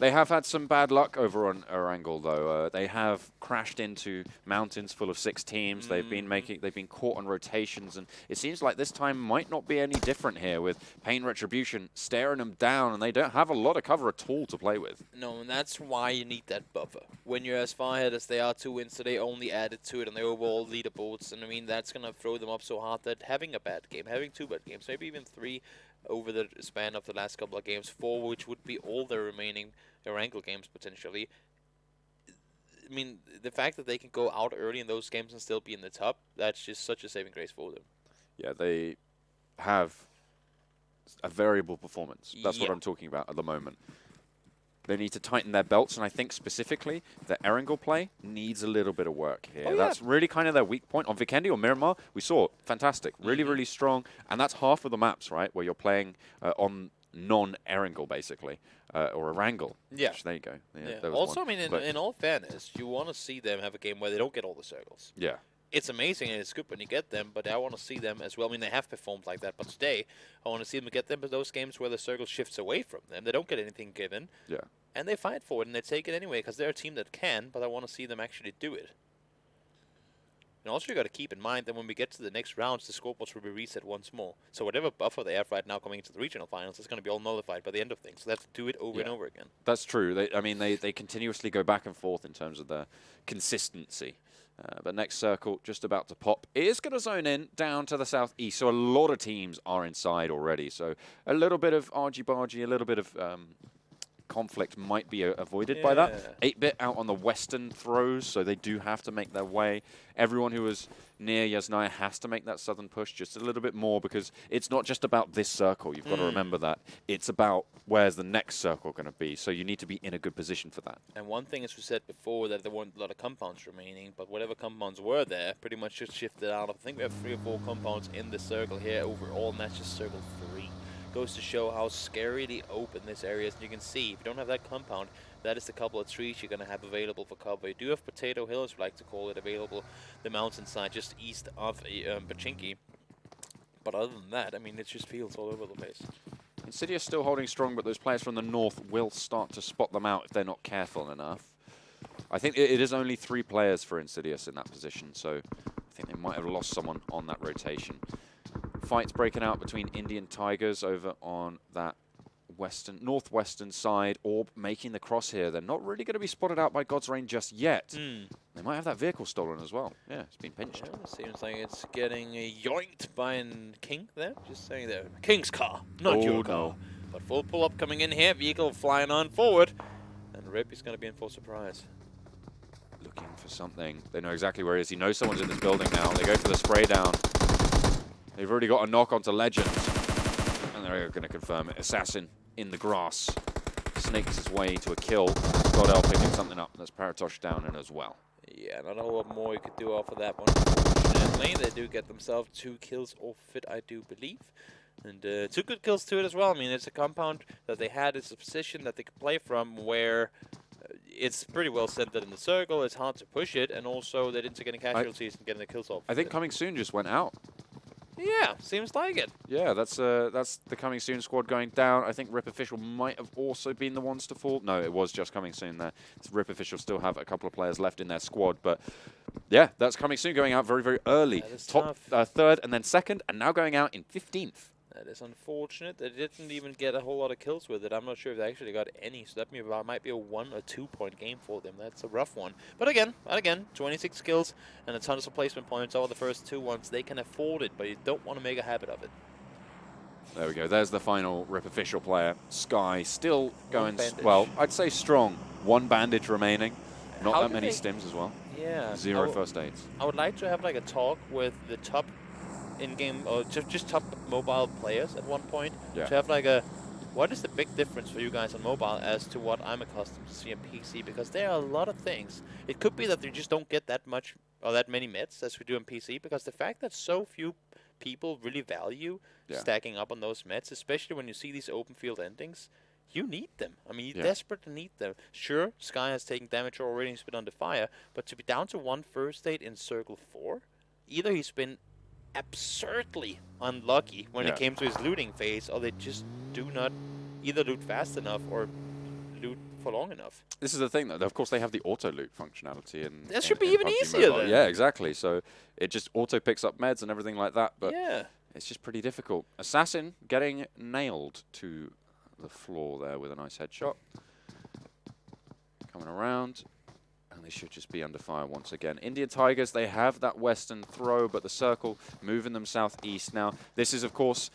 They have had some bad luck over on Erangel, though. They have crashed into mountains full of 6 teams. They've been caught on rotations, and it seems like this time might not be any different here with Pain Retribution staring them down, and they don't have a lot of cover at all to play with.
No, and that's why you need that buffer. When you're as far ahead as they are 2 wins, so they only added to it on the overall leaderboards, and I mean, that's going to throw them up so hard that having a bad game, having 2 bad games, maybe even 3 over the span of the last couple of games, 4, which would be all the remaining Erangel games potentially. I mean, the fact that they can go out early in those games and still be in the top, that's just such a saving grace for them.
Yeah, they have a variable performance. That's what I'm talking about at the moment. They need to tighten their belts, and I think specifically the Erangel play needs a little bit of work here. That's really kind of their weak point. On Vikendi or Miramar, we saw fantastic, really, really strong, and that's half of the maps, right, where you're playing on non-Erangel, basically, or Erangel.
Yeah.
Which, there you go.
Yeah. Also, I mean, in all fairness, you want to see them have a game where they don't get all the circles.
Yeah.
It's amazing and it's good when you get them, but I want to see them as well. I mean, they have performed like that, but today I want to see them get them in those games where the circle shifts away from them. They don't get anything given.
Yeah.
And they fight for it and they take it anyway because they're a team that can, but I want to see them actually do it. And also you got to keep in mind that when we get to the next rounds, the scoreboards will be reset once more. So whatever buffer they have right now coming into the regional finals is going to be all nullified by the end of things. So they have to do it over and over again.
That's true. They continuously go back and forth in terms of their consistency. But next circle, just about to pop, is going to zone in down to the southeast. So a lot of teams are inside already. So a little bit of argy-bargy, a little bit of conflict might be avoided by that. 8-bit out on the western throws, so they do have to make their way. Everyone who was near Yasnaya has to make that southern push just a little bit more because it's not just about this circle. You've got to remember that. It's about where's the next circle going to be, so you need to be in a good position for that.
And one thing, as we said before, that there weren't a lot of compounds remaining, but whatever compounds were there pretty much just shifted out. I think we have 3 or 4 compounds in the circle here overall, and that's just circle 3. Goes to show how scarily open this area is. And you can see, if you don't have that compound, that is the couple of trees you're going to have available for cover. You do have Potato Hill, as we like to call it, available, the mountainside just east of Pachinki. But other than that, I mean, it's just fields all over the place.
Insidious still holding strong, but those players from the north will start to spot them out if they're not careful enough. I think it is only 3 players for Insidious in that position, so I think they might have lost someone on that rotation. Fights breaking out between Indian Tigers over on that northwestern side, Orb making the cross here. They're not really going to be spotted out by GodsReign just yet. They might have that vehicle stolen as well. Yeah, it's been pinched.
Yeah, seems like it's getting yoinked by a king there. Just saying there. King's car, not your car.
No.
But full pull-up coming in here. Vehicle flying on forward. And Rip is going to be in for surprise.
Looking for something. They know exactly where he is. He knows someone's in this building now. They go for the spray down. They've already got a knock onto Legend. And they're going to confirm it. Assassin in the grass. Snakes his way to a kill. GODL picking something up. That's Paratosh down in as well.
Yeah, not a whole lot more you could do off of that one. Unfortunately, they do get themselves 2 kills off it, I do believe. And 2 good kills to it as well. I mean, it's a compound that they had. It's a position that they could play from where it's pretty well centered in the circle. It's hard to push it. And also, they didn't take any casualties and getting the kills off.
I think Coming Soon just went out.
Yeah, seems like it.
Yeah, that's the Coming Soon squad going down. I think Rip Official might have also been the ones to fall. No, it was just Coming Soon there. Rip Official still have a couple of players left in their squad, but yeah, that's Coming Soon going out very, very early. Top 3rd and then 2nd, and now going out in 15th.
That is unfortunate. They didn't even get a whole lot of kills with it. I'm not sure if they actually got any, so that might be a 1 or 2 point game for them. That's a rough one. But again, 26 kills and a ton of placement points over the first 2 ones. They can afford it, but you don't want to make a habit of it.
There we go. There's the final Rip Official player. Sky still going, well, I'd say strong. 1 bandage remaining. Not that many stims as well.
Yeah.
0 first aids.
I would like to have like a talk with the top in-game, or just top mobile players at one point.
Yeah.
To have like a, what is the big difference for you guys on mobile as to what I'm accustomed to see on PC? Because there are a lot of things. It could be that they just don't get that much or that many meds as we do on PC, because the fact that so few people really value stacking up on those meds, especially when you see these open field endings, you need them. I mean, you desperately need them. Sure, Sky has taken damage already and he's been under fire, but to be down to 1 first aid in Circle 4, either he's been absurdly unlucky when it came to his looting phase, or they just do not either loot fast enough or loot for long enough.
This is the thing, though. Of course, they have the auto loot functionality.
That should be even easier then.
Yeah, exactly. So it just auto picks up meds and everything like that, but
yeah,
it's just pretty difficult. Assassin getting nailed to the floor there with a nice headshot. Coming around. And they should just be under fire once again. Indian Tigers, they have that western throw, but the circle moving them southeast now. This is, of course,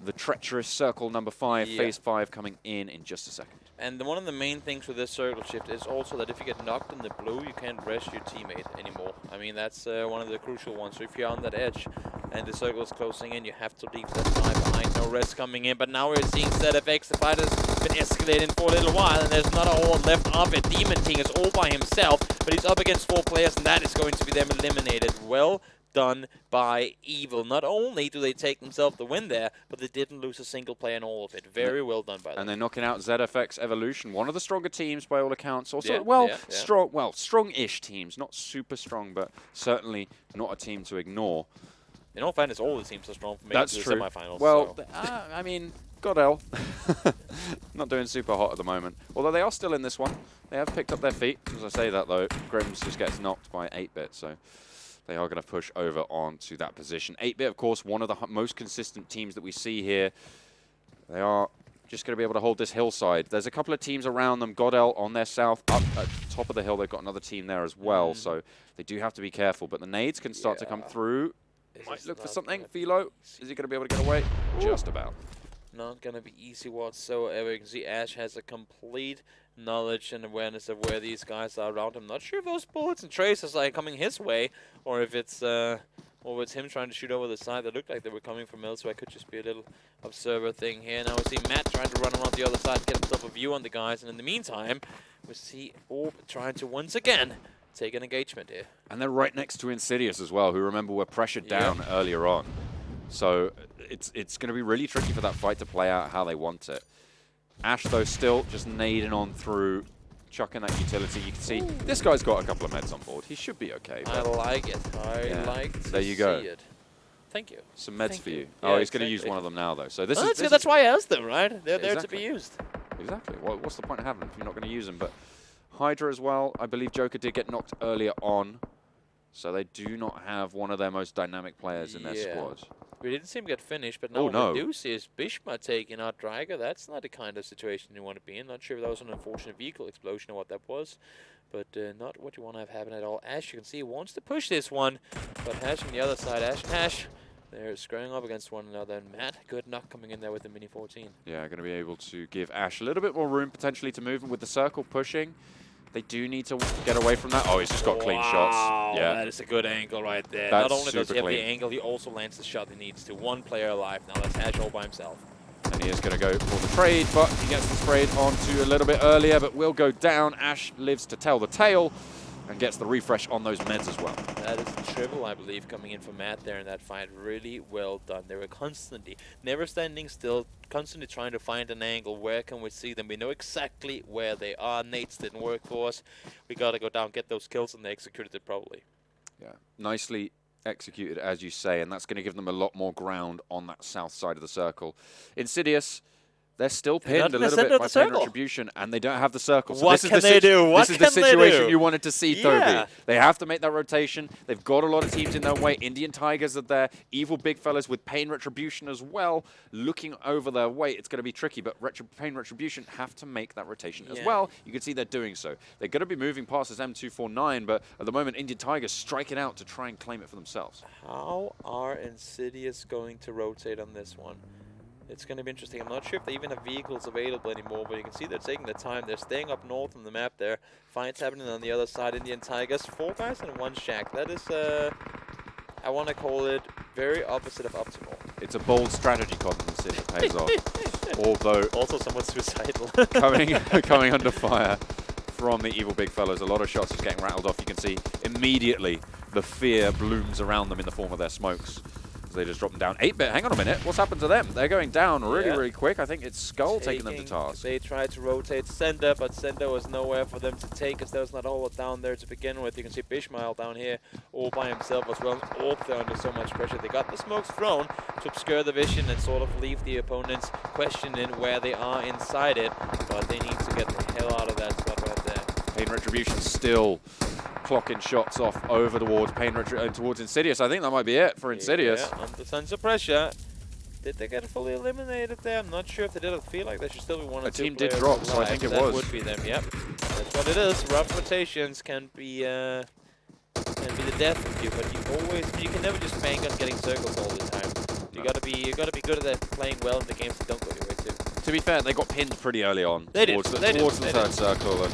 the treacherous circle number 5, phase 5 coming in just a second.
And one of the main things with this circle shift is also that if you get knocked in the blue, you can't rest your teammate anymore. I mean, that's one of the crucial ones. So if you're on that edge and the circle is closing in, you have to leave that side behind. No rest coming in, but now we're seeing ZFX. The fight has been escalating for a little while, and there's not a whole lot left of it. Demon King is all by himself, but he's up against 4 players, and that is going to be them eliminated. Well done by Evil. Not only do they take themselves the win there, but they didn't lose a single player in all of it. Very well done by them.
And they're knocking out ZFX Evolution, one of the stronger teams by all accounts. Also, strong-ish teams. Not super strong, but certainly not a team to ignore.
In all fairness, all the teams are strong for making it to the semifinals.
Well, I mean, GODL. Not doing super hot at the moment. Although they are still in this one. They have picked up their feet. As I say that, though, Grims just gets knocked by 8-bit, so they are going to push over onto that position. 8-bit, of course, one of the most consistent teams that we see here. They are just going to be able to hold this hillside. There's a couple of teams around them. GODL on their south. Up at the top of the hill, they've got another team there as well. So they do have to be careful. But the nades can start to come through. Might look for something. Philo, is he going to be able to get away? Just about.
Not going to be easy whatsoever. You can see Ash has a complete knowledge and awareness of where these guys are around him. Not sure if those bullets and traces are coming his way, or if it's him trying to shoot over the side. That looked like they were coming from elsewhere. Could just be a little observer thing here. Now we see Matt trying to run around the other side, get himself a view on the guys, and in the meantime, we see Orb trying to once again take an engagement here.
And they're right next to Insidious as well, who, remember, were pressured down earlier on. So it's going to be really tricky for that fight to play out how they want it. Ash, though, still just nading on through, chucking that utility. You can see this guy's got a couple of meds on board. He should be okay.
I like it. I like to
there you go.
see it. Thank you.
Some meds for you.
Yeah,
Oh, he's going to use one of them now, though. So this is
that's why I asked them, right? They're there to be used.
Exactly. Well, what's the point of having them if you're not going to use them? But HYDRA as well. I believe Joker did get knocked earlier on. So they do not have one of their most dynamic players in their squad.
We didn't see him get finished, but now what we do see is Bishma taking out Draga. That's not the kind of situation you want to be in. Not sure if that was an unfortunate vehicle explosion or what that was, but not what you want to have happen at all. Ash, you can see, wants to push this one, but Hash on the other side. Ash and Hash, they're squaring up against one another, and Matt, good knock coming in there with the Mini 14.
Yeah, going to be able to give Ash a little bit more room potentially to move with the circle pushing. They do need to get away from that. Oh, he's just got clean shots. Yeah,
that is a good angle right there.
That's
Not only does he have
clean.
the angle, he also lands the shot he needs to. One player alive now. That's Hash all by himself.
And he is going to go for the trade, but he gets the sprayed onto a little bit earlier, but will go down. Ash lives to tell the tale and gets the refresh on those meds as well.
That is a triple, I believe, coming in for Matt there in that fight. Really well done. They were constantly, never standing still, constantly trying to find an angle. Where can we see them? We know exactly where they are. Nates didn't work for us. We got to go down, get those kills, and they executed it probably.
Yeah, nicely executed, as you say, and that's going to give them a lot more ground on that south side of the circle. Insidious, they're still pinned a little bit by Pain Retribution, and they don't have the circle. So
what can they do? What
this is the
can they
situation
do?
you wanted to see,
Yeah.
Toby. They have to make that rotation. They've got a lot of teams in their way. Indian Tigers are there. Evil Big Fellas with Pain Retribution as well, looking over their way. It's going to be tricky, but Pain Retribution have to make that rotation as well. You can see they're doing so. They're going to be moving past this M249, but at the moment, Indian Tigers striking out to try and claim it for themselves.
How are Insidious going to rotate on this one? It's going to be interesting. I'm not sure if they even have vehicles available anymore, but you can see they're taking the time. They're staying up north on the map there. Fights happening on the other side. Indian Tigers, 4 guys and 1 shack. That is, I want to call it very opposite of optimal.
It's a bold strategy, Cotton City, that pays off. Although
also somewhat suicidal.
coming under fire from the Evil Big Fellas. A lot of shots just getting rattled off. You can see immediately the fear blooms around them in the form of their smokes. They just drop them down. 8-bit, hang on a minute. What's happened to them? They're going down really quick. I think it's SKUL taking them to task.
They tried to rotate Sender, but Sender was nowhere for them to take, as there was not a whole lot down there to begin with. You can see Bishmael down here all by himself as well. Orb, they're under so much pressure. They got the smokes thrown to obscure the vision and sort of leave the opponents questioning where they are inside it, but they need to get the hell out of that spot right there.
Pain Retribution still clocking shots off over towards towards Insidious. I think that might be it for Insidious.
Yeah, under tons of pressure. Did they get fully eliminated there? I'm not sure if they did. I feel like they should still be one or two.
A team did drop, so I think it was.
That would be them, yep. That's what it is. Rough rotations can be the death of you, but you can never just bank on getting circles all the time. You gotta be good at playing well in the games that don't go your way too.
To be fair, they got pinned pretty early on towards the third circle, and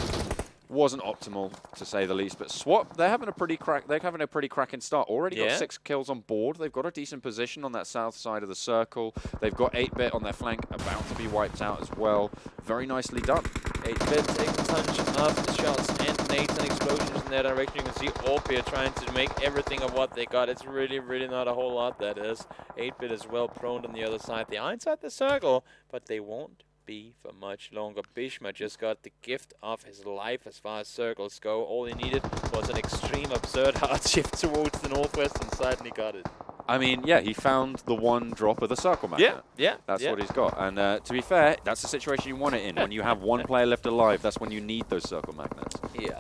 wasn't optimal to say the least. But SWAT, they're having a pretty cracking start. Already got 6 kills on board. They've got a decent position on that south side of the circle. They've got 8-bit on their flank, about to be wiped out as well. Very nicely done.
8-bit taking a bunch of the shots and nades and explosions in their direction. You can see Orpia trying to make everything of what they got. It's really, really not a whole lot, that is. 8-bit is well prone on the other side. They are inside the circle, but they won't be for much longer. Bishma just got the gift of his life as far as circles go. All he needed was an extreme absurd hard shift towards the northwestern side, and he got it.
I mean, yeah, he found the one drop of the circle magnet.
Yeah.
That's what he's got. And to be fair, that's the situation you want it in. When you have one player left alive, that's when you need those circle magnets.
Yeah.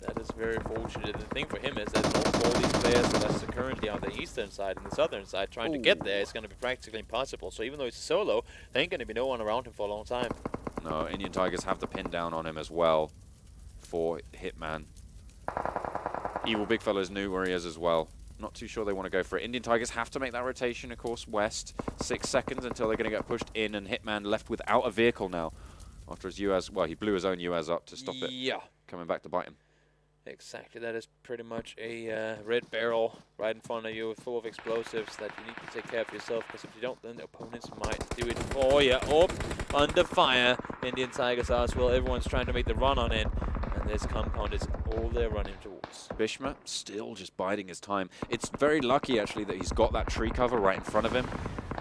That is very fortunate. The thing for him is that all these players that are currently on the eastern side and the southern side trying to get there is going to be practically impossible. So even though he's a solo, there ain't going to be no one around him for a long time.
No, Indian Tigers have the pin down on him as well for Hitman. Evil Big Fellas knew where he is as well. Not too sure they want to go for it. Indian Tigers have to make that rotation, of course, west. 6 seconds until they're going to get pushed in, and Hitman left without a vehicle now. After his UAS, well, he blew his own UAS up to stop it coming back to bite him.
Exactly, that is pretty much a red barrel right in front of you full of explosives that you need to take care of yourself, because if you don't, then the opponents might do it for you. Under fire, Indian Tigers are as well. Everyone's trying to make the run on it, and this compound is all they're running towards.
Bishma still just biding his time. It's very lucky, actually, that he's got that tree cover right in front of him.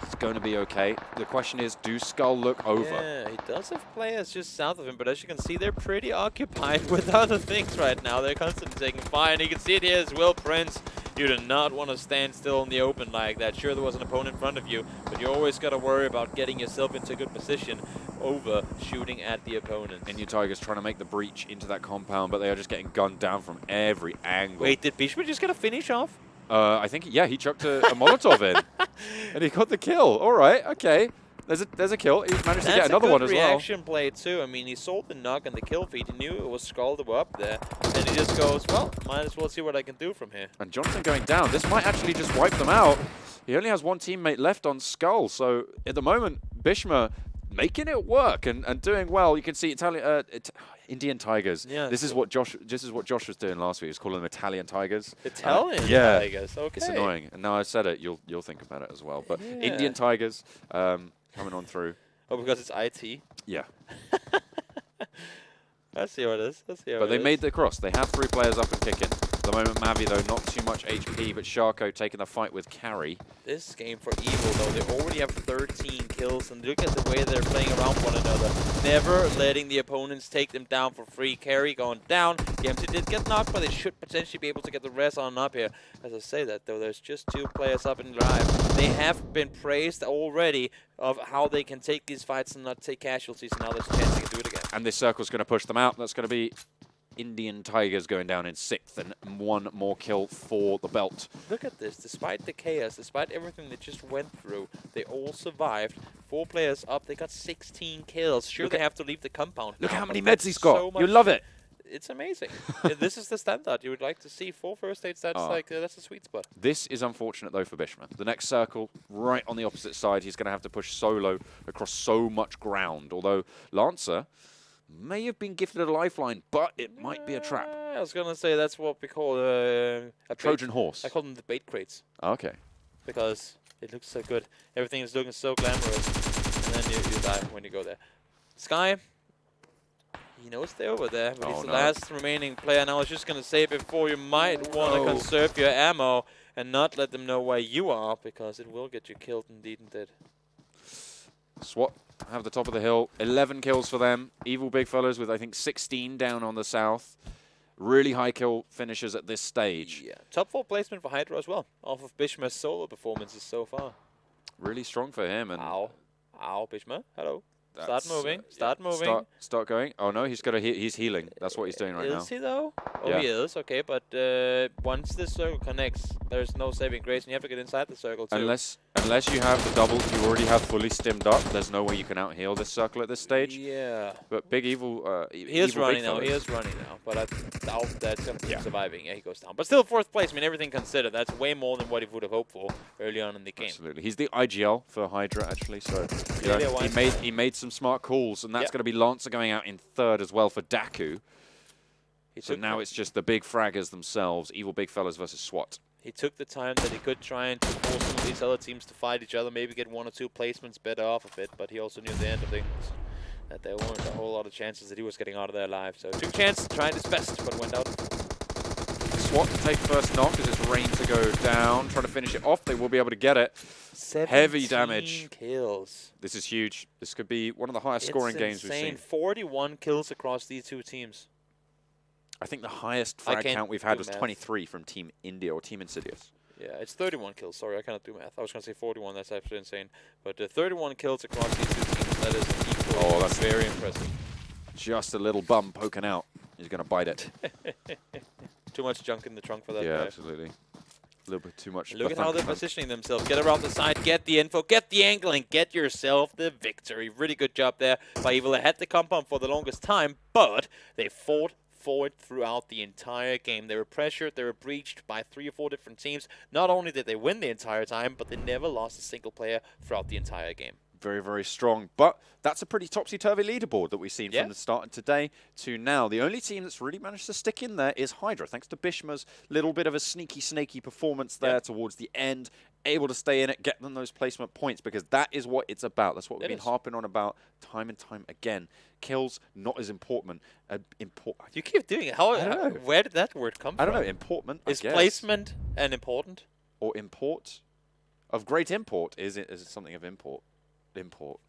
It's going to be okay. The question is, do SKUL look over?
Yeah, he does have players just south of him, but as you can see, they're pretty occupied with other things right now. They're constantly taking fire, and you can see it here as well, Prince. You do not want to stand still in the open like that. Sure, there was an opponent in front of you, but you always got to worry about getting yourself into a good position over shooting at the opponent.
And your Tigers trying to make the breach into that compound, but they are just getting gunned down from every angle.
Wait, did Bishma just get a finish off?
I think, yeah, he chucked a Molotov in. And he got the kill. All right, okay. There's a kill. He managed to get another one as well.
That's a good reaction play, too. I mean, he saw the knock and the kill feed. He knew it was SKUL that were up there. And he just goes, well, might as well see what I can do from here.
And Jonathan going down. This might actually just wipe them out. He only has one teammate left on SKUL. So at the moment, Bishma making it work and doing well. You can see Indian Tigers.
Yeah,
this is what Josh was doing last week. He was calling them Italian Tigers.
Italian
yeah,
Tigers. Okay.
It's annoying. And now I said it, you'll think about it as well. But
yeah.
Indian Tigers coming on through.
Oh, because it's IT.
Yeah.
I see what it is.
But they made the cross. They have 3 players up and kicking. At the moment, Mavi, though, not too much HP, but Sharko taking the fight with Carry.
This game for Evil, though, they already have 13 kills, and look at the way they're playing around one another. Never letting the opponents take them down for free. Carry going down. GMC did get knocked, but they should potentially be able to get the rest on up here. As I say that, though, there's just 2 players up and live. They have been praised already of how they can take these fights and not take casualties, and now there's a chance they can do it again.
And this circle's going to push them out. That's going to be Indian Tigers going down in 6th, and 1 more kill for the belt.
Look at this. Despite the chaos, despite everything they just went through, they all survived. 4 players up. They got 16 kills. Sure, they have to leave the compound.
Look
now,
how many meds he's got.
So
you love it.
It's amazing. This is the standard you would like to see. 4 first aids, that's that's a sweet spot.
This is unfortunate, though, for Bishma. The next circle, right on the opposite side, he's going to have to push solo across so much ground. Although Lancer may have been gifted a lifeline, but it might be a trap.
I was going to say that's what we call a
Trojan horse.
I call them the bait crates.
Okay.
Because it looks so good. Everything is looking so glamorous. And then you die when you go there. Sky, he knows they're over there, but he's the last remaining player. And I was just going to say before, you might want to conserve your ammo and not let them know where you are, because it will get you killed indeed and dead.
SWAT have the top of the hill. 11 kills for them. Evil big fellas with, I think, 16 down on the south. Really high kill finishes at this stage.
Yeah, top 4 placement for HYDRA as well, off of Bishma's solo performances so far.
Really strong for him. And
ow, Bishma, hello. Start moving. Start moving.
Start going. Oh no, he's healing. That's what he's doing right now.
Is he though? Oh,
yeah.
He is. Okay, but once this circle connects, there's no saving grace, and you have to get inside the circle too.
Unless you have the double, you already have fully stimmed up. There's no way you can out heal this circle at this stage.
Yeah.
But Big Evil.
He is running now. He is running now. But I doubt that's gonna be surviving. Yeah, he goes down. But still 4th place. I mean, everything considered, that's way more than what he would have hoped for early on in the game.
Absolutely. He's the IGL for HYDRA actually. So he made some smart calls, and that's going to be Lancer going out in 3rd as well for DAKU. So now it's just the big fraggers themselves, Evil big fellas versus SWAT.
He took the time that he could trying to force some of these other teams to fight each other, maybe get 1 or 2 placements better off of it, but he also knew at the end of things that there weren't a whole lot of chances that he was getting out of there alive. So took a chance, tried his best, but went out.
SWAT to take first knock as it's Rain to go down, trying to finish it off. They will be able to get it. Heavy damage.
Kills.
This is huge. This could be one of the highest scoring games we've seen.
41 kills across these 2 teams.
I think the highest frag count we've had was 23 from Team India or Team Insidious.
Yeah, it's 31 kills. Sorry, I cannot do math. I was going to say 41. That's absolutely insane. But 31 kills across these 2 teams. That is equal.
Oh, that's
very impressive.
Just a little bum poking out. He's going to bite it.
Too much junk in the trunk for that
Yeah,
guy.
absolutely. A little bit too much.
Look at how they're positioning themselves. Get around the side, get the info, get the angle, and get yourself the victory. Really good job there by Evil. They had the compound for the longest time, but they fought forward throughout the entire game. They were pressured, they were breached by 3 or 4 different teams. Not only did they win the entire time, but they never lost a single player throughout the entire game.
Very, very strong. But that's a pretty topsy-turvy leaderboard that we've seen from the start of today to now. The only team that's really managed to stick in there is HYDRA, thanks to Bishma's little bit of a sneaky, snaky performance there towards the end. Able to stay in it, get them those placement points, because that is what it's about. That's what we've been harping on about time and time again. Kills, not as important.
You keep doing it. Where did that word come from?
I don't know. Important,
Is placement an important?
Or import? Of great import. Is it something of import?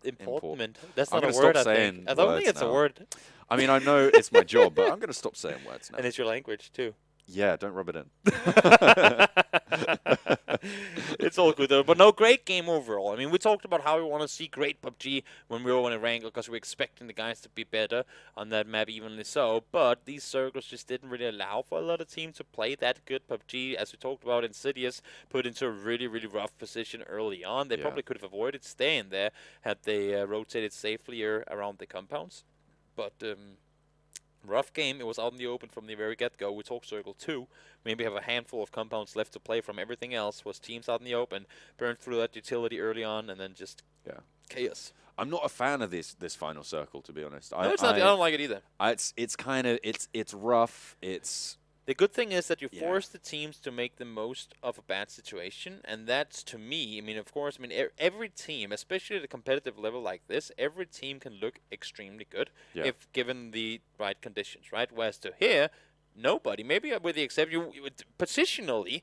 Importment. That's not a word, I think. I don't think it's a word.
I mean, I know it's my job, but I'm going to stop saying words now.
And it's your language, too.
Yeah, don't rub it in.
It's all good though. But no, great game overall. I mean, we talked about how we want to see great PUBG when we were on Erangel because we're expecting the guys to be better on that map, evenly so. But these circles just didn't really allow for a lot of teams to play that good PUBG. As we talked about, Insidious put into a really, really rough position early on. They probably could have avoided staying there had they rotated safely around the compounds. But rough game. It was out in the open from the very get-go. We talked Circle 2. Maybe have a handful of compounds left to play from. Everything else was teams out in the open. Burned through that utility early on, and then just chaos.
I'm not a fan of this final circle, to be honest.
No, I don't like it either.
It's kind of it's rough. It's
the good thing is that you force the teams to make the most of a bad situation, and that's, to me, I mean, of course, I mean, every team, especially at a competitive level like this, every team can look extremely good if given the right conditions, right? Whereas to here, nobody, maybe with the exception, positionally,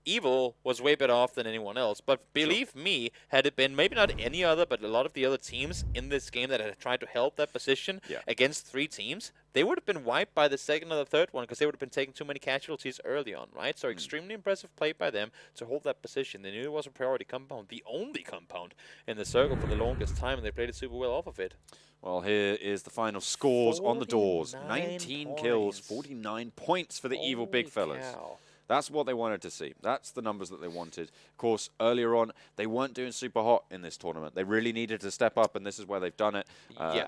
Evil was way better off than anyone else. But believe me, had it been maybe not any other, but a lot of the other teams in this game that had tried to help that position against 3 teams, they would have been wiped by the second or the third one because they would have been taking too many casualties early on, right? So extremely impressive play by them to hold that position. They knew it was a priority compound, the only compound in the circle for the longest time, and they played it super well off of it.
Well, here is the final scores on the doors. 19 kills, 49 points for the Evil Big Fellas.
Cow.
That's what they wanted to see. That's the numbers that they wanted. Of course, earlier on, they weren't doing super hot in this tournament. They really needed to step up, and this is where they've done it.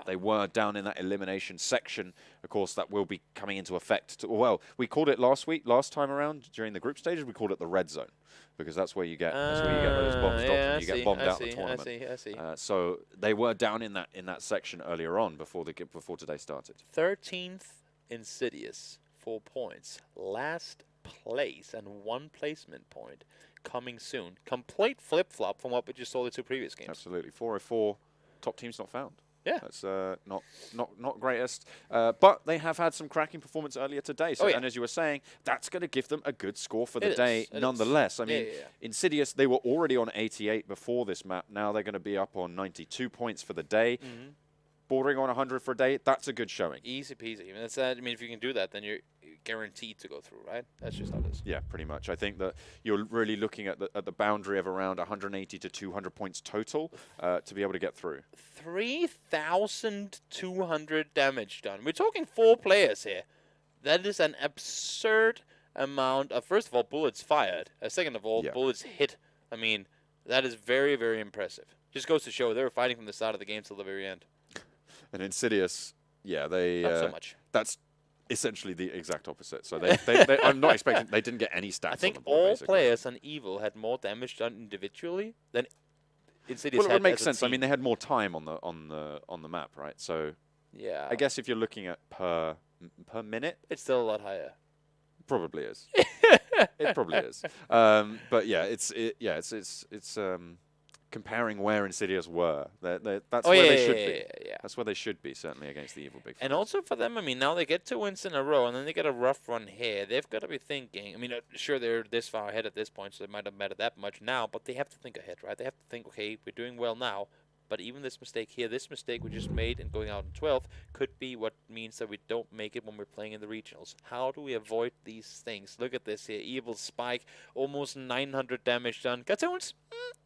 They were down in that elimination section. Of course, that will be coming into effect. Well, we called it last time around during the group stages. We called it the red zone because that's where you get those bombs dropped and you get bombed out the tournament.
I see.
So they were down in that section earlier on before today started.
13th Insidious, 4 points. Last place and 1 placement point coming soon. Complete flip-flop from what we just saw the 2 previous games.
Absolutely. 404, top teams not found.
Yeah.
That's not greatest. But they have had some cracking performance earlier today. So, and as you were saying, that's going to give them a good score for the day nonetheless. I mean, Insidious, they were already on 88 before this map. Now they're going to be up on 92 points for the day. Bordering on 100 for a day, that's a good showing.
Easy peasy. I mean, if you can do that, then you're guaranteed to go through, right? That's just how it is.
Yeah, pretty much. I think that you're really looking at the boundary of around 180 to 200 points total to be able to get through.
3,200 damage done. We're talking 4 players here. That is an absurd amount of, first of all, bullets fired. Second of all, bullets hit. I mean, that is very, very impressive. Just goes to show they were fighting from the start of the game till the very end.
And Insidious, not
so much.
That's essentially the exact opposite. So I'm not expecting they didn't get any stats.
I think
on the board,
all
basically.
players on Evil had more damage done individually than Insidious
Well, it
had
would make
as a
sense. I
team.
mean, they had more time on the map, right? So
yeah,
I guess if you're looking at per minute,
it's still a lot higher.
Probably is. It probably is. But yeah, it's comparing where Insidious were. That's where they should be.
Yeah.
That's where they should be, certainly, against the Evil Big Fellas.
And also for them, I mean, now they get 2 wins in a row, and then they get a rough run here. They've got to be thinking, I mean, sure, they're this far ahead at this point, so it might not matter that much now, but they have to think ahead, right? They have to think, okay, we're doing well now, but even this mistake here, this mistake we just made in going out in 12th could be what means that we don't make it when we're playing in the regionals. How do we avoid these things? Look at this here. Evil Spike, almost 900 damage done. Cartoons?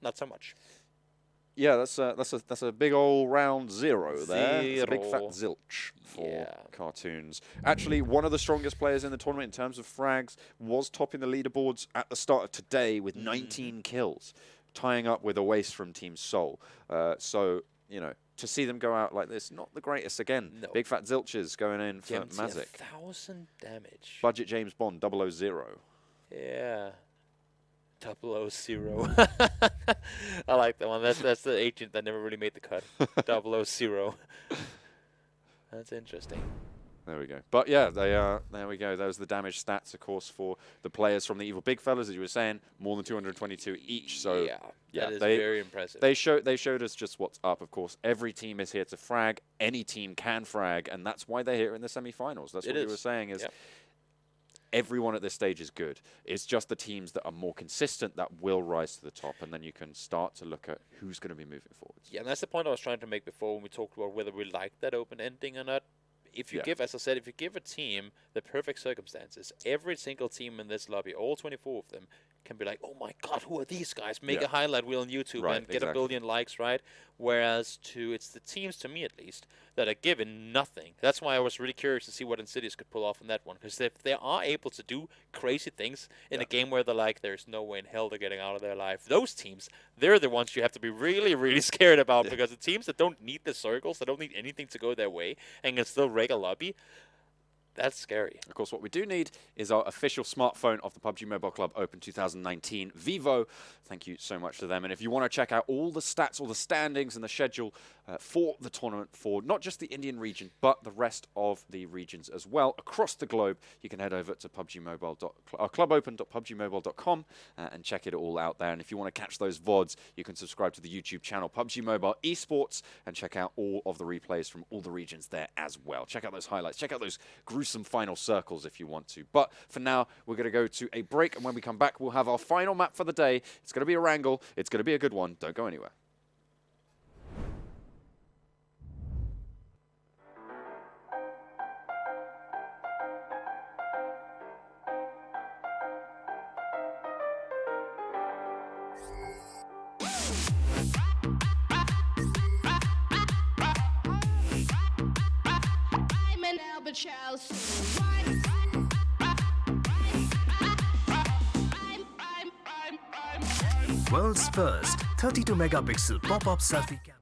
Not so much.
Yeah, that's a big old round 0 there. It's a big fat
0.
zilch for Cartoons. Actually, one of the strongest players in the tournament in terms of frags was topping the leaderboards at the start of today with 19 kills, tying up with a waste from Team Seoul. So, you know, to see them go out like this, not the greatest. Again, big fat zilches going in for Mazik.
1,000 damage.
Budget James Bond 000.
Yeah. 000. I like that one. That's the agent that never really made the cut. 000. That's interesting.
There we go. But yeah, there we go. Those are the damage stats, of course, for the players from the Evil Big Fellas, as you were saying, more than 222 each. So
that is very impressive.
They showed us just what's up. Of course, every team is here to frag. Any team can frag, and that's why they're here in the semifinals. That's what you were saying is. Everyone at this stage is good. It's just the teams that are more consistent that will rise to the top, and then you can start to look at who's going to be moving forwards.
Yeah, and that's the point I was trying to make before when we talked about whether we like that open ending or not. if you give, as I said, if you give a team the perfect circumstances, every single team in this lobby, all 24 of them, can be like, oh my god, who are these guys? Make a highlight reel on YouTube and get a billion likes, right? Whereas it's the teams, to me at least, that are given nothing. That's why I was really curious to see what Insidious could pull off in that one. Because if they are able to do crazy things in a game where they're like, there's no way in hell they're getting out of their life, those teams, they're the ones you have to be really, really scared about. Because the teams that don't need the circles, that don't need anything to go their way, and can still rake a lobby, that's scary.
Of course, what we do need is our official smartphone of the PUBG Mobile Club Open 2019, Vivo. Thank you so much to them. And if you want to check out all the stats, all the standings and the schedule for the tournament for not just the Indian region, but the rest of the regions as well across the globe, you can head over to clubopen.pubgmobile.com and check it all out there. And if you want to catch those VODs, you can subscribe to the YouTube channel PUBG Mobile Esports and check out all of the replays from all the regions there as well. Check out those highlights. Check out those gruesome final circles if you want to. But for now, we're going to go to a break, and when we come back, we'll have our final map for the day. It's going to be Erangel. It's going to be a good one. Don't go anywhere.
World's first 32-megapixel pop-up selfie camera.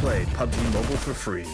Play PUBG Mobile for free.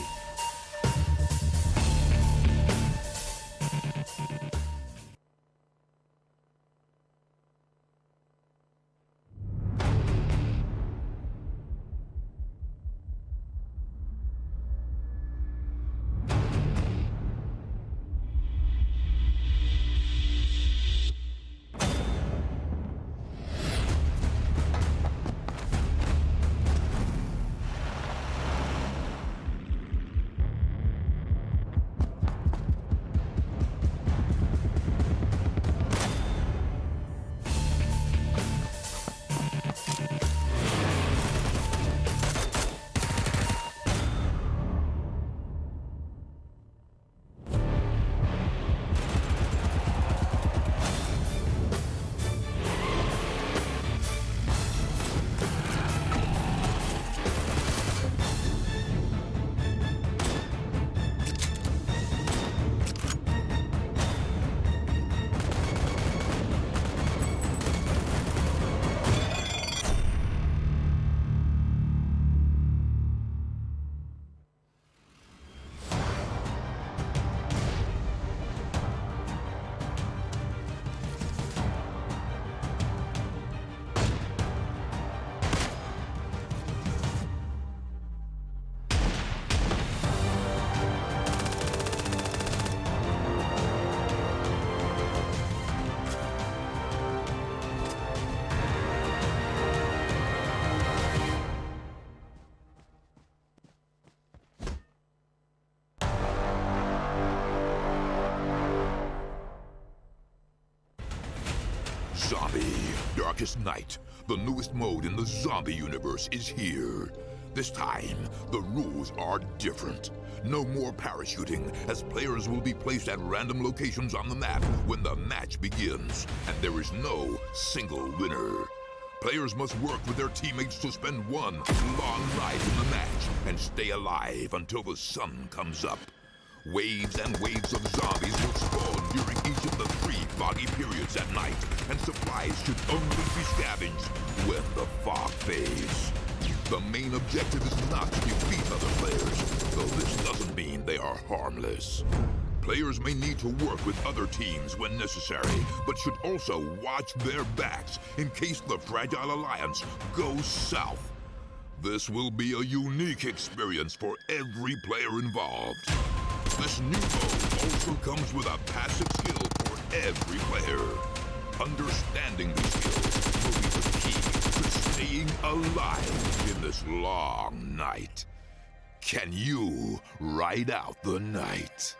Zombie, Darkest Night, the newest mode in the zombie universe, is here. This time, the rules are different. No more parachuting, as players will be placed at random locations on the map when the match begins, and there is no single winner. Players must work with their teammates to spend one long night in the match and stay alive until the sun comes up. Waves and waves of zombies will spawn during each of the 3 foggy periods at night, and supplies should only be scavenged when the fog fades. The main objective is not to defeat other players, though this doesn't mean they are harmless. Players may need to work with other teams when necessary, but should also watch their backs in case the Fragile Alliance goes south. This will be a unique experience for every player involved. This new mode also comes with a passive skill for every player. Understanding these skills will be the key to staying alive in this long night. Can you ride out the night?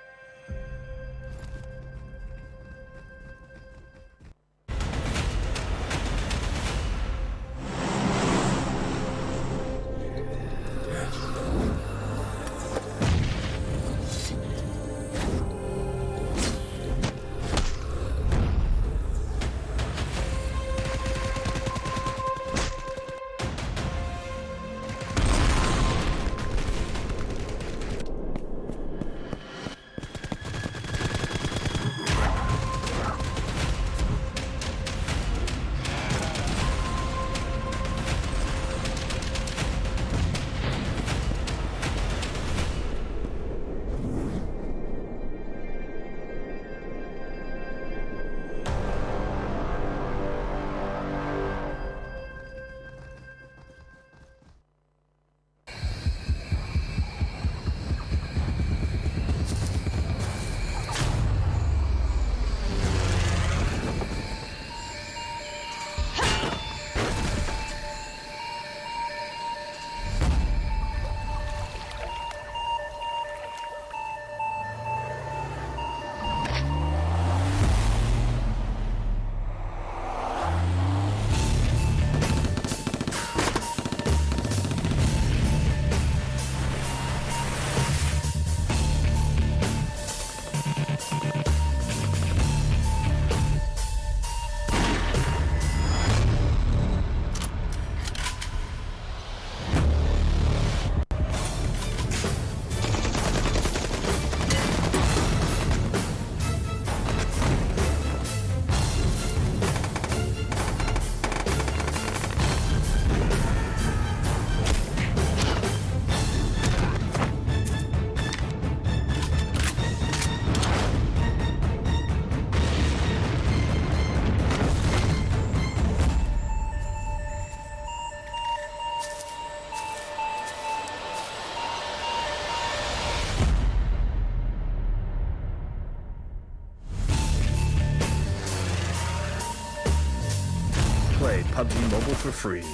Play PUBG Mobile for free.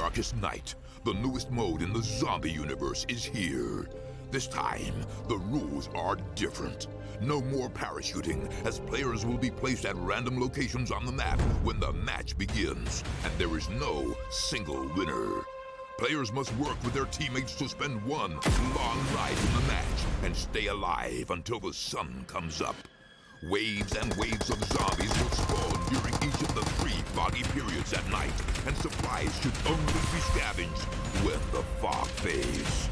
darkest night, the newest mode in the zombie universe is here. This time, the rules are different. No more parachuting, as players will be placed at random locations on the map when the match begins, and there is no single winner. Players must work with their teammates to spend one long night in the match and stay alive until the sun comes up. Waves and waves of zombies will spawn during each of the 3 foggy periods at night, and supplies should only be scavenged when the fog fades.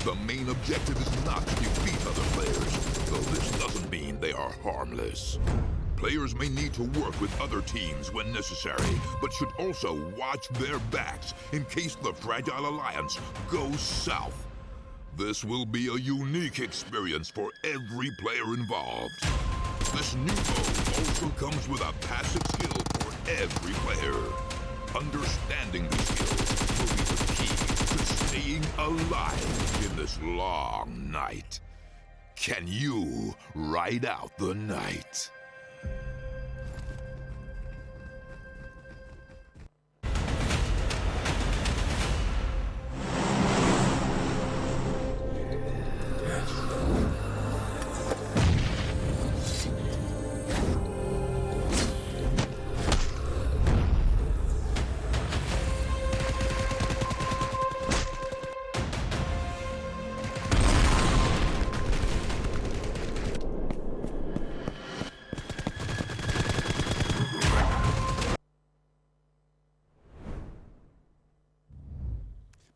The main objective is not to defeat other players, though this doesn't mean they are harmless. Players may need to work with other teams when necessary, but should also watch their backs in case the Fragile Alliance goes south. This will be a unique experience for every player involved. This new mode also comes with a passive skill for every player. Understanding these skills will be the key to staying alive in this long night. Can you ride out the night?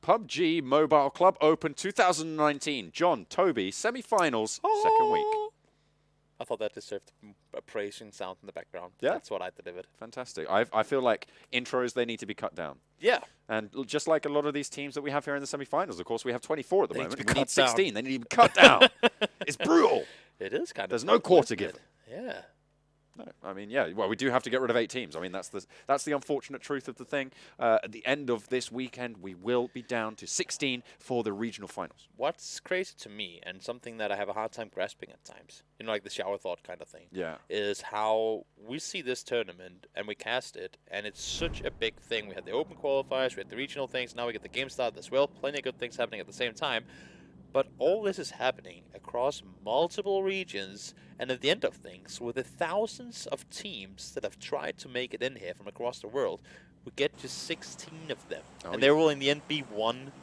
PUBG Mobile Club Open 2019. John, Toby, semifinals, second week.
I thought that deserved a praising sound in the background.
Yeah.
That's what I delivered.
Fantastic. I feel like intros, they need to be cut down.
Yeah.
And just like a lot of these teams that we have here in the semifinals, of course, we have 24 at the moment. We need
cut
16.
down.
They need to be cut down. It's brutal.
It is kind of.
There's no quarter given.
Yeah.
No, I mean, yeah. Well, we do have to get rid of 8 teams. I mean, that's the unfortunate truth of the thing. At the end of this weekend, we will be down to 16 for the regional finals.
What's crazy to me, and something that I have a hard time grasping at times, you know, like the shower thought kind of thing,
Yeah.
is how we see this tournament and we cast it, and it's such a big thing. We had the open qualifiers, we had the regional things, now we get the game started as well. Plenty of good things happening at the same time. But all this is happening across multiple regions, and at the end of things, with the thousands of teams that have tried to make it in here from across the world, we get to 16 of them. And there will in the end be one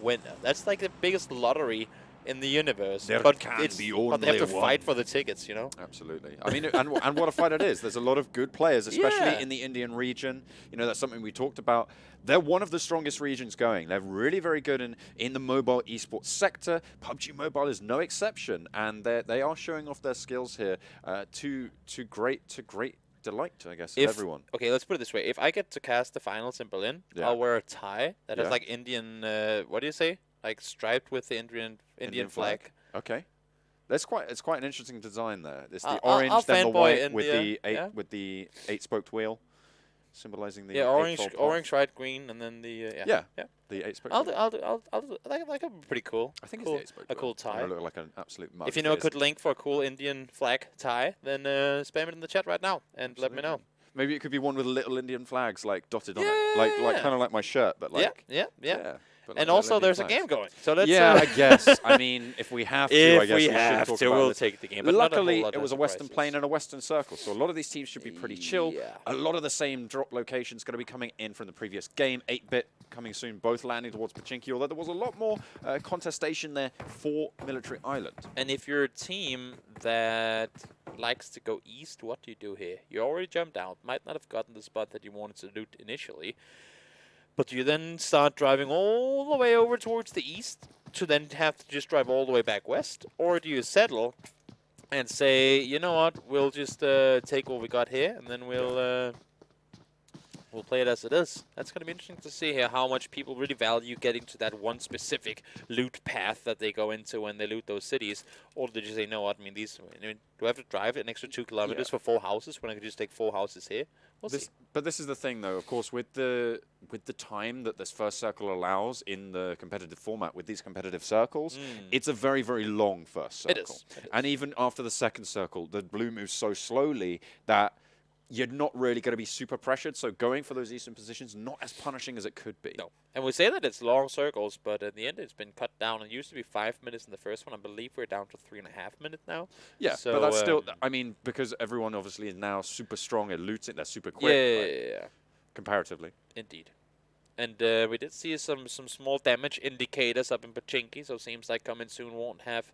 winner. That's like the biggest lottery in the universe.
There
but
can
it's,
be
but they have to
only
fight
one.
for the tickets, you know?
Absolutely. I mean, and what a fight it is. There's a lot of good players, especially
Yeah.
in the Indian region. You know, that's something we talked about. They're one of the strongest regions going. They're really very good in the mobile esports sector. PUBG Mobile is no exception, and they are showing off their skills here to great delight, I guess, of everyone.
Okay, let's put it this way. If I get to cast the finals in Berlin,
Yeah.
I'll wear a tie that
Yeah.
has like Indian, what do you say? Like striped with the Indian flag.
Okay. It's quite an interesting design there. It's the
I'll
orange, then the
fanboy
white
India,
with the 8-spoked wheel, symbolizing the
Yeah, orange,
eightfold path.
orange, white, green, and then the
Yeah.
yeah.
The 8-spoked.
I'll do. That could be pretty cool.
I think
cool,
it's the 8-spoked.
a cool
wheel.
tie.
It'll look like an absolute mug.
If you know a good link for a cool Indian flag tie, then spam it in the chat right now and let me know.
Maybe it could be one with little Indian flags like dotted on it, like kind of like my shirt, but like
yeah.
but
And
like
also,
little
there's a
Indian
game
flags.
going. So let's.
Yeah, I guess. I mean, if we have to, I guess we should talk about
we'll
it.
take the game. But not a whole
Luckily,
lot
it
of
was a Western
surprises.
plane and a Western circle, so a lot of these teams should be pretty chill.
Yeah.
A lot of the same drop locations going to be coming in from the previous game. 8-bit coming soon, both landing towards Pachinki, although there was a lot more contestation there for Military Island.
And if you're a team that likes to go east, what do you do here? You already jumped out, might not have gotten the spot that you wanted to loot initially, but you then start driving all the way over towards the east to then have to just drive all the way back west? Or do you settle and say, you know what, we'll just take what we got here and then we'll play it as it is. That's going to be interesting to see here how much people really value getting to that one specific loot path that they go into when they loot those cities. Or do they just say, no, I mean, do I have to drive an extra 2 kilometers for 4 houses when I could just take 4 houses here? We'll see.
But this is the thing, though. Of course, with the time that this first circle allows in the competitive format, with these competitive circles, it's a very, very long first circle.
It is.
And even after the second circle, the blue moves so slowly that you're not really going to be super pressured. So going for those eastern positions, not as punishing as it could be.
No. And we say that it's long circles, but in the end, it's been cut down. It used to be 5 minutes in the first one. I believe we're down to 3.5 minutes now.
Yeah,
so,
but that's still, I mean, because everyone obviously is now super strong at looting, they're super quick.
Yeah.
Comparatively.
Indeed. And we did see some small damage indicators up in Pachinki, so it seems like coming soon won't have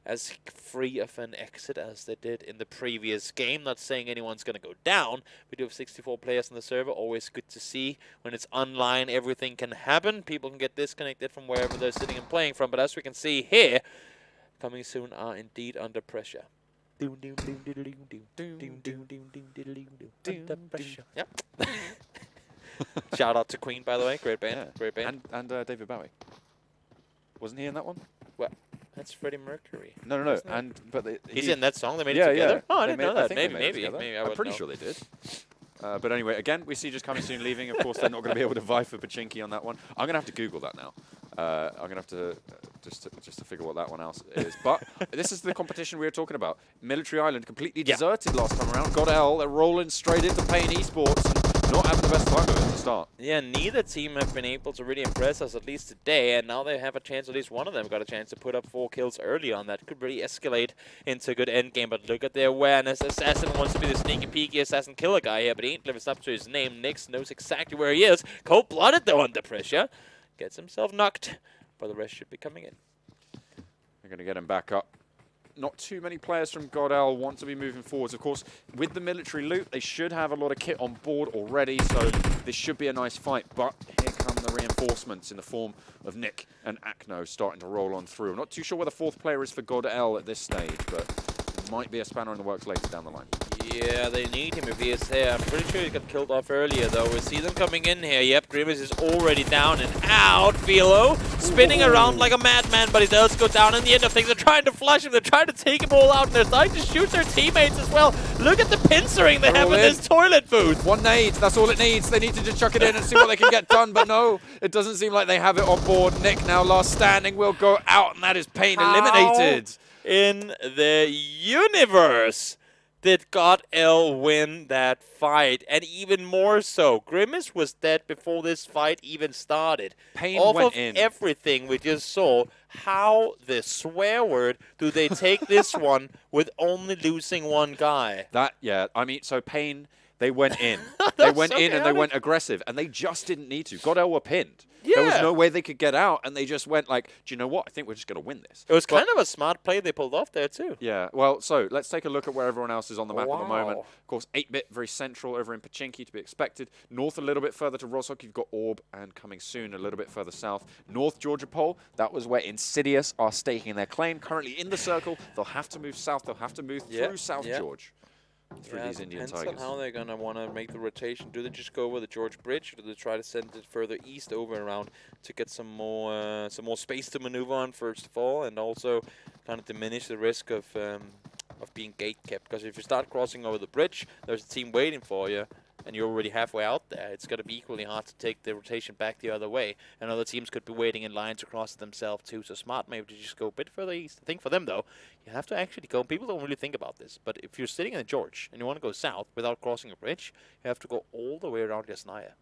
as free of an exit as they did in the previous game. Not saying anyone's going to go down. We do have 64 players on the server. Always good to see. When it's online, everything can happen. People can get disconnected from wherever they're sitting and playing from. But as we can see here, coming soon are indeed under pressure. Under pressure. Yep. Shout out to Queen, by the way. Great band.
Yeah.
Great band.
And David Bowie. Wasn't he in that one?
Well, that's Freddie Mercury.
No. But
he's in that song. They made it together. Oh, I didn't know that. Maybe.
I'm pretty sure they did. But anyway, again, we see just coming soon leaving. Of course, they're not going to be able to vie for Pachinki on that one. I'm going to have to Google that now. I'm going to have to just to figure what that one else is. But this is the competition we were talking about. Military Island completely deserted last time around. GODL, they're rolling straight into Pain Esports and not having the best time of it to start.
Yeah, neither team have been able to really impress us, at least today, and now they have a chance, at least one of them got a chance to put up 4 kills early on. That could really escalate into a good endgame, but look at the awareness. Assassin wants to be the sneaky peeky assassin killer guy here, but he ain't living up to his name. Nix knows exactly where he is. Cold-blooded though under pressure. Gets himself knocked, but the rest should be coming in.
They're going to get him back up. Not too many players from GODL want to be moving forwards. Of course, with the military loot, they should have a lot of kit on board already, so this should be a nice fight. But here come the reinforcements in the form of Nick and Akno starting to roll on through. I'm not too sure where the 4th player is for GODL at this stage, but it might be a spanner in the works later down the line.
Yeah, they need him if he is here. I'm pretty sure he got killed off earlier, though. We see them coming in here. Yep, Grimace is already down and out. Philo spinning around like a madman, but he does go down in the end of things. They're trying to flush him. They're trying to take him all out, and they're starting to shoot their teammates as well. Look at the pincering they have in this toilet booth.
1 nade, that's all it needs. They need to just chuck it in and see what they can get done, but no, it doesn't seem like they have it on board. Nick now last standing will go out, and that is Pain eliminated.
In the universe did GODL win that fight, and even more so, Grimace was dead before this fight even started.
Pain
Off
went
of
in.
everything we just saw, how the swear word do they take this one with only losing 1 guy?
Yeah, I mean, so Pain, they went in. They went in and they went aggressive, and they just didn't need to. GODL were pinned.
Yeah.
There was no way they could get out, and they just went like, do you know what? I think we're just going to win this.
It was kind of a smart play they pulled off there, too.
Yeah, well, so let's take a look at where everyone else is on the map at the moment. Of course, 8-bit, very central over in Pachinki to be expected. North a little bit further to Rostock, you've got Orb, and coming soon a little bit further south. North Georgia Pole, that was where Insidious are staking their claim. Currently in the circle, they'll have to move south. They'll have to move through South George. Through these Indian Tigers.
Depends on how they're going to want to make the rotation. Do they just go over the George Bridge, or do they try to send it further east over and around to get some more space to maneuver on first of all, and also kind of diminish the risk of being gate kept? Because if you start crossing over the bridge, there's a team waiting for you, and you're already halfway out there. It's going to be equally hard to take the rotation back the other way, and other teams could be waiting in line to cross it themselves too. So smart maybe to just go a bit further east. I think for them though, you have to actually go. People don't really think about this, but if you're sitting in the George and you want to go south without crossing a bridge, you have to go all the way around Yasnaya.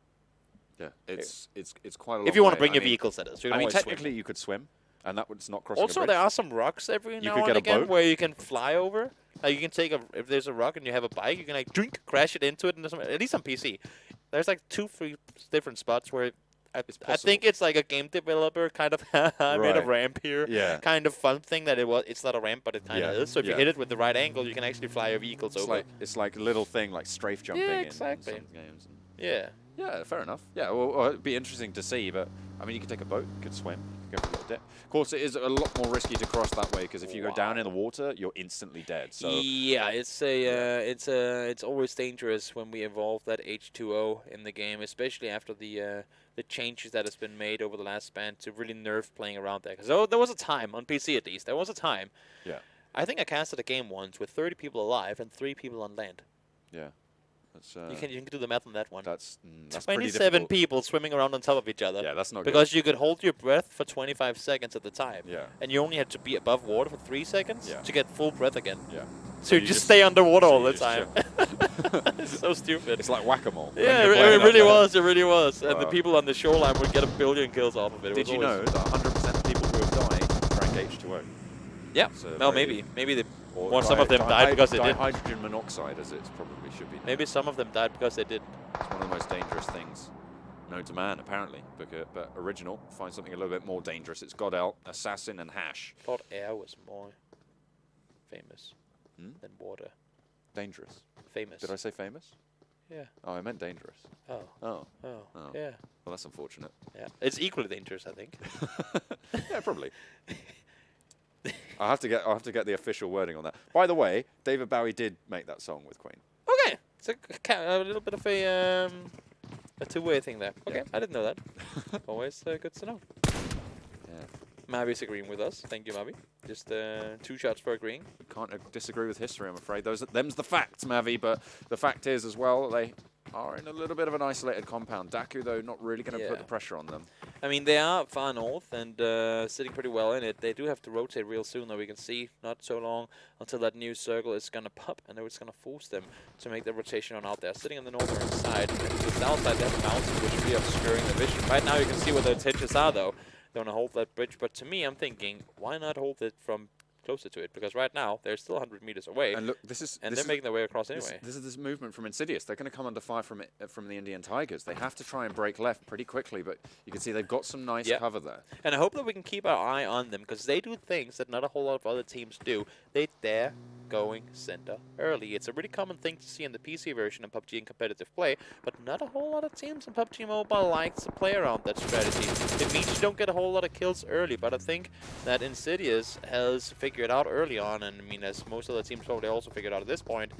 Yeah, it's quite a long
if you want
way.
to bring your vehicles, that is.
I mean, technically you could swim, and that would not cross.
Also, there are some rocks every now and again where you can fly over. Like you can take if there's a rock and you have a bike, you can like crash it into it, and at least on PC. There's like 2-3 different spots where I think it's like a game developer kind of made a ramp here.
Yeah.
Kind of fun thing that it's not a ramp, but it kind of is. So if you hit it with the right angle, you can actually fly your vehicles over.
It's like a little thing like strafe jumping
exactly.
in some games.
Yeah.
Yeah, fair enough. Yeah, well, it'd be interesting to see, but I mean, you could take a boat, you could swim, you could go for a little dip. Of course, it is a lot more risky to cross that way because if you go down in the water, you're instantly dead. So
yeah, it's always dangerous when we evolve that H2O in the game, especially after the changes that has been made over the last span to really nerf playing around there. Because there was a time on PC at least, there was a time.
Yeah.
I think I casted a game once with 30 people alive and 3 people on land.
Yeah. That's,
you can do the math on that one.
That's
27 people swimming around on top of each other.
Yeah, that's not
because
good.
you could hold your breath for 25 seconds at the time.
Yeah.
And you only had to be above water for 3 seconds to get full breath again.
Yeah.
So you just stay underwater all the time. It's so stupid.
It's like whack-a-mole.
Yeah, it really was. It really was. And the
Wow.
people on the shoreline would get 1 billion kills off of it.
Did you know that 100% of people who have died drank H2O?
Yeah.
So
Well,
very-
maybe they.
Or
Well, some of them died because they did.
Hydrogen monoxide, as it probably should be.
Maybe some of them died because they did.
It's one of the most dangerous things known to man, apparently. But original, find something a little bit more dangerous. It's GODL, Assassin, and Hash.
I thought air was more famous than water.
Dangerous.
Famous.
Did I say famous?
Yeah.
Oh, I meant dangerous.
Oh.
Oh.
Oh.
Oh.
Yeah.
Well, that's unfortunate.
Yeah. It's equally dangerous, I think.
Yeah, probably. I'll have to get the official wording on that. By the way, David Bowie did make that song with Queen.
Okay. It's a little bit of a two-way thing there. Okay,
Yeah.
I didn't know that. Always good to know.
Yeah.
Mavi's agreeing with us. Thank you, Mavi. Just 2 shots for agreeing.
Can't disagree with history, I'm afraid. Them's the facts, Mavi. But the fact is, as well, they are in a little bit of an isolated compound. DAKU, though, not really going to put the pressure on them.
I mean, they are far north and sitting pretty well in it. They do have to rotate real soon, though. We can see not so long until that new circle is going to pop, and then it's going to force them to make the rotation on out there. Sitting on the northern side, and to the south side, they have a mountain, which is really obscuring the vision. Right now, you can see where the intentions are, though. They want to hold that bridge, but to me, I'm thinking, why not hold it from closer to it? Because right now, they're still 100 meters away,
And look,
they're making their way across anyway.
This is this movement from Insidious. They're going to come under fire from the Indian Tigers. They have to try and break left pretty quickly, but you can see they've got some nice cover there.
And I hope that we can keep our eye on them, because they do things that not a whole lot of other teams do. They're going center early. It's a really common thing to see in the PC version of PUBG in competitive play, but not a whole lot of teams in PUBG Mobile likes to play around that strategy. It means you don't get a whole lot of kills early, but I think that Insidious has figured out early on, and I mean, as most other teams probably also figured out at this point,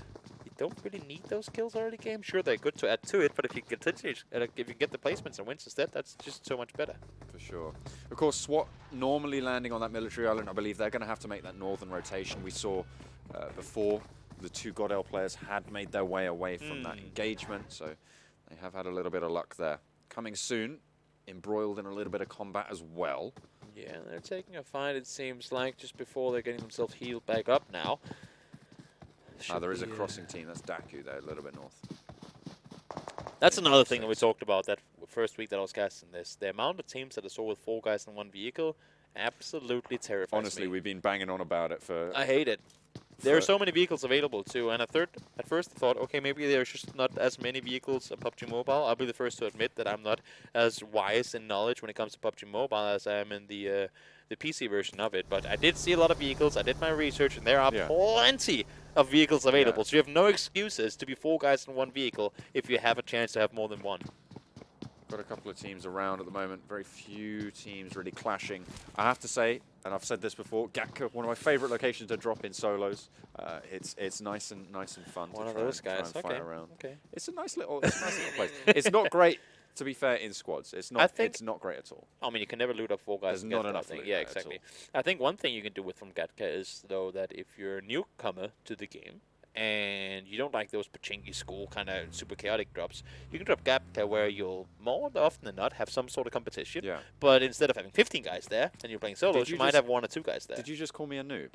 you don't really need those kills early game. Sure, they're good to add to it, but if you continue, if you get the placements and wins instead, that's just so much better.
For sure. Of course, SWAT normally landing on that military island, I believe they're going to have to make that northern rotation. We saw before the 2 GODL players had made their way away from that engagement, so they have had a little bit of luck there. Coming soon, embroiled in a little bit of combat as well.
Yeah, they're taking a fight, it seems like, just before they're getting themselves healed back up now.
There is a crossing team. That's DAKU there, a little bit north.
That's another thing that we talked about that first week that I was casting this. The amount of teams that I saw with 4 guys in 1 vehicle absolutely terrifies
Honestly,
me.
we've been banging on about it for...
I hate it. There are so many vehicles available too, and at first I thought, okay, maybe there's just not as many vehicles in PUBG Mobile. I'll be the first to admit that I'm not as wise in knowledge when it comes to PUBG Mobile as I am in the PC version of it. But I did see a lot of vehicles, I did my research, and there are plenty of vehicles available. So you have no excuses to be 4 guys in 1 vehicle if you have a chance to have more than 1.
Got a couple of teams around at the moment. Very few teams really clashing. I have to say, and I've said this before, GAKU, one of my favorite locations to drop in solos. It's nice and fun.
One
to
of
try
those
and, try
guys.
and
Okay.
fight around.
Okay.
It's a nice little place. It's not great, to be fair, in squads. It's not. It's not great at all.
I mean, you can never loot up 4 guys.
There's not enough
thing.
loot
Yeah,
there at
exactly.
all.
I think one thing you can do with from GAKU is, though, that if you're a newcomer to the game, and you don't like those Pachinki school kind of super chaotic drops, you can drop GAKU where you'll more often than not have some sort of competition.
Yeah.
But instead of having 15 guys there and you're playing solos, you might have 1 or 2 guys there.
Did you just call me a noob?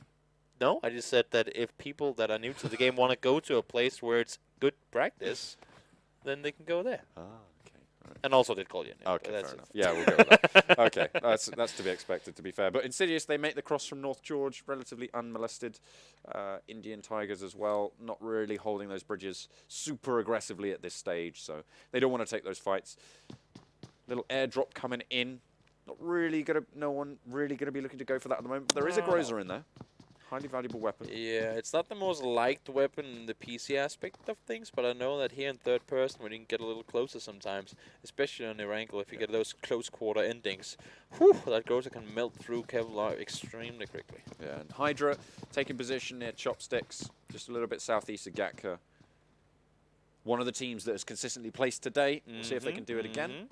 No, I just said that if people that are new to the game want to go to a place where it's good practice, then they can go there.
Ah, okay. Right.
And also did call you a noob.
Okay, fair enough. Yeah, we'll go with that. Okay, that's to be expected, to be fair. But Insidious, they make the cross from North George, relatively unmolested. Indian Tigers as well, not really holding those bridges super aggressively at this stage, so they don't want to take those fights. Little airdrop coming in. No one really gonna be looking to go for that at the moment. But there is a Grozer in there. Highly valuable weapon.
Yeah, it's not the most liked weapon in the PC aspect of things, but I know that here in third person, when you can get a little closer sometimes, especially on Erangel, if you get those close quarter endings, whew, that Grozer can melt through Kevlar extremely quickly.
Yeah, and HYDRA taking position near Chopsticks, just a little bit southeast of GAKU. One of the teams that has consistently placed today. We'll see if they can do it again.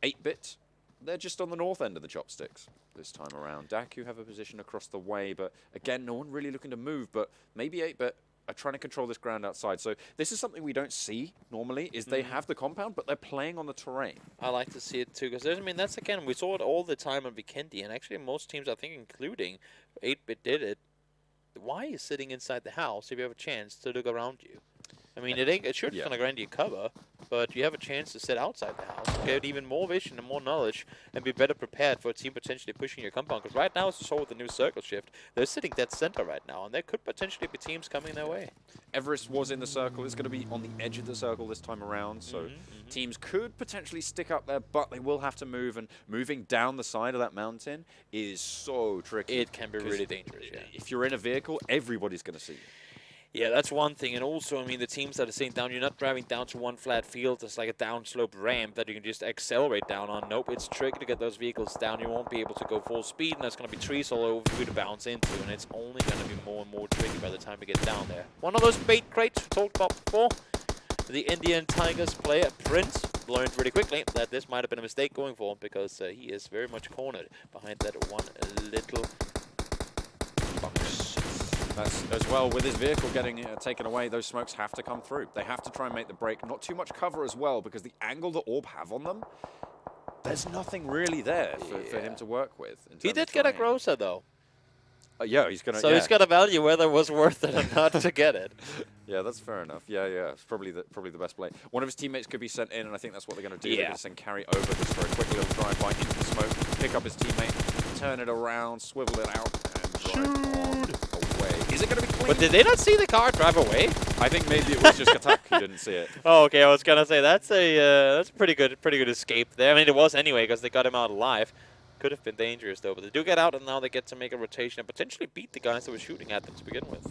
8-bit. They're just on the north end of the Chopsticks this time around. DAKU have a position across the way, but again, no one really looking to move, but maybe 8-bit are trying to control this ground outside. So this is something we don't see normally, is they have the compound, but they're playing on the terrain.
I like to see it too, because I mean, that's again, we saw it all the time on Vikendi, and actually most teams, I think including 8-bit did it, why are you sitting inside the house if you have a chance to look around you? I mean, it sure it's going to grant you cover, but you have a chance to sit outside the house, get even more vision and more knowledge, and be better prepared for a team potentially pushing your compound. Because right now, as you saw with the new circle shift, they're sitting dead center right now, and there could potentially be teams coming their way.
Everest was in the circle. It's going to be on the edge of the circle this time around, so teams could potentially stick up there, but they will have to move, and moving down the side of that mountain is so tricky.
It can be really dangerous, yeah.
If you're in a vehicle, everybody's going to see you.
Yeah, that's one thing. And also, I mean, the teams that are sitting down, you're not driving down to one flat field. It's like a downslope ramp that you can just accelerate down on. Nope, it's tricky to get those vehicles down. You won't be able to go full speed, and there's going to be trees all over for you to bounce into, and it's only going to be more and more tricky by the time you get down there. One of those bait crates we talked about before. The Indian Tigers player, Prince, learned really quickly that this might have been a mistake going for him because he is very much cornered behind that one little box.
As well, with his vehicle getting taken away, those smokes have to come through. They have to try and make the break. Not too much cover as well, because the angle that Orb have on them, there's nothing really there for him to work with.
He did get a Groza, though.
Yeah, he's going to...
So he's got to value whether it was worth it or not to get it.
Yeah, that's fair enough. Yeah, it's probably the best play. One of his teammates could be sent in, and I think that's what they're going to do. They're going to send Carry over just for a quick little drive-by into the smoke, pick up his teammate, turn it around, swivel it out, and drive on away. Is it going to be clean?
But did they not see the car drive away?
I think maybe it was just attack. He didn't see it.
Oh, okay. I was going to say that's a pretty good escape there. I mean, it was anyway because they got him out alive. Could have been dangerous, though. But they do get out, and now they get to make a rotation and potentially beat the guys that were shooting at them to begin with.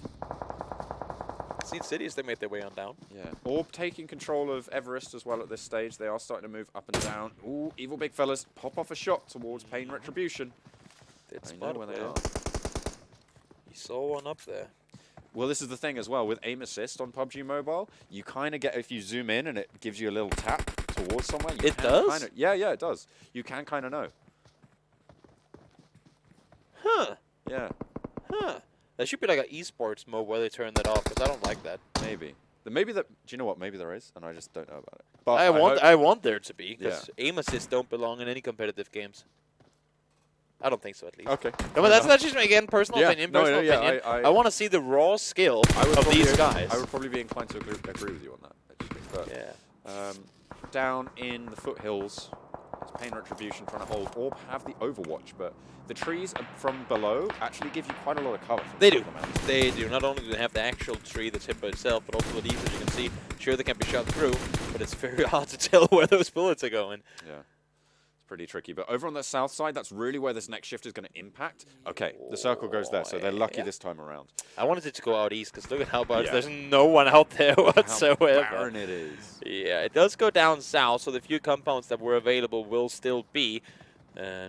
Insidious, they made their way on down.
Yeah. Orb taking control of Everest as well at this stage. They are starting to move up and down. Ooh, evil big fellas pop off a shot towards Pain Retribution.
They
know where they are.
You saw one up there.
Well, this is the thing as well. With aim assist on PUBG Mobile, you kind of get, if you zoom in and it gives you a little tap towards somewhere.
It does?
Yeah, it does. You can kind of know.
Huh.
Yeah.
Huh. There should be like an eSports mode where they turn that off, because I don't like that.
Maybe. Do you know what? Maybe there is, and I just don't know about it. But
I want there to be, because aim assists don't belong in any competitive games. I don't think so, at least.
Okay.
No, but that's just, again, personal opinion. Opinion. I want to see the raw skill of these guys.
I would probably be inclined to agree with you on that, actually. But,
yeah.
Down in the foothills, it's Pain Retribution trying to hold Orb have the overwatch, but the trees from below actually give you quite a lot of cover.
They do. They do. Not only do they have the actual tree that's hit by itself, but also the leaves, as you can see. Sure, they can be shot through, but it's very hard to tell where those bullets are going.
Yeah. Pretty tricky, but over on the south side, that's really where this next shift is going to impact. Okay, the circle goes there, so they're lucky this time around.
I wanted it to go out east, because look at how bad there's no one out there whatsoever.
How barren it is.
Yeah, it does go down south, so the few compounds that were available will still be.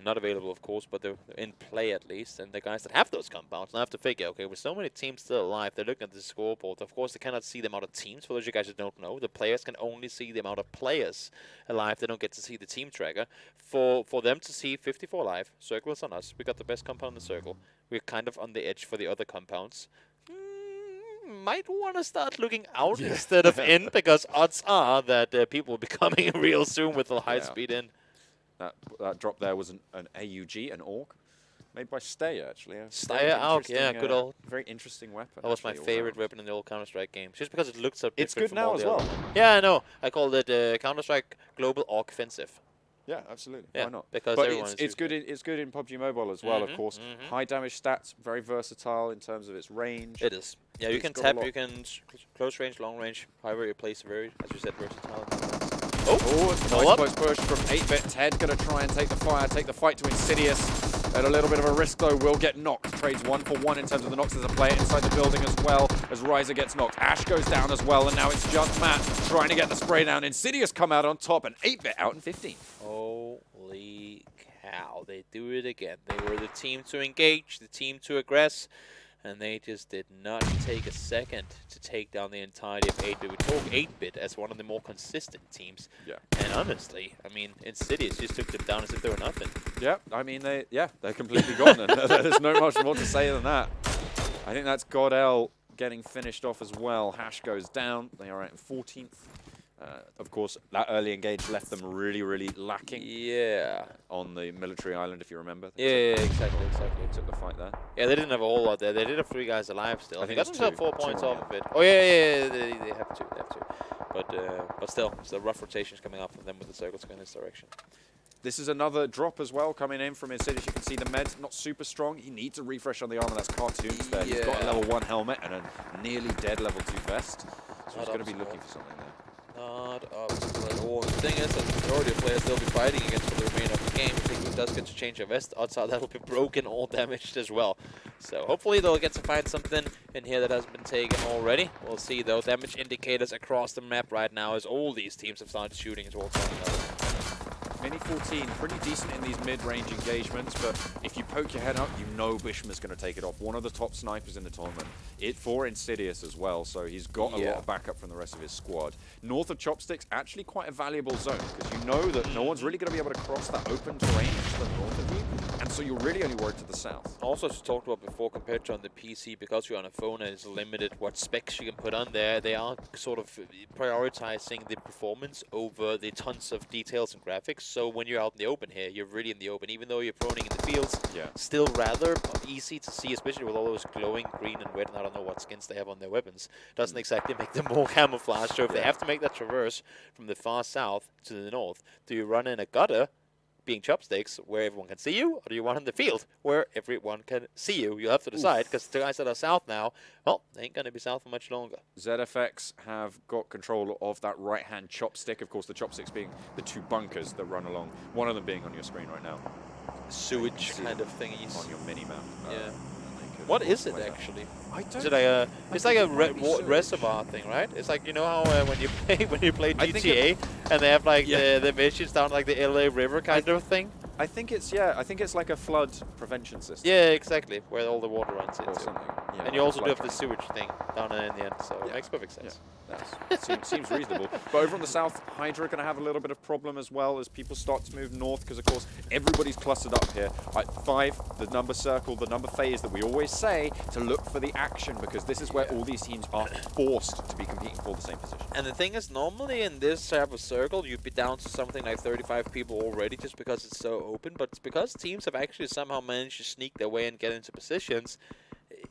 Not available, of course, but they're in play at least. And the guys that have those compounds now have to figure, okay, with so many teams still alive, they're looking at the scoreboard. Of course, they cannot see the amount of teams. For those of you guys that don't know, the players can only see the amount of players alive. They don't get to see the team tracker. For them to see 54 alive, circle is on us. We got the best compound in the circle. We're kind of on the edge for the other compounds. Might want to start looking out instead of in, because odds are that people will be coming real soon with the high speed in.
That drop there was an AUG, an AUG, made by Steyr, actually.
Steyr AUG, yeah, good old.
Very interesting weapon.
That was my favorite weapon in the old Counter-Strike games, just because it looked so different.
It's good now as well.
Yeah, I know. I called it Counter-Strike Global Offensive.
Yeah, absolutely.
Yeah,
why not?
Because
but it's good in PUBG Mobile as well, of course. High damage stats, very versatile in terms of its range.
It is. Yeah, you can tap, you can close range, long range, however you place, very, as you said, versatile.
Oh, it's a nice close push from 8-Bit. Ted going to try and take the fight to Insidious. At a little bit of a risk, though, will get knocked. Trades 1-for-1 in terms of the knocks. There's a player inside the building as well as Riser gets knocked. Ash goes down as well, and now it's just Matt trying to get the spray down. Insidious come out on top, and 8-Bit out in 15.
Holy cow, they do it again. They were the team to engage, the team to aggress, and they just did not take a second to take down the entirety of 8-Bit. We talk 8-Bit as one of the more consistent teams.
Yeah.
And honestly, I mean, Insidious just took them down as if they were nothing.
Yeah, I mean, they're completely gone. There's no much more to say than that. I think that's GODL getting finished off as well. Hash goes down. They are at 14th. Of course, that early engage left them really, really lacking.
Yeah.
On the military island, if you remember.
Yeah, exactly.
Took the fight there.
Yeah, they didn't have a whole lot there. They did have 3 guys alive still.
I
They
think
got
it's
themselves 4
two.
points
Two on
off
the
of it. Oh yeah, they have 2. They have 2. But still, rough rotations coming off of them with the circles going in this direction.
This is another drop as well coming in from Insidious. You can see the med not super strong. He needs a refresh on the armor. That's cartoons there. He's got a level 1 helmet and a nearly dead level 2 vest. So he's going to be looking for something there.
Not up at all. The thing is that the majority of players they'll be fighting against for the remainder of the game. If he does get to change a vest, odds are that'll be broken or damaged as well. So hopefully they'll get to find something in here that hasn't been taken already. We'll see though. Damage indicators across the map right now as all these teams have started shooting as well.
Mini 14, pretty decent in these mid-range engagements, but if you poke your head up, you know Bishma's going to take it off. One of the top snipers in the tournament. It for Insidious as well, so he's got a lot of backup from the rest of his squad. North of Chopsticks, actually quite a valuable zone, because you know that no one's really going to be able to cross that open terrain to the north of you, and so you're really only worried to the south.
Also, as we talked about before, compared to on the PC, because you're on a phone and it's limited what specs you can put on there, they are sort of prioritizing the performance over the tons of details and graphics. So when you're out in the open here, you're really in the open. Even though you're proning in the fields, still rather easy to see, especially with all those glowing green and red, and I don't know what skins they have on their weapons. Doesn't exactly make them more camouflaged. So if they have to make that traverse from the far south to the north, do you run in a gutter, being Chopsticks, where everyone can see you, or do you want in the field, where everyone can see you? You'll have to decide, because the guys that are south now, well, they ain't going to be south for much longer.
ZFX have got control of that right-hand chopstick. Of course, the chopsticks being the 2 bunkers that run along, one of them being on your screen right now.
Sewage kind of thingies.
On your mini-map.
Yeah. What is it actually?
I don't
is it like a? It's like a reservoir thing, right? It's like, you know how when you play GTA and they have like the missions down like the LA River kind of thing.
I think it's like a flood prevention system.
Yeah, exactly, where all the water runs into.
Or something. Yeah,
and you also do have the sewage thing down in the end, so it makes perfect sense.
Seems reasonable. But over on the south, HYDRA are going to have a little bit of problem as well as people start to move north, because of course everybody's clustered up here. At 5, the number circle, the number phase that we always say to look for the action, because this is where all these teams are forced to be competing for the same position.
And the thing is, normally in this type of circle, you'd be down to something like 35 people already, just because it's so open. But it's because teams have actually somehow managed to sneak their way and get into positions.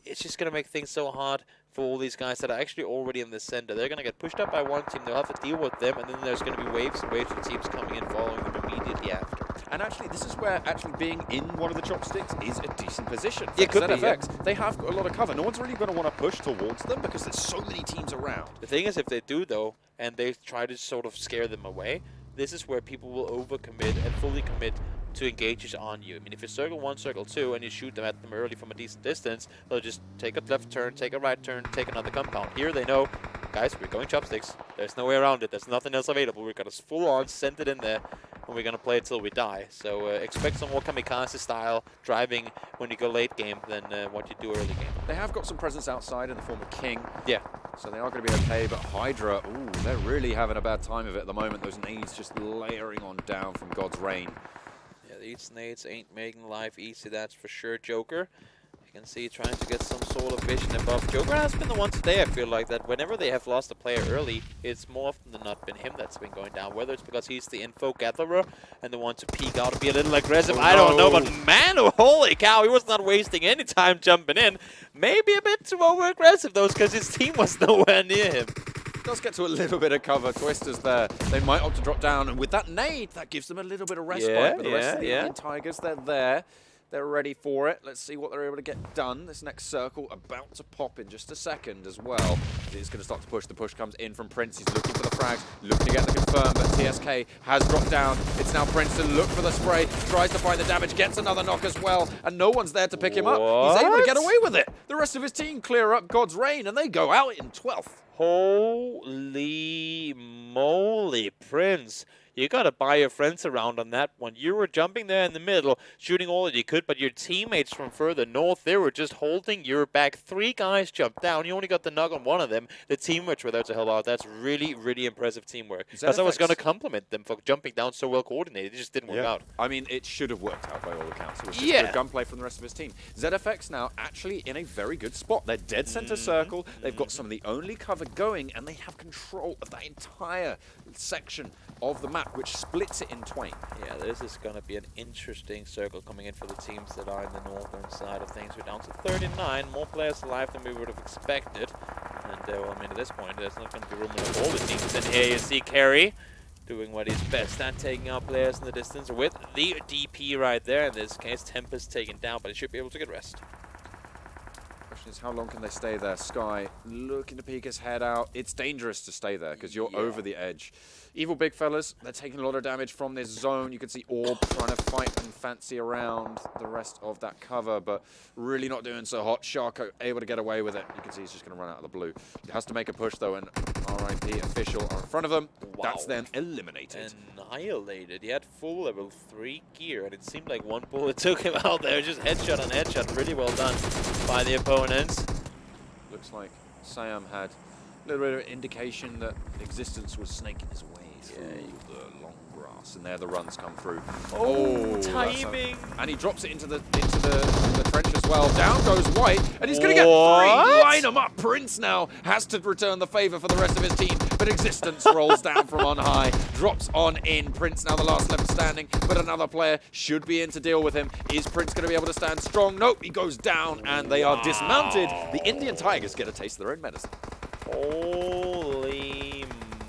It's just going to make things so hard for all these guys that are actually already in the center. They're going to get pushed up by one team, they'll have to deal with them, and then there's going to be waves and waves of teams coming in, following them immediately after.
And actually, this is where actually being in one of the chopsticks is a decent position. For
It could be,
ZFX, they have got a lot of cover. No one's really going to want to push towards them because there's so many teams around.
The thing is, if they do, though, and they try to sort of scare them away, this is where people will overcommit and fully commit to engages on you. I mean, if you circle 1, circle 2, and you shoot them at them early from a decent distance, they'll just take a left turn, take a right turn, take another compound. Here they know, guys, we're going chopsticks. There's no way around it. There's nothing else available. We're going to full on send it in there, and we're going to play it till we die. So expect some more kamikaze style driving when you go late game than what you do early game.
They have got some presence outside in the form of King.
Yeah.
So they are going to be okay, but HYDRA, ooh, they're really having a bad time of it at the moment. Those nades just layering on down from GodsReign.
Yeah, these nades ain't making life easy, that's for sure. Joker, you can see trying to get some sort of vision above. Joker has been the one today, I feel like, that whenever they have lost a player early, it's more often than not been him that's been going down. Whether it's because he's the info gatherer and the one to peek out and be a little aggressive, I don't know. But man, holy cow, he was not wasting any time jumping in. Maybe a bit too over-aggressive, though, because his team was nowhere near him.
Does get to a little bit of cover. Twisters there. They might opt to drop down, and with that nade, that gives them a little bit of respite. But the rest of the Indian Tigers, they're there. They're ready for it. Let's see what they're able to get done. This next circle about to pop in just a second as well. He's going to start to push. The push comes in from Prince. He's looking for the frags, looking to get the confirm, but TSK has dropped down. It's now Prince to look for the spray, tries to find the damage, gets another knock as well, and no one's there to pick him up. He's able to get away with it. The rest of his team clear up GodsReign, and they go out in 12th.
Holy moly, Prince. You got to buy your friends around on that one. You were jumping there in the middle, shooting all that you could, but your teammates from further north, they were just holding your back. 3 guys jumped down. You only got the knock on one of them. The teammates were there to help out. That's really, really impressive teamwork. Because I was going to compliment them for jumping down so well coordinated. It just didn't work out.
I mean, it should have worked out by all accounts. It was just good gunplay from the rest of his team. ZFX now actually in a very good spot. They're dead center circle. They've got some of the only cover going, and they have control of that entire section of the map, which splits it in twain.
Yeah, this is going to be an interesting circle coming in for the teams that are in the northern side of things. We're down to 39, more players alive than we would have expected. And, well, I mean, at this point, there's not going to be room enough for all the teams. And here you see Kerry doing what he's best at, taking out players in the distance with the DP right there. In this case, Tempest taken down, but he should be able to get rest.
Question is, how long can they stay there? Sky looking to peek his head out. It's dangerous to stay there because you're over the edge. Evil big fellas, they're taking a lot of damage from this zone. You can see Orb trying to fight and fancy around the rest of that cover, but really not doing so hot. Sharko able to get away with it. You can see he's just going to run out of the blue. He has to make a push though, and RIP official are in front of him. Wow. That's then eliminated.
Annihilated. He had full level 3 gear, and it seemed like one bullet took him out there. Just headshot on headshot. Really well done by the opponents.
Looks like Sam had a little bit of indication that existence was snaking his way through the long grass, and there the runs come through.
Oh, timing!
And he drops it into the trench as well. Down goes White, and he's going to get 3. Line him up. Prince now has to return the favor for the rest of his team, but existence rolls down from on high, drops on in. Prince now the last left standing, but another player should be in to deal with him. Is Prince going to be able to stand strong? Nope, he goes down, and they are dismounted. The Indian Tigers get a taste of their own medicine.
Holy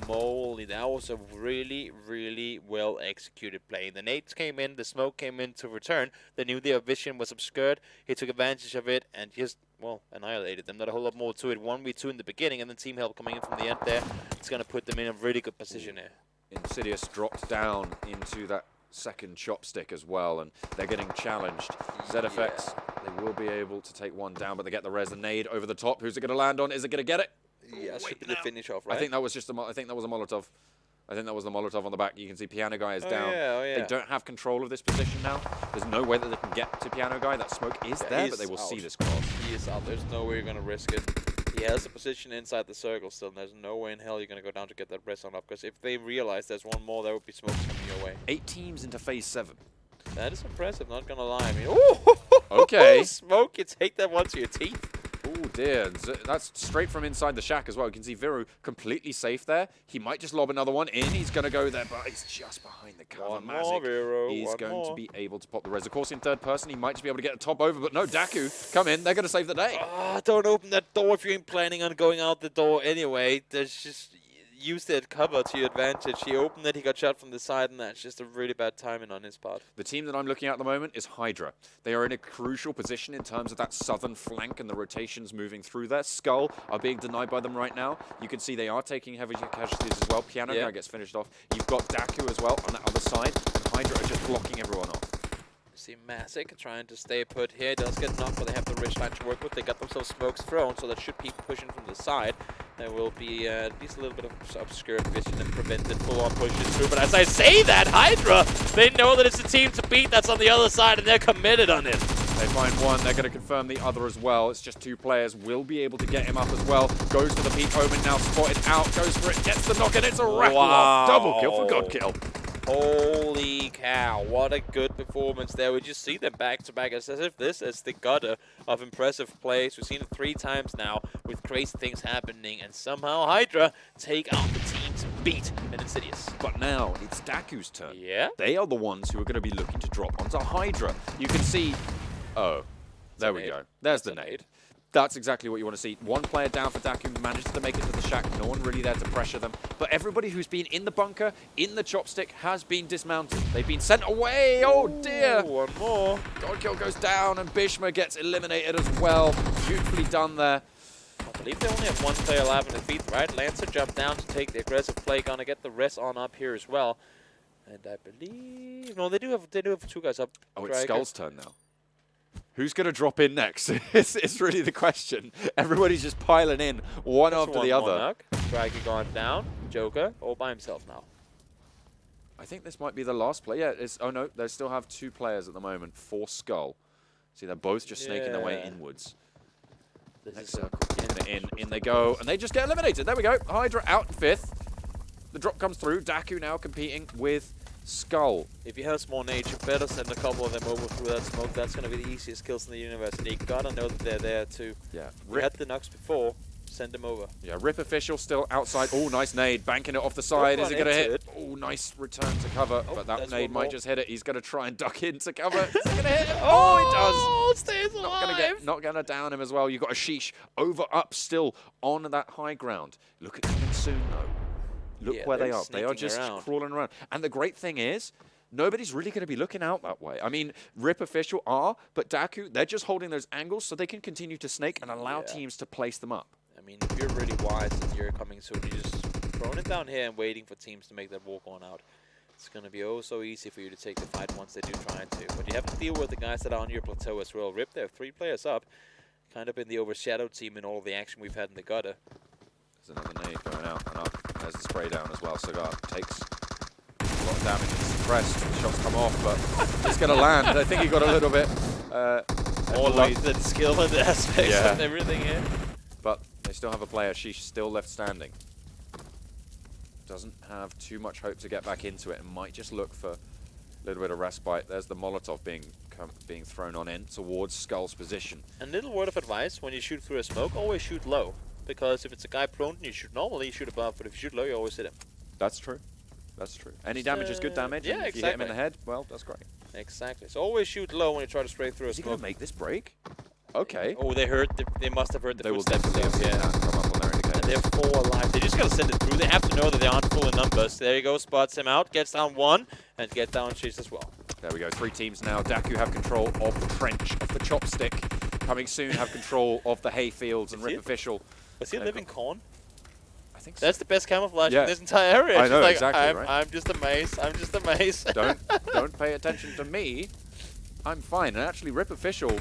moly, that was a really, really well executed play. The nades came in, the smoke came in to return. They knew their vision was obscured. He took advantage of it and just, well, annihilated them. Not a whole lot more to it. 1v2 in the beginning, and then team help coming in from the end there. It's going to put them in a really good position here.
Insidious dropped down into that second chopstick as well, and they're getting challenged. ZFX, they will be able to take one down, but they get the res. The nade over the top. Who's it going to land on? Is it going to get it?
Yeah, should be the finish off, right?
I think that was just I think that was a Molotov. I think that was the Molotov on the back. You can see Piano Guy is down. They don't have control of this position now. There's no way that they can get to Piano Guy. That smoke is there, but they will see this cross.
He is out. There's no way you're going to risk it. He has a position inside the circle still, and there's no way in hell you're going to go down to get that rest on up, because if they realize there's one more, there would be smokes coming your way.
8 teams into phase 7.
That is impressive, not going to lie. I mean, ooh!
Okay.
Smoke, you take that one to your teeth.
Oh dear, that's straight from inside the shack as well. You can see Viru completely safe there. He might just lob another one in. He's going to go there, but he's just behind the cover.
One more, Viru.
He's going to be able to pop the res. Of course, in third person, he might just be able to get a top over, but no, DAKU, come in. They're going to save the day.
Don't open that door if you ain't planning on going out the door anyway. There's just... use that cover to your advantage. He opened it, he got shot from the side, and that's just a really bad timing on his part.
The team that I'm looking at the moment is HYDRA. They are in a crucial position in terms of that southern flank and the rotations moving through there. SKUL are being denied by them right now. You can see they are taking heavy casualties as well. Piano Guy gets finished off. You've got DAKU as well on the other side, and HYDRA are just blocking everyone off.
See Masic trying to stay put here. Does get knocked, but they have the ridge line to work with. They got themselves smokes thrown, so that should keep pushing from the side. There will be at least a little bit of obscured vision and prevented full-on pushes through. But as I say that, HYDRA, they know that it's a team to beat that's on the other side, and they're committed on it.
They find one, they're going to confirm the other as well. It's just 2 players, will be able to get him up as well. Goes for the peak omen now, spotted out, goes for it, gets the knock, and it's a raffle off. Double kill for GODL.
Holy cow, what a good performance there. We just see them back to back as if this is the gutter of impressive plays. We've seen it 3 times now with crazy things happening, and somehow HYDRA take out the team to beat an Insidious.
But now it's DAKU's turn.
Yeah?
They are the ones who are going to be looking to drop onto HYDRA. You can see, oh, there we go. There's the nade. That's exactly what you want to see. 1 player down for DAKU, manages to make it to the shack. No one really there to pressure them. But everybody who's been in the bunker, in the chopstick, has been dismounted. They've been sent away. Oh, dear.
One more.
GODL goes down, and Bishma gets eliminated as well. Beautifully done there.
I believe they only have 1 player alive in the feet, right? Lancer jumped down to take the aggressive play. Gonna get the rest on up here as well. And I believe... No, they do have 2 guys up.
Oh, it's SKUL's turn now. Who's going to drop in next? it's really the question. Everybody's just piling in, one after the other.
Striker gone down. Joker all by himself now.
I think this might be the last play. Yeah, it's, oh no, they still have 2 players at the moment for SKUL. See, they're both just snaking their way inwards. Next circle, in they go, and they just get eliminated. There we go. HYDRA out in 5th. The drop comes through. DAKU now competing with SKUL.
If you have small nades, you better send a couple of them over through that smoke. That's going to be the easiest kills in the universe, and you gotta know that they're there too.
Yeah.
We had the knocks before. Send them over.
Yeah, Rip Official still outside. Oh, nice nade. Banking it off the side. Is it going to hit? Oh, nice return to cover. But that nade might just hit it. He's going to try and duck in to cover. Is it going to hit him? Oh, it does.
Oh, stays alive.
Not going to down him as well. You've got a Sheesh over up still on that high ground. Look at coming soon, though. Look where they are. They are just crawling around. And the great thing is, nobody's really going to be looking out that way. I mean, Rip Official are, but DAKU, they're just holding those angles so they can continue to snake and allow teams to place them up.
I mean, if you're really wise and you're coming soon, you're just throwing it down here and waiting for teams to make that walk on out. It's going to be oh so easy for you to take the fight once they do try to. But you have to deal with the guys that are on your plateau as well. Rip, they have 3 players up. Kind of been the overshadowed team in all of the action we've had in the gutter.
There's another nade going out and up. There's the spray down as well. Cigar takes a lot of damage. It's suppressed. The shots come off, but it's going to land. I think he got a little bit
more luck than skill in the aspects and everything here.
But they still have a player. She's still left standing. Doesn't have too much hope to get back into it and might just look for a little bit of respite. There's the Molotov being thrown on in towards SKUL's position.
And little word of advice, when you shoot through a smoke, always shoot low. Because if it's a guy prone, you shoot normally, you shoot above, but if you shoot low, you always hit him.
That's true. That's true. Any damage is good damage.
Yeah,
and if you hit him in the head, well, that's great.
Exactly. So always shoot low when you try to spray through a
smoke. Is he
smoke.
going to make this break? Okay.
Oh, they heard. They must have heard the footsteps.
They will definitely have come up on their indicator.
And they're 4 alive. They just gotta send it through. They have to know that they aren't full in numbers. There you go. Spots him out. Gets down 1 and get down Chase as well.
There we go. 3 teams now. DAKU have control of the trench, of the chopstick. Coming soon, have control of the hay fields and Rip Official.
Was he a living corn?
I think so.
That's the best camouflage in this entire area.
I know,
like,
exactly, right?
I'm just a maze. I'm just a maze.
Don't pay attention to me. I'm fine. And actually, Rip Official,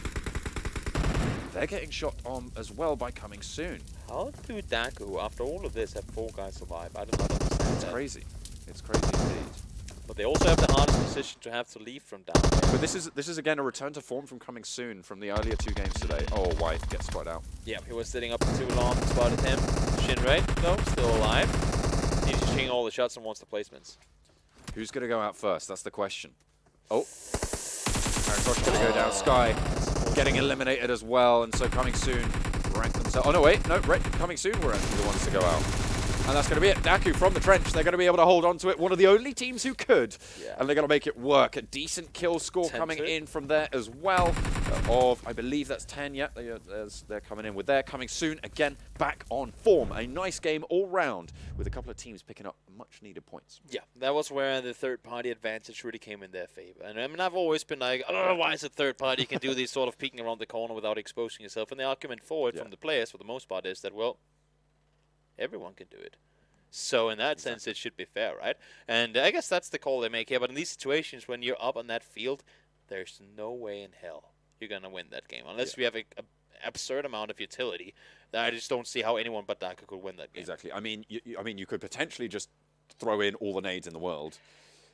they're getting shot on as well by coming soon.
How do DAKU, after all of this, have 4 guys alive? I do not understand
It's crazy. It's crazy indeed.
But they also have the hardest position to have to leave from down there.
But this is again a return to form from coming soon from the earlier 2 games today. Oh, White gets spotted out.
Yeah, he was sitting up for too long. Spotted him. Shinray, though, still alive. He's just taking all the shots and wants the placements.
Who's going to go out first? That's the question. Oh. Parakosh going to go down. Sky getting eliminated as well. And so coming soon, rank themselves. Oh, no, wait. No, coming soon were actually the ones to go out. And that's going to be it. DAKU from the trench. They're going to be able to hold on to it. One of the only teams who could. Yeah. And they're going to make it work. A decent kill score coming in from there as well. Of, I believe that's 10. Yeah, they're coming in with there. Coming soon. Again, back on form. A nice game all round with a couple of teams picking up much needed points.
Yeah, that was where the third-party advantage really came in their favor. And I mean, I've always been like, oh, why is it third-party? You can do these sort of peeking around the corner without exposing yourself. And the argument for it from the players, for the most part, is that, well, everyone can do it. So in that sense, it should be fair, right? And I guess that's the call they make here. But in these situations, when you're up on that field, there's no way in hell you're going to win that game. Unless you have an absurd amount of utility. I just don't see how anyone but DAKU could win that game.
Exactly. I mean, you could potentially just throw in all the nades in the world.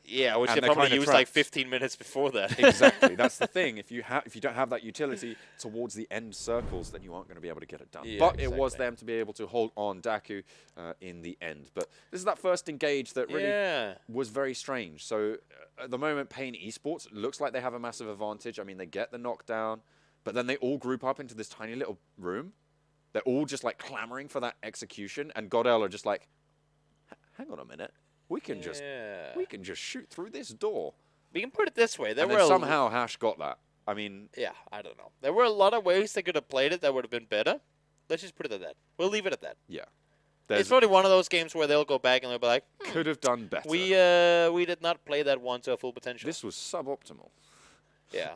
Yeah, which they probably used like 15 minutes before that.
Exactly. That's the thing. If you don't have that utility towards the end circles, then you aren't going to be able to get it done. Yeah, but it was them to be able to hold on DAKU in the end. But this is that first engage that really was very strange. So at the moment, Pain eSports looks like they have a massive advantage. I mean, they get the knockdown, but then they all group up into this tiny little room. They're all just like clamoring for that execution, and GODL are just like, hang on a minute. We can just shoot through this door.
We can put it this way.
And then somehow Hash got that. I mean...
Yeah, I don't know. There were a lot of ways they could have played it that would have been better. Let's just put it at that. We'll leave it at that.
Yeah.
It's probably one of those games where they'll go back and they'll be like...
Could have done better.
We did not play that one to a full potential.
This was suboptimal.
Yeah.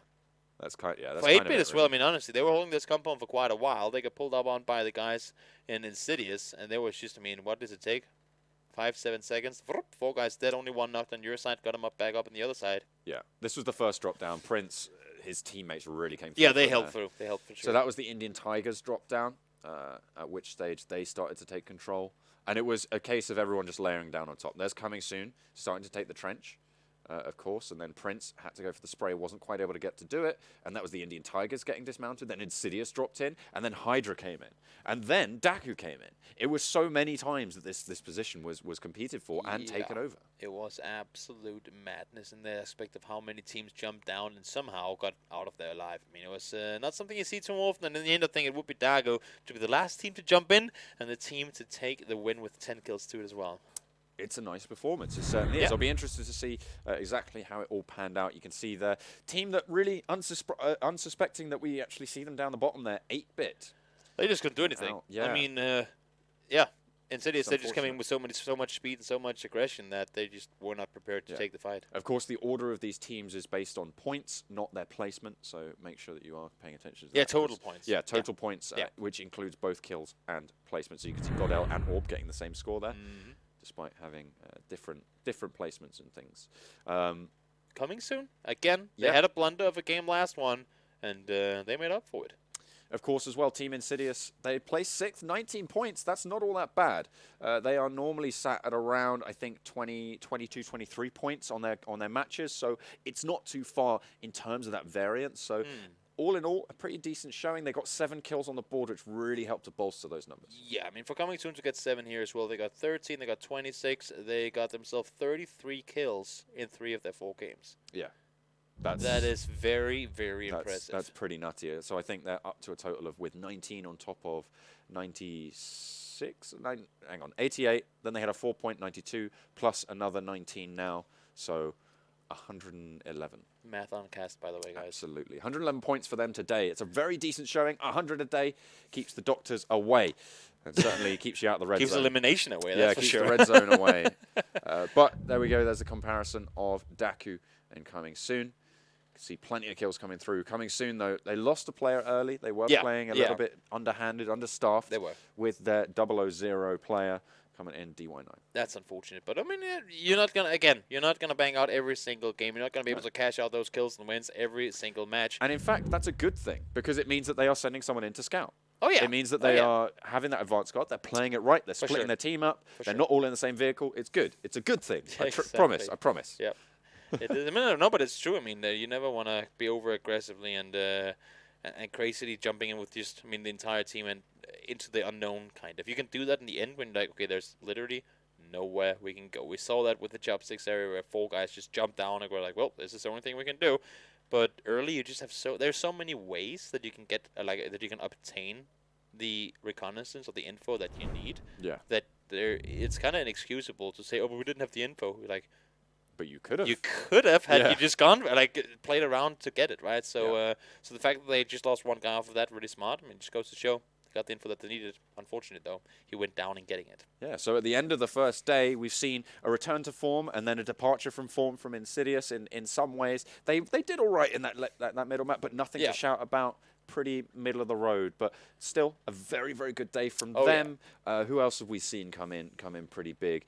That's kind of...
For 8-bit as well, I mean, honestly, they were holding this compound for quite a while. They got pulled up on by the guys in Insidious, and they was just, I mean, what does it take? 5-7 seconds. 4 guys dead, only 1 knocked on your side, got him up back up on the other side.
Yeah, this was the first drop down. Prince, his teammates really came through.
Yeah, they held through. They held through.
So that was the Indian Tigers drop down. at which stage they started to take control. And it was a case of everyone just layering down on top. There's Coming Soon, starting to take the trench, of course, and then Prince had to go for the spray, wasn't quite able to get to do it, and that was the Indian Tigers getting dismounted. Then Insidious dropped in, and then HYDRA came in, and then DAKU came in. It was so many times that this position was competed for and taken over.
It was absolute madness in the aspect of how many teams jumped down and somehow got out of there alive. I mean, it was not something you see too often, and in the end I think it would be DAKU to be the last team to jump in and the team to take the win with 10 kills to it as well.
It's a nice performance. It certainly is. I'll be interested to see exactly how it all panned out. You can see the team that really unsuspecting that we actually see them down the bottom there, 8-bit.
They just couldn't do anything. I mean, yeah. Insidious, they're just coming with so much speed and so much aggression that they just were not prepared to take the fight.
Of course, the order of these teams is based on points, not their placement. So make sure that you are paying attention to that.
Yeah, total points.
Yeah, total points, which includes both kills and placement. So you can see GODL and Orb getting the same score there. Despite having different placements and things.
Coming soon. Again, they had a blunder of a game last one, and they made up for it.
Of course, as well, Team Insidious, they placed 6th, 19 points. That's not all that bad. They are normally sat at around, I think, 20, 22, 23 points on their matches, so it's not too far in terms of that variance. So all in all, a pretty decent showing. They got 7 kills on the board, which really helped to bolster those numbers.
Yeah, I mean, for Coming Soon to get 7 here as well, they got 13, they got 26, they got themselves 33 kills in 3 of their 4 games.
Yeah.
That is very, very impressive.
That's pretty nutty. So I think they're up to a total of, with 19 on top of 96, 88. Then they had a 4.92 plus another 19 now. So 111.
Math on cast, by the way, guys.
Absolutely. 111 points for them today. It's a very decent showing. 100 a day keeps the doctors away. And certainly keeps you out of the red zone.
Keeps elimination away,
yeah,
that's for
keeps
sure.
the red zone away. But there we go. There's a comparison of DAKU and Coming Soon. See plenty of kills coming through. Coming Soon, though, they lost a player early. They were playing a little bit underhanded, understaffed.
They were.
With their 000 player coming in DY9.
That's unfortunate. But, I mean, you're not going to bang out every single game. You're not going to be able to cash out those kills and wins every single match.
And, in fact, that's a good thing because it means that they are sending someone in to scout.
Oh, yeah.
It means that they are having that advanced squad. They're playing it right. They're splitting their team up. They're not all in the same vehicle. It's good. It's a good thing. I promise. I promise.
Yep. I mean, no, but it's true. I mean, you never want to be over aggressively and crazily jumping in with just, I mean, the entire team and into the unknown kind of. You can do that in the end when, like, okay, there's literally nowhere we can go. We saw that with the chopsticks area where 4 guys just jumped down and we're like, well, this is the only thing we can do. But early, you just have there's so many ways that you can get, that you can obtain the reconnaissance or the info that you need.
Yeah.
That it's kind of inexcusable to say, oh, but we didn't have the info. We're like,
but you could have.
You could have had you just gone played around to get it, right? So so the fact that they just lost 1 guy off of that, really smart. I mean, it just goes to show they got the info that they needed. Unfortunate though, he went down in getting it.
Yeah. So at the end of the first day, we've seen a return to form and then a departure from form from Insidious. In some ways, they did all right in that middle map, but nothing to shout about. Pretty middle of the road, but still a very, very good day from them. Yeah. Who else have we seen come in pretty big?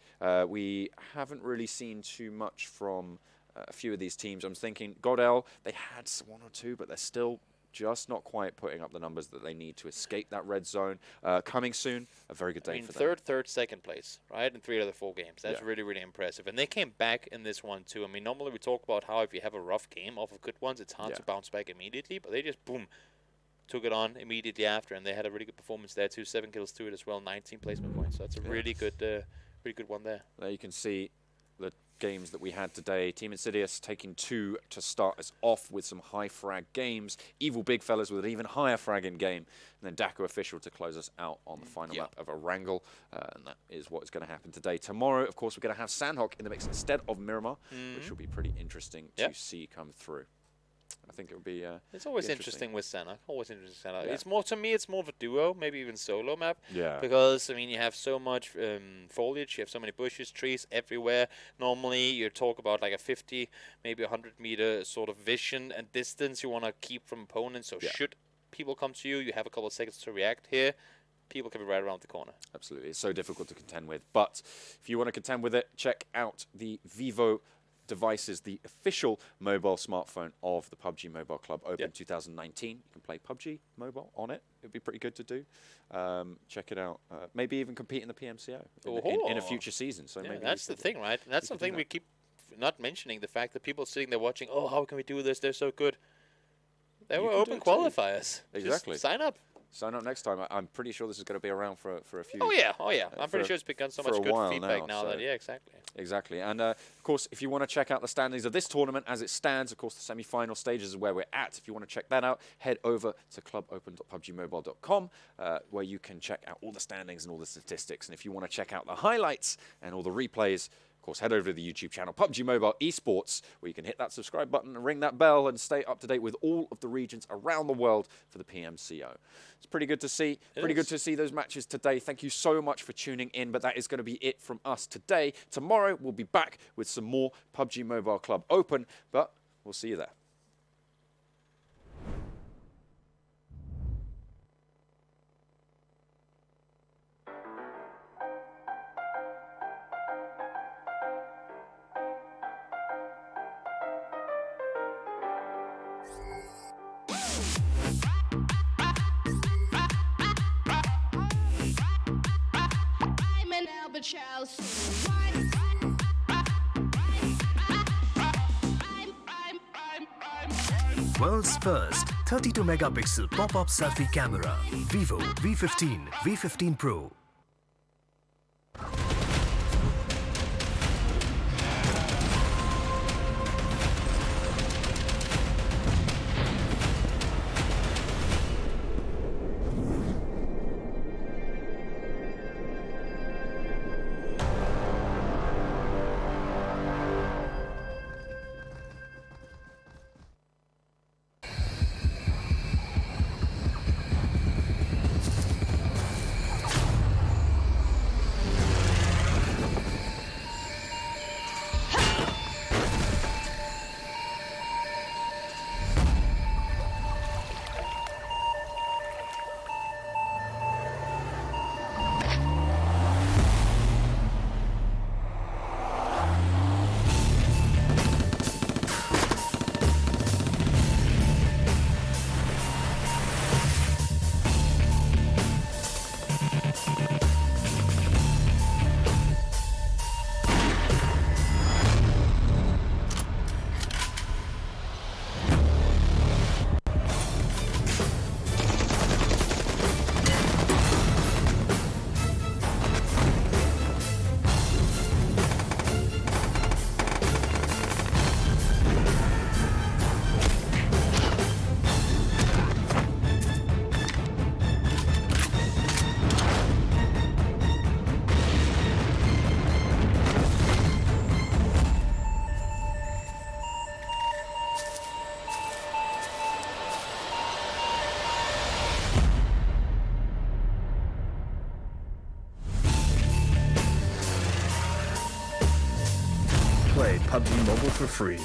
We haven't really seen too much from a few of these teams. I'm thinking GODL, they had 1 or 2, but they're still just not quite putting up the numbers that they need to escape that red zone. Coming Soon, a very good day for them.
Third, second place, right, in 3 out of the 4 games. That's really, really impressive. And they came back in this one, too. I mean, normally we talk about how if you have a rough game off of good ones, it's hard to bounce back immediately, but they just, boom, took it on immediately after, and they had a really good performance there too. 7 kills to it as well, 19 placement points. So that's a really good one there.
There you can see the games that we had today. Team Insidious taking 2 to start us off with some high frag games. Evil Big Fellas with an even higher fragging game, and then DAKU Official to close us out on the final map of Erangel, and that is what is going to happen today. Tomorrow, of course, we're going to have Sandhawk in the mix instead of Miramar, which will be pretty interesting to see come through. I think it would be.
It's always interesting with Senna. It's more, to me, it's more of a duo, maybe even solo map.
Yeah.
Because I mean, you have so much foliage, you have so many bushes, trees everywhere. Normally, you talk about like a 50, maybe 100-meter sort of vision and distance you want to keep from opponents. So should people come to you, you have a couple of seconds to react. Here, people can be right around the corner.
Absolutely, it's so difficult to contend with. But if you want to contend with it, check out the Vivo device is the official mobile smartphone of the PUBG Mobile Club Open 2019. You can play PUBG Mobile on it. It'd be pretty good to do. Check it out. Maybe even compete in the PMCO in a future season. So maybe
that's the thing, right? That's something we keep not mentioning. The fact that people sitting there watching, oh, how can we do this? They're so good. They were open qualifiers.
Exactly.
Just sign up.
Sign up next time. I'm pretty sure this is going to be around for a few.
Oh yeah. I'm pretty sure it's begun so much good feedback now that exactly.
Exactly. And of course, if you want to check out the standings of this tournament as it stands, of course, the semi-final stages is where we're at. If you want to check that out, head over to clubopen.pubgmobile.com, where you can check out all the standings and all the statistics. And if you want to check out the highlights and all the replays, of course, head over to the YouTube channel, PUBG Mobile Esports, where you can hit that subscribe button and ring that bell and stay up to date with all of the regions around the world for the PMCO. It's pretty good to see. Pretty good to see those matches today. Thank you so much for tuning in, but that is going to be it from us today. Tomorrow, we'll be back with some more PUBG Mobile Club Open, but we'll see you there.
World's first 32-megapixel pop-up selfie camera, Vivo V15, V15 Pro. Play PUBG Mobile for free.